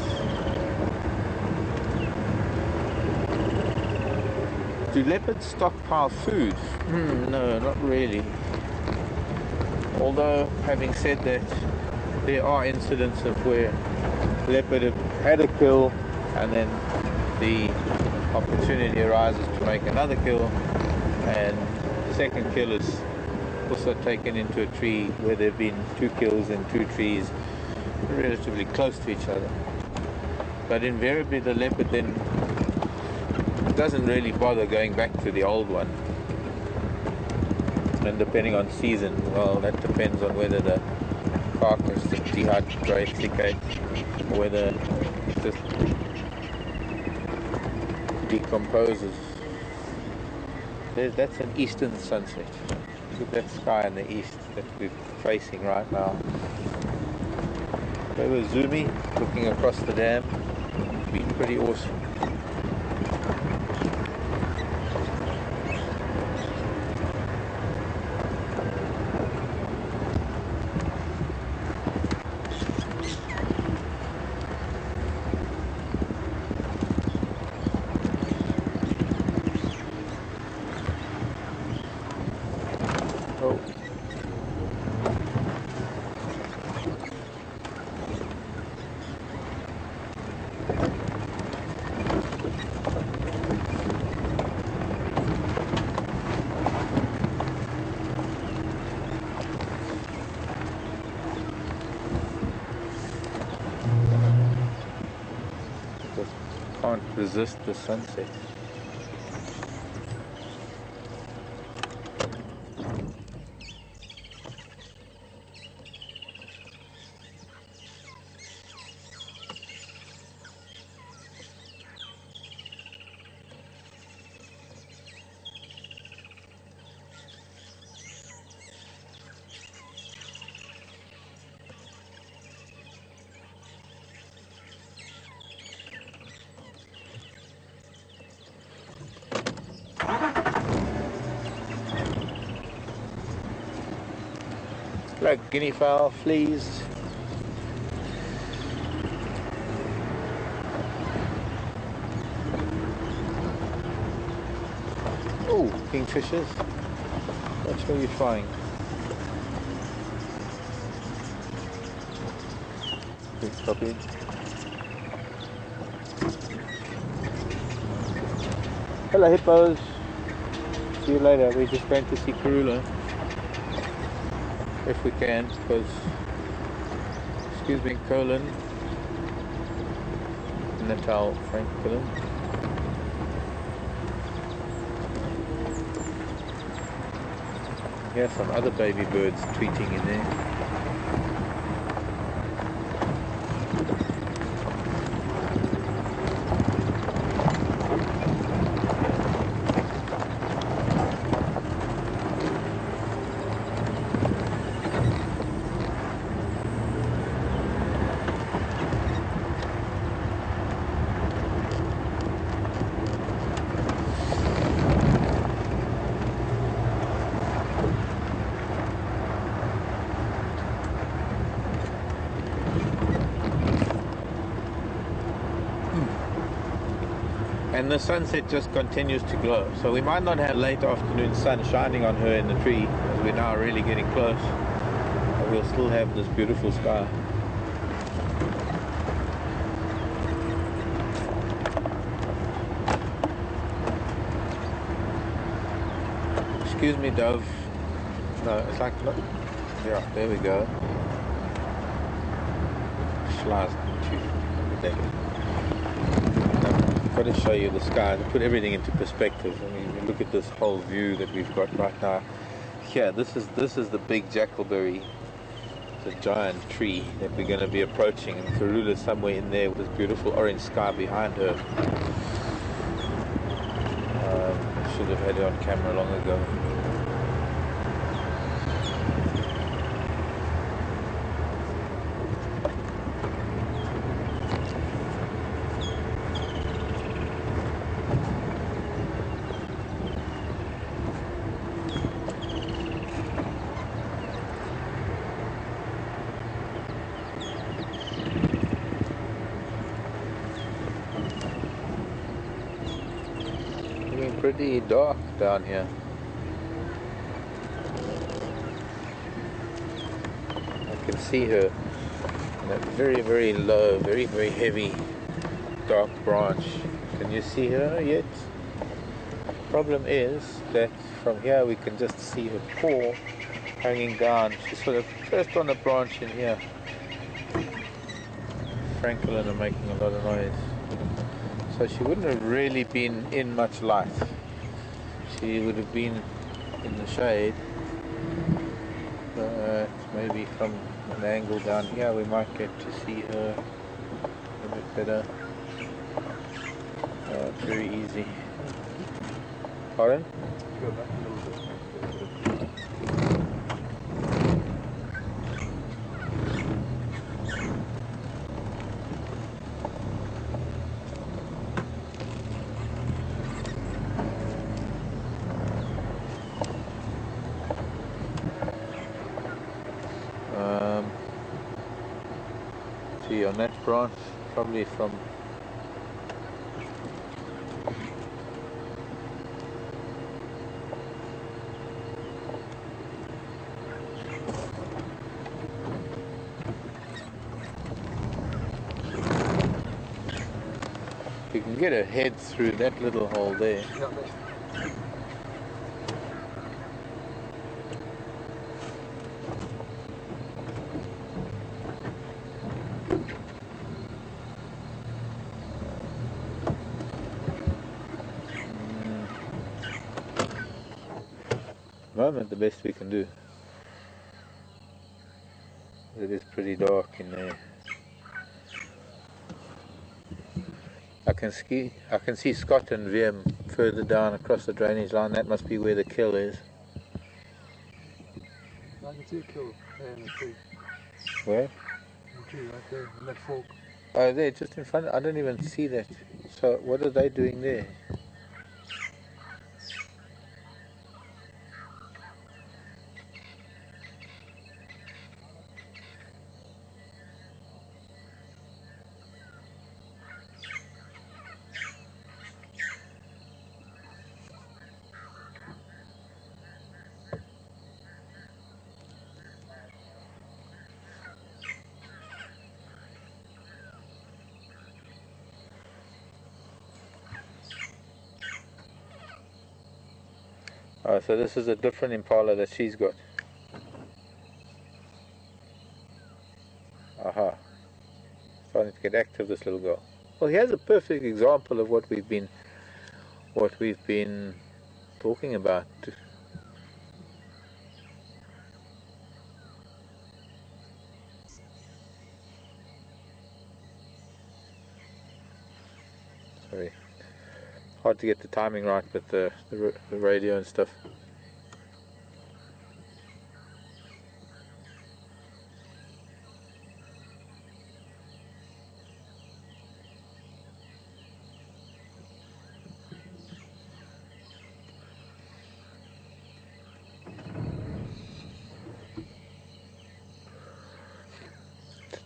Do leopards stockpile food? No, not really. Although, having said that, there are incidents of where leopard have had a kill and then the opportunity arises to make another kill, and the second kill is also taken into a tree where there have been 2 kills in 2 trees relatively close to each other. But invariably the leopard then doesn't really bother going back to the old one. And depending on season, well, that depends on whether the carcass just dehydrates, or whether it just decomposes. That's an eastern sunset. Look at that sky in the east that we're facing right now. They were zoomy, looking across the dam. It's been pretty awesome. Can't resist the sunset. Like guinea fowl, fleas. Oh, kingfishers. Watch where you're flying. Choppy. Hello hippos. See you later. We're just going to see Karula. If we can, because, excuse me, colon, Natal Franklin. Here's some other baby birds tweeting in there. And the sunset just continues to glow. So we might not have late afternoon sun shining on her in the tree, as we're now really getting close. But we'll still have this beautiful sky. Excuse me, dove. No, it's like, look. Yeah, there we go. I've got to show you the sky, to put everything into perspective. I mean, you look at this whole view that we've got right now. Here, this is the big jackalberry, the giant tree that we're going to be approaching, and Karula's somewhere in there with this beautiful orange sky behind her. Should have had it on camera long ago. Pretty dark down here. I can see her in that very, very low, very, very heavy dark branch. Can you see her yet? Problem is that from here we can just see her paw hanging down. She's sort of just on a branch in here. Franklin are making a lot of noise. So she wouldn't have really been in much light. She would have been in the shade. But maybe from an angle down here we might get to see her a bit better. It's very easy. Pardon? Go back a little bit. See on that branch, probably from you can get a head through that little hole there. Moment the best we can do. It is pretty dark in there. I can see Scott and Wiem further down across the drainage line. That must be where the kill is. I can see a kill there in the tree. Where? In the tree right there, in that fork. Oh, there, just in front. I don't even see that. So what are they doing there? Oh, so this is a different Impala that she's got. Aha. Starting to get active, this little girl. Well, here's a perfect example of what we've been talking about. Sorry, hard to get the timing right with the radio and stuff.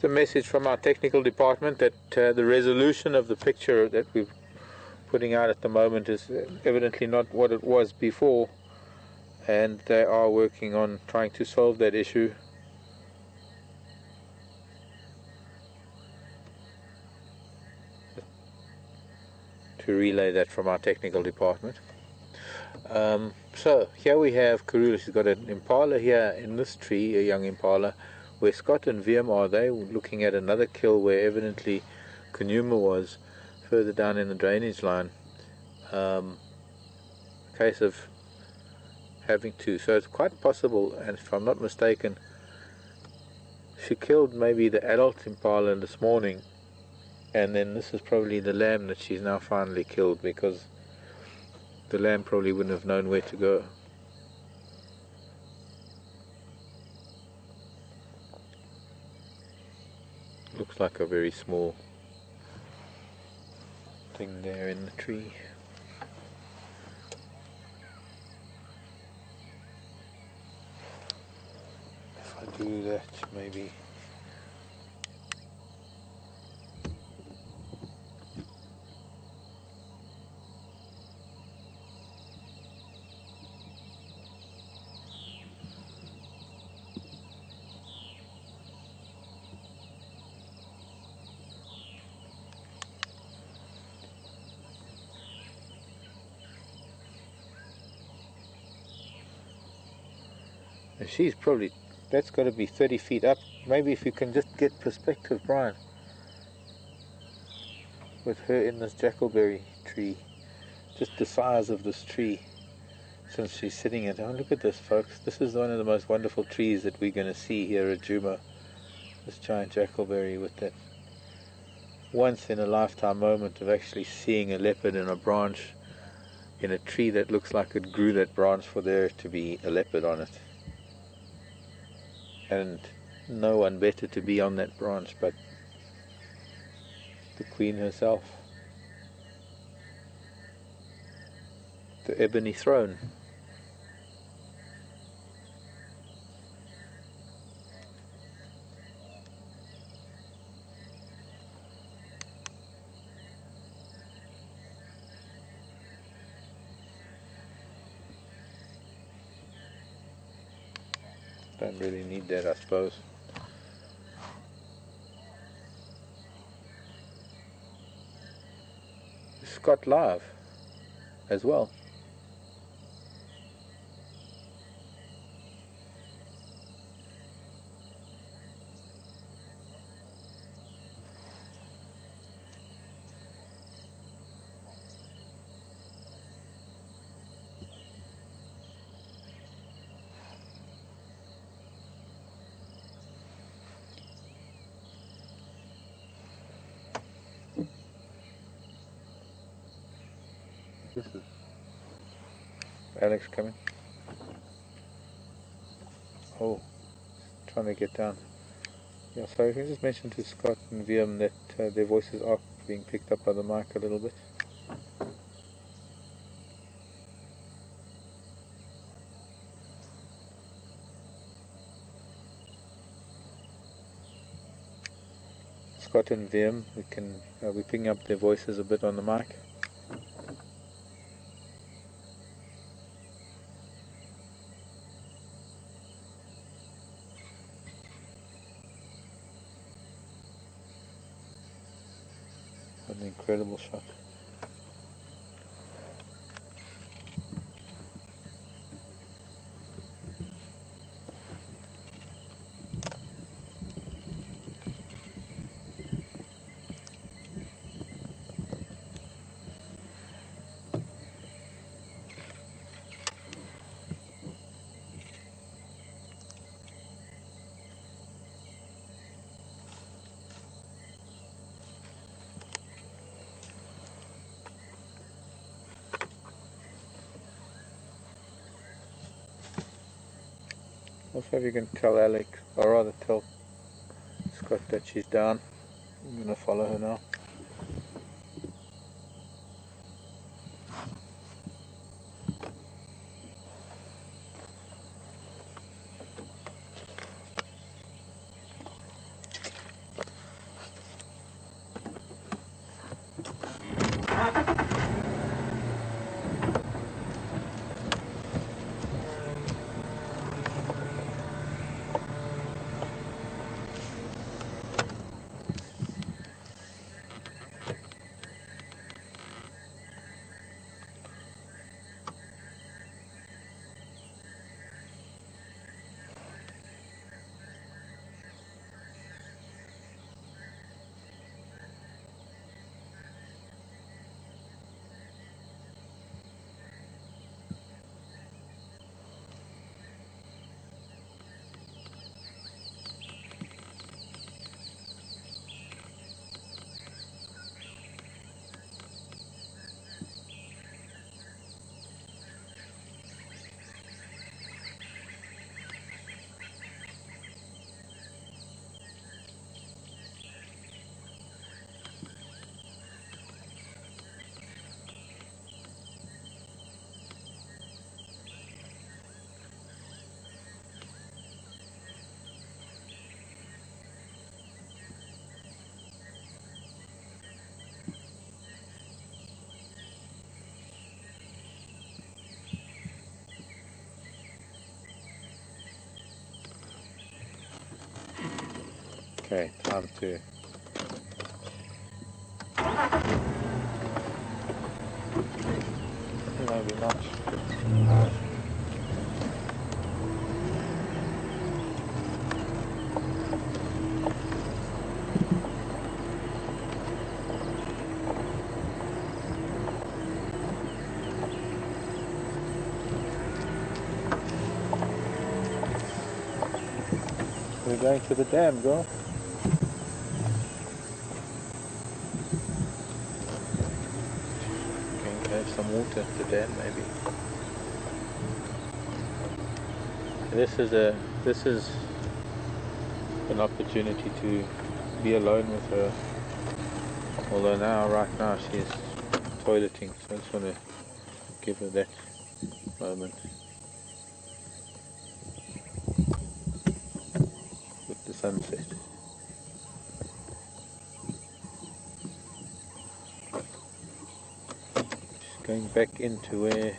The message from our technical department that the resolution of the picture that we're putting out at the moment is evidently not what it was before, and they are working on trying to solve that issue. To relay that from our technical department. So here we have Karula. She's got an Impala here in this tree, a young Impala, where Scott and Viam are. They looking at another kill where evidently Kunyuma was further down in the drainage line. A case of having to, so it's quite possible, and if I'm not mistaken, she killed maybe the adult Impala this morning, and then this is probably the lamb that she's now finally killed, because the lamb probably wouldn't have known where to go. Looks like a very small thing there in the tree. If I do that, maybe. And she's probably, that's got to be 30 feet up. Maybe if you can just get perspective, Brian, with her in this jackalberry tree, just the size of this tree, since she's sitting in. Oh, look at this, folks. This is one of the most wonderful trees that we're going to see here at Juma. This giant jackalberry with that once in a lifetime moment of actually seeing a leopard in a branch in a tree that looks like it grew that branch for there to be a leopard on it. And no one better to be on that branch but the Queen herself. The ebony throne. Don't really need that, I suppose. Scott live as well. This is Alex coming. Oh, trying to get down. Yeah, so I can just mention to Scott and Viam that their voices are being picked up by the mic a little bit. Scott and Viam, we're picking up their voices a bit on the mic. What an incredible shot. Also, if you can tell Alex, or rather tell Scott that she's down. I'm going to follow her now. Okay, time to maybe not. We're going to the dam, girl. Going to have some water at the dam, maybe. This is an opportunity to be alone with her. Although right now she's toileting, so I just want to give her that moment with the sunset. Just going back into where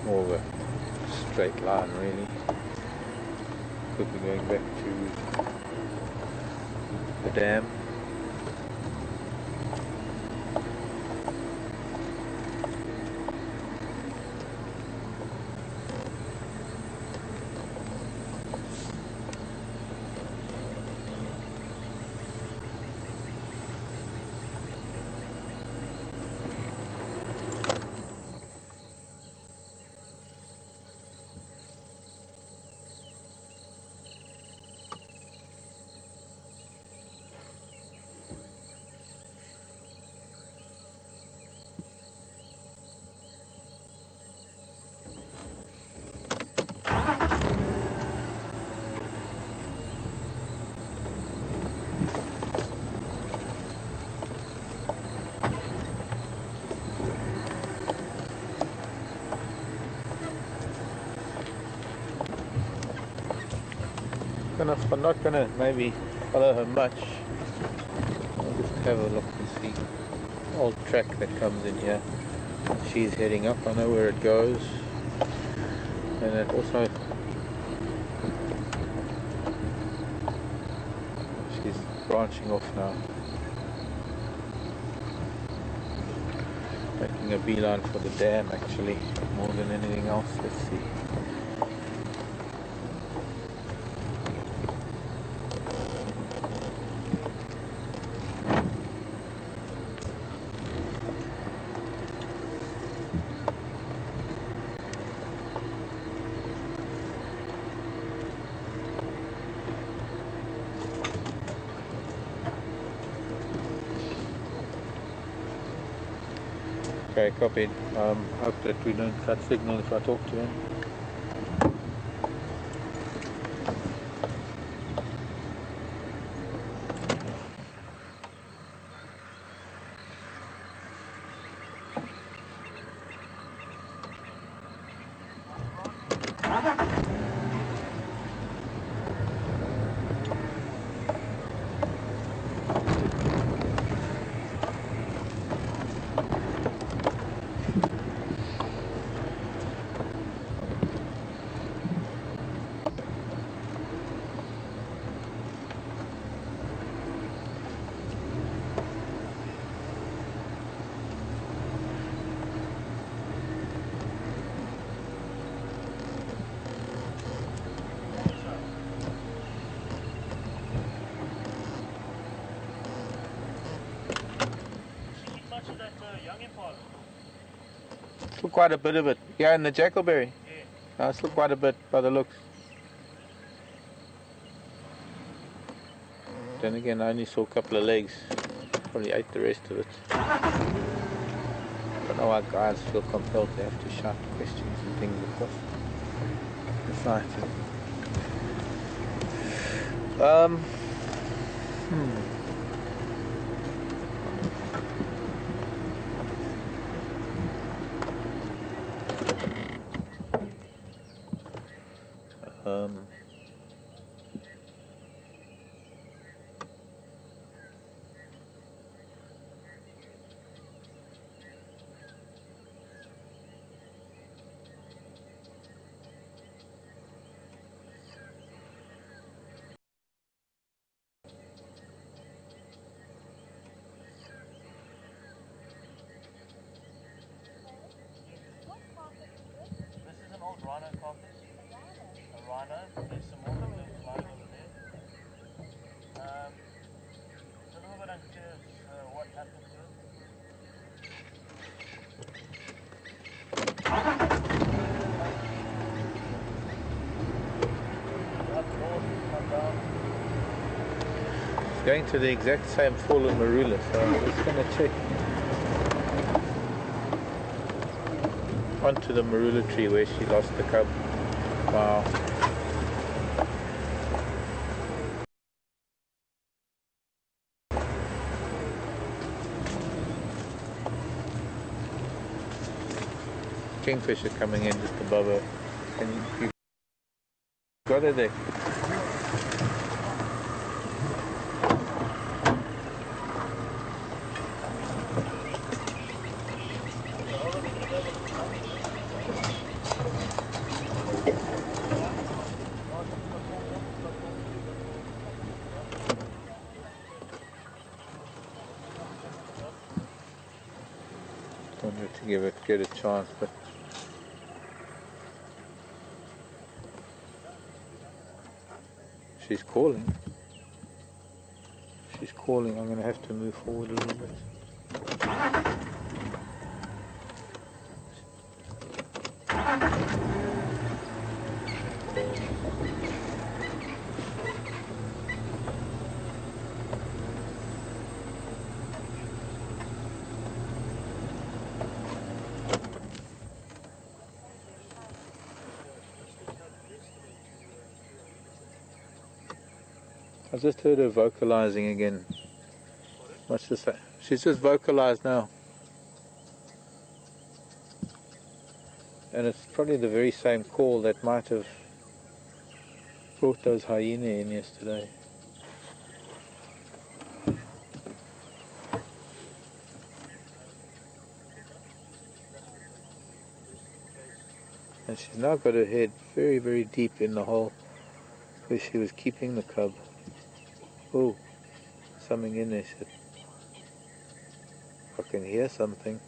more of a straight line, really. Could be going back to the dam. I'm not gonna maybe follow her much. I'll just have a look and see. Old track that comes in here. She's heading up. I know where it goes, and it also she's branching off now, making a beeline for the dam actually more than anything else. Let's see. Okay, copied. Hope that we don't cut signal if I talk to him. Still quite a bit of it. Yeah, in the Jackalberry. Yeah. Still quite a bit by the looks. Then again, I only saw a couple of legs. Probably ate the rest of it. I don't know why guys feel compelled to have to shout questions and things across the site. Rhino carcass. A rhino. There's some more victims lying over there. It's a little bit unclear what happened to it. Up north, come down. It's going to the exact same fallen marula, so I'm just going to check. Onto the marula tree where she lost the cub. Wow. Kingfisher coming in just above her. And you got her there. Wanted to get a chance, but she's calling. She's calling. I'm going to have to move forward a little bit. I just heard her vocalizing again. What's this? She's just vocalized now. And it's probably the very same call that might have brought those hyena in yesterday. And she's now got her head very, very deep in the hole where she was keeping the cub. Oh, something in there. Shit. I can hear something.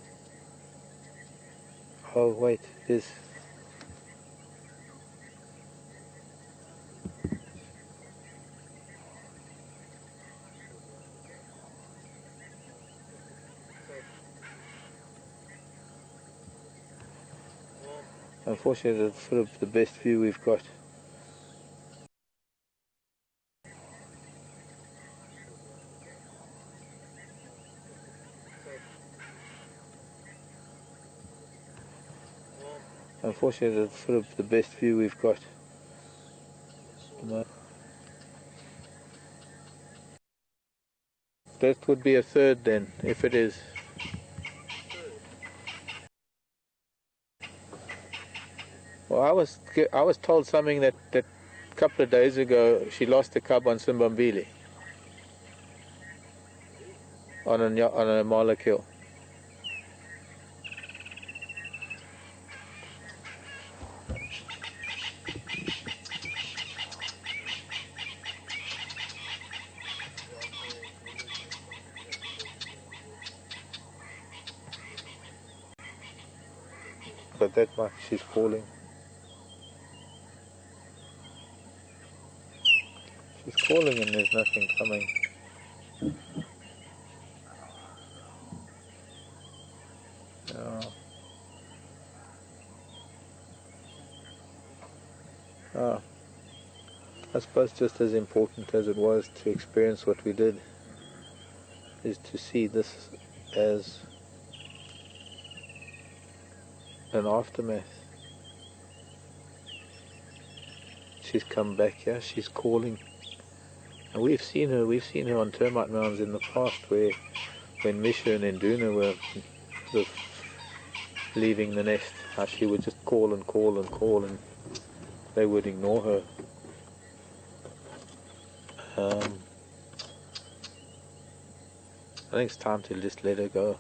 Oh, wait, there's... Unfortunately, it's sort of the best view we've got. Unfortunately, it's sort of the best view we've got. That would be a third then, if it is. Well, I was told something that a couple of days ago she lost a cub on Simbambili, on a Impala kill. But that much she's calling. She's calling and there's nothing coming. I suppose just as important as it was to experience what we did is to see this as an aftermath. She's come back here, she's calling. And we've seen her on termite mounds in the past where when Misha and Nduna were sort of leaving the nest, how she would just call and call and call and they would ignore her. I think it's time to just let her go.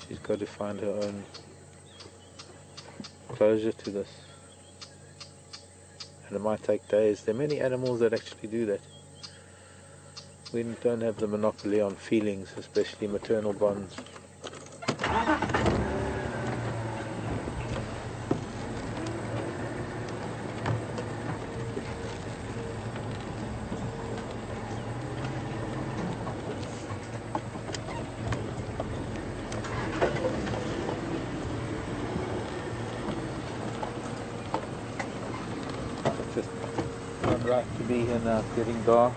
She's got to find her own closure to this. And it might take days. There are many animals that actually do that. We don't have the monopoly on feelings, especially maternal bonds. Right to be here now, it's getting dark.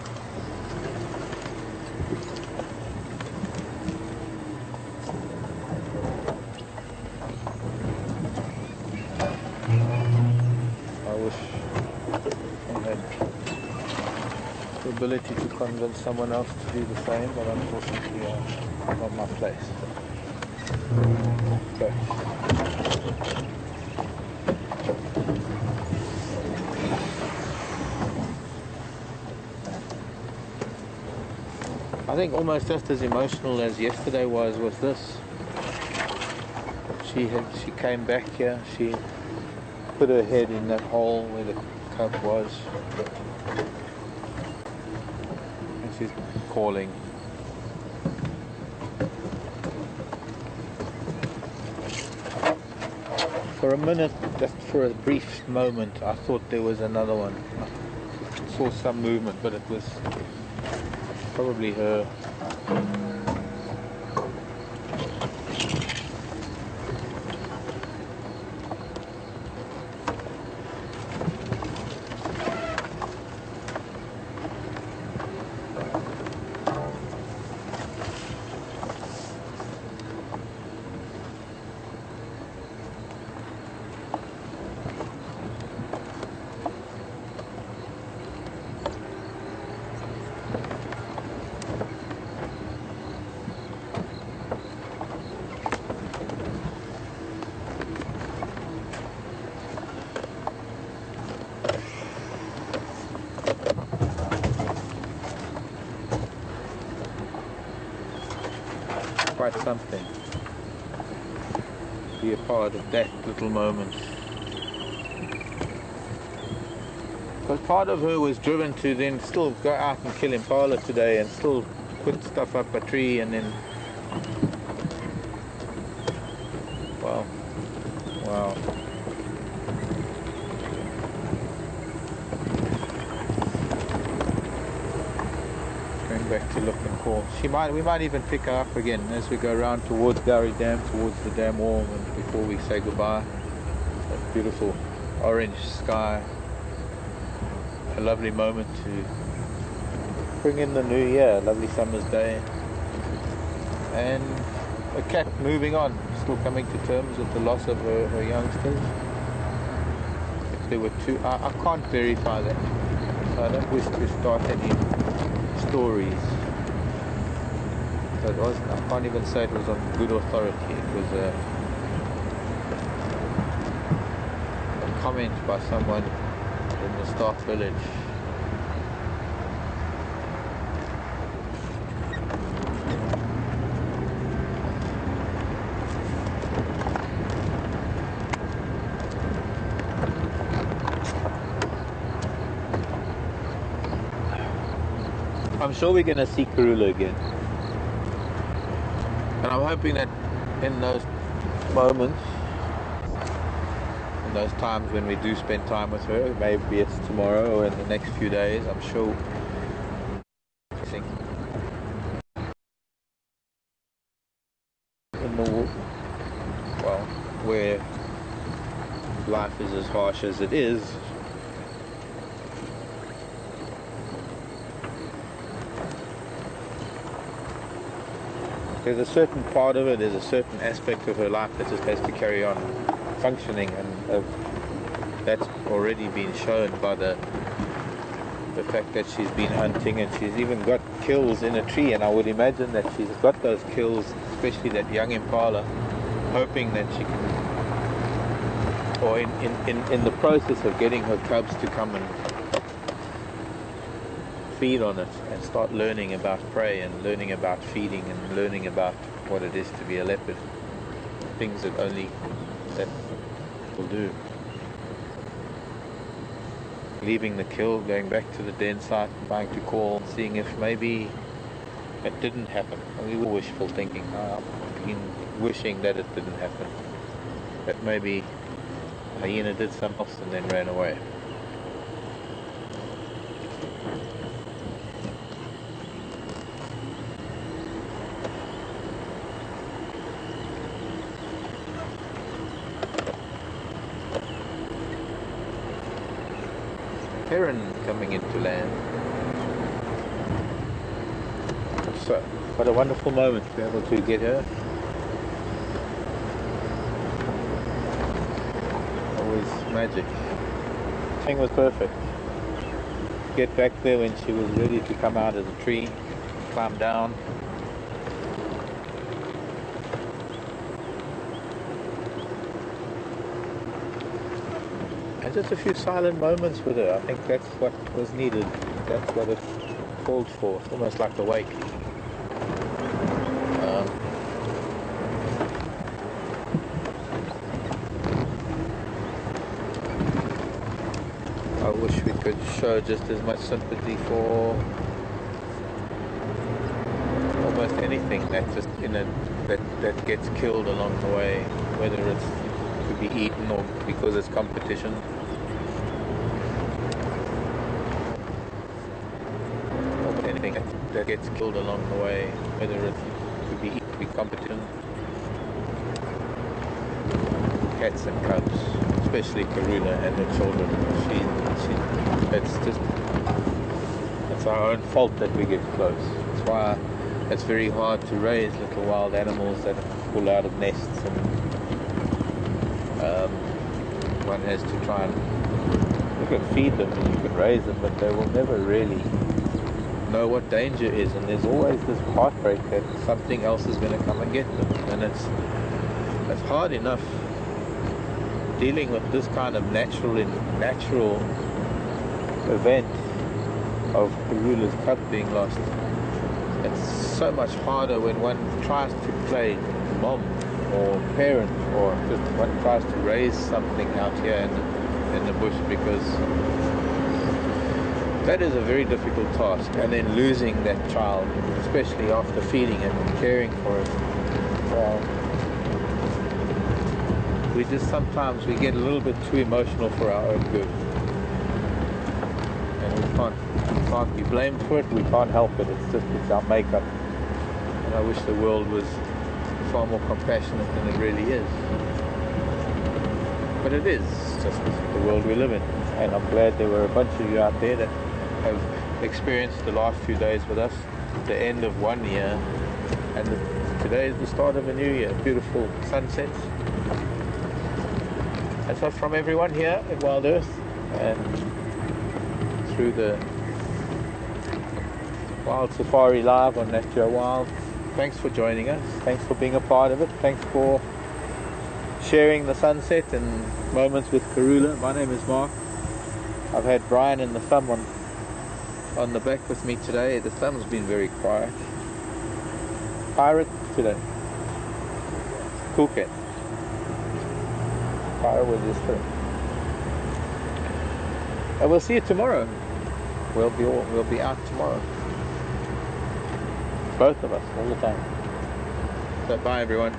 I wish I had the ability to convince someone else to do the same, but unfortunately not my place. Okay. I think almost just as emotional as yesterday was this. She came back here, she put her head in that hole where the cub was and she's calling. For a minute, just for a brief moment, I thought there was another one. I saw some movement, but it was probably her. Quite something. Be a part of that little moment. Because part of her was driven to then still go out and kill Impala today and still put stuff up a tree and then... Wow. Wow. Back to look and call. We might even pick her up again as we go around towards Gowrie Dam, towards the dam wall, and before we say goodbye. That beautiful orange sky. A lovely moment to bring in the new year, a lovely summer's day. And a cat moving on. still coming to terms with the loss of her youngsters. If there were two, I can't verify that. I don't wish to start any stories. So it was, I can't even say it was on good authority. It was a comment by someone in the staff village. I'm sure we're going to see Karula again. And I'm hoping that in those moments, in those times when we do spend time with her, maybe it's tomorrow or in the next few days, I'm sure in the, well, where life is as harsh as it is, there's a certain part of it, there's a certain aspect of her life that just has to carry on functioning, and that's already been shown by the fact that she's been hunting, and she's even got kills in a tree, and I would imagine that she's got those kills, especially that young Impala, hoping that she can, or in the process of getting her cubs to come and feed on it and start learning about prey and learning about feeding and learning about what it is to be a leopard, things that only that will do. Leaving the kill, going back to the den site, trying to call, seeing if maybe it didn't happen. We were wishful thinking. I've been wishing that it didn't happen, that maybe a hyena did something else and then ran away. Heron coming into land. So, what a wonderful moment to be able to get her. Always magic. Thing was perfect. Get back there when she was ready to come out of the tree, climb down. And just a few silent moments with her. I think that's what was needed. That's what it called for. It's almost like a wake. I wish we could show just as much sympathy for almost anything that just that gets killed along the way, whether it's to be eaten or because it's competition. Or anything that gets killed along the way, whether it's to be eaten, to be competition. Cats and cubs, especially Karula and her children. It's our own fault that we get close. That's why it's very hard to raise little wild animals that pull out of nests, and one has to try and, you can feed them and you can raise them, but they will never really know what danger is, and there's always this heartbreak that something else is going to come and get them, and it's hard enough dealing with this kind of natural event of Karula's cub being lost. It's so much harder when one tries to play mom or parent, or just one tries to raise something out here in the bush, because that is a very difficult task. And then losing that child, especially after feeding it and caring for it, we just sometimes we get a little bit too emotional for our own good, and we can't be blamed for it. We can't help it. It's our makeup. And I wish the world was far more compassionate than it really is. But it is just the world we live in. And I'm glad there were a bunch of you out there that have experienced the last few days with us, the end of 1 year and the Today is the start of a new year. Beautiful sunsets. And so from everyone here at WildEarth and through the WildSafari Live on Nat Geo Wild, thanks for joining us. Thanks for being a part of it. Thanks for sharing the sunset and moments with Karula. My name is Mark. I've had Brian and the thumb on the back with me today. The thumb's been very quiet. Pirate today. Cool cat. Pirate was yesterday. And we'll see you tomorrow. We'll be out tomorrow. Both of us, all the time. So bye everyone.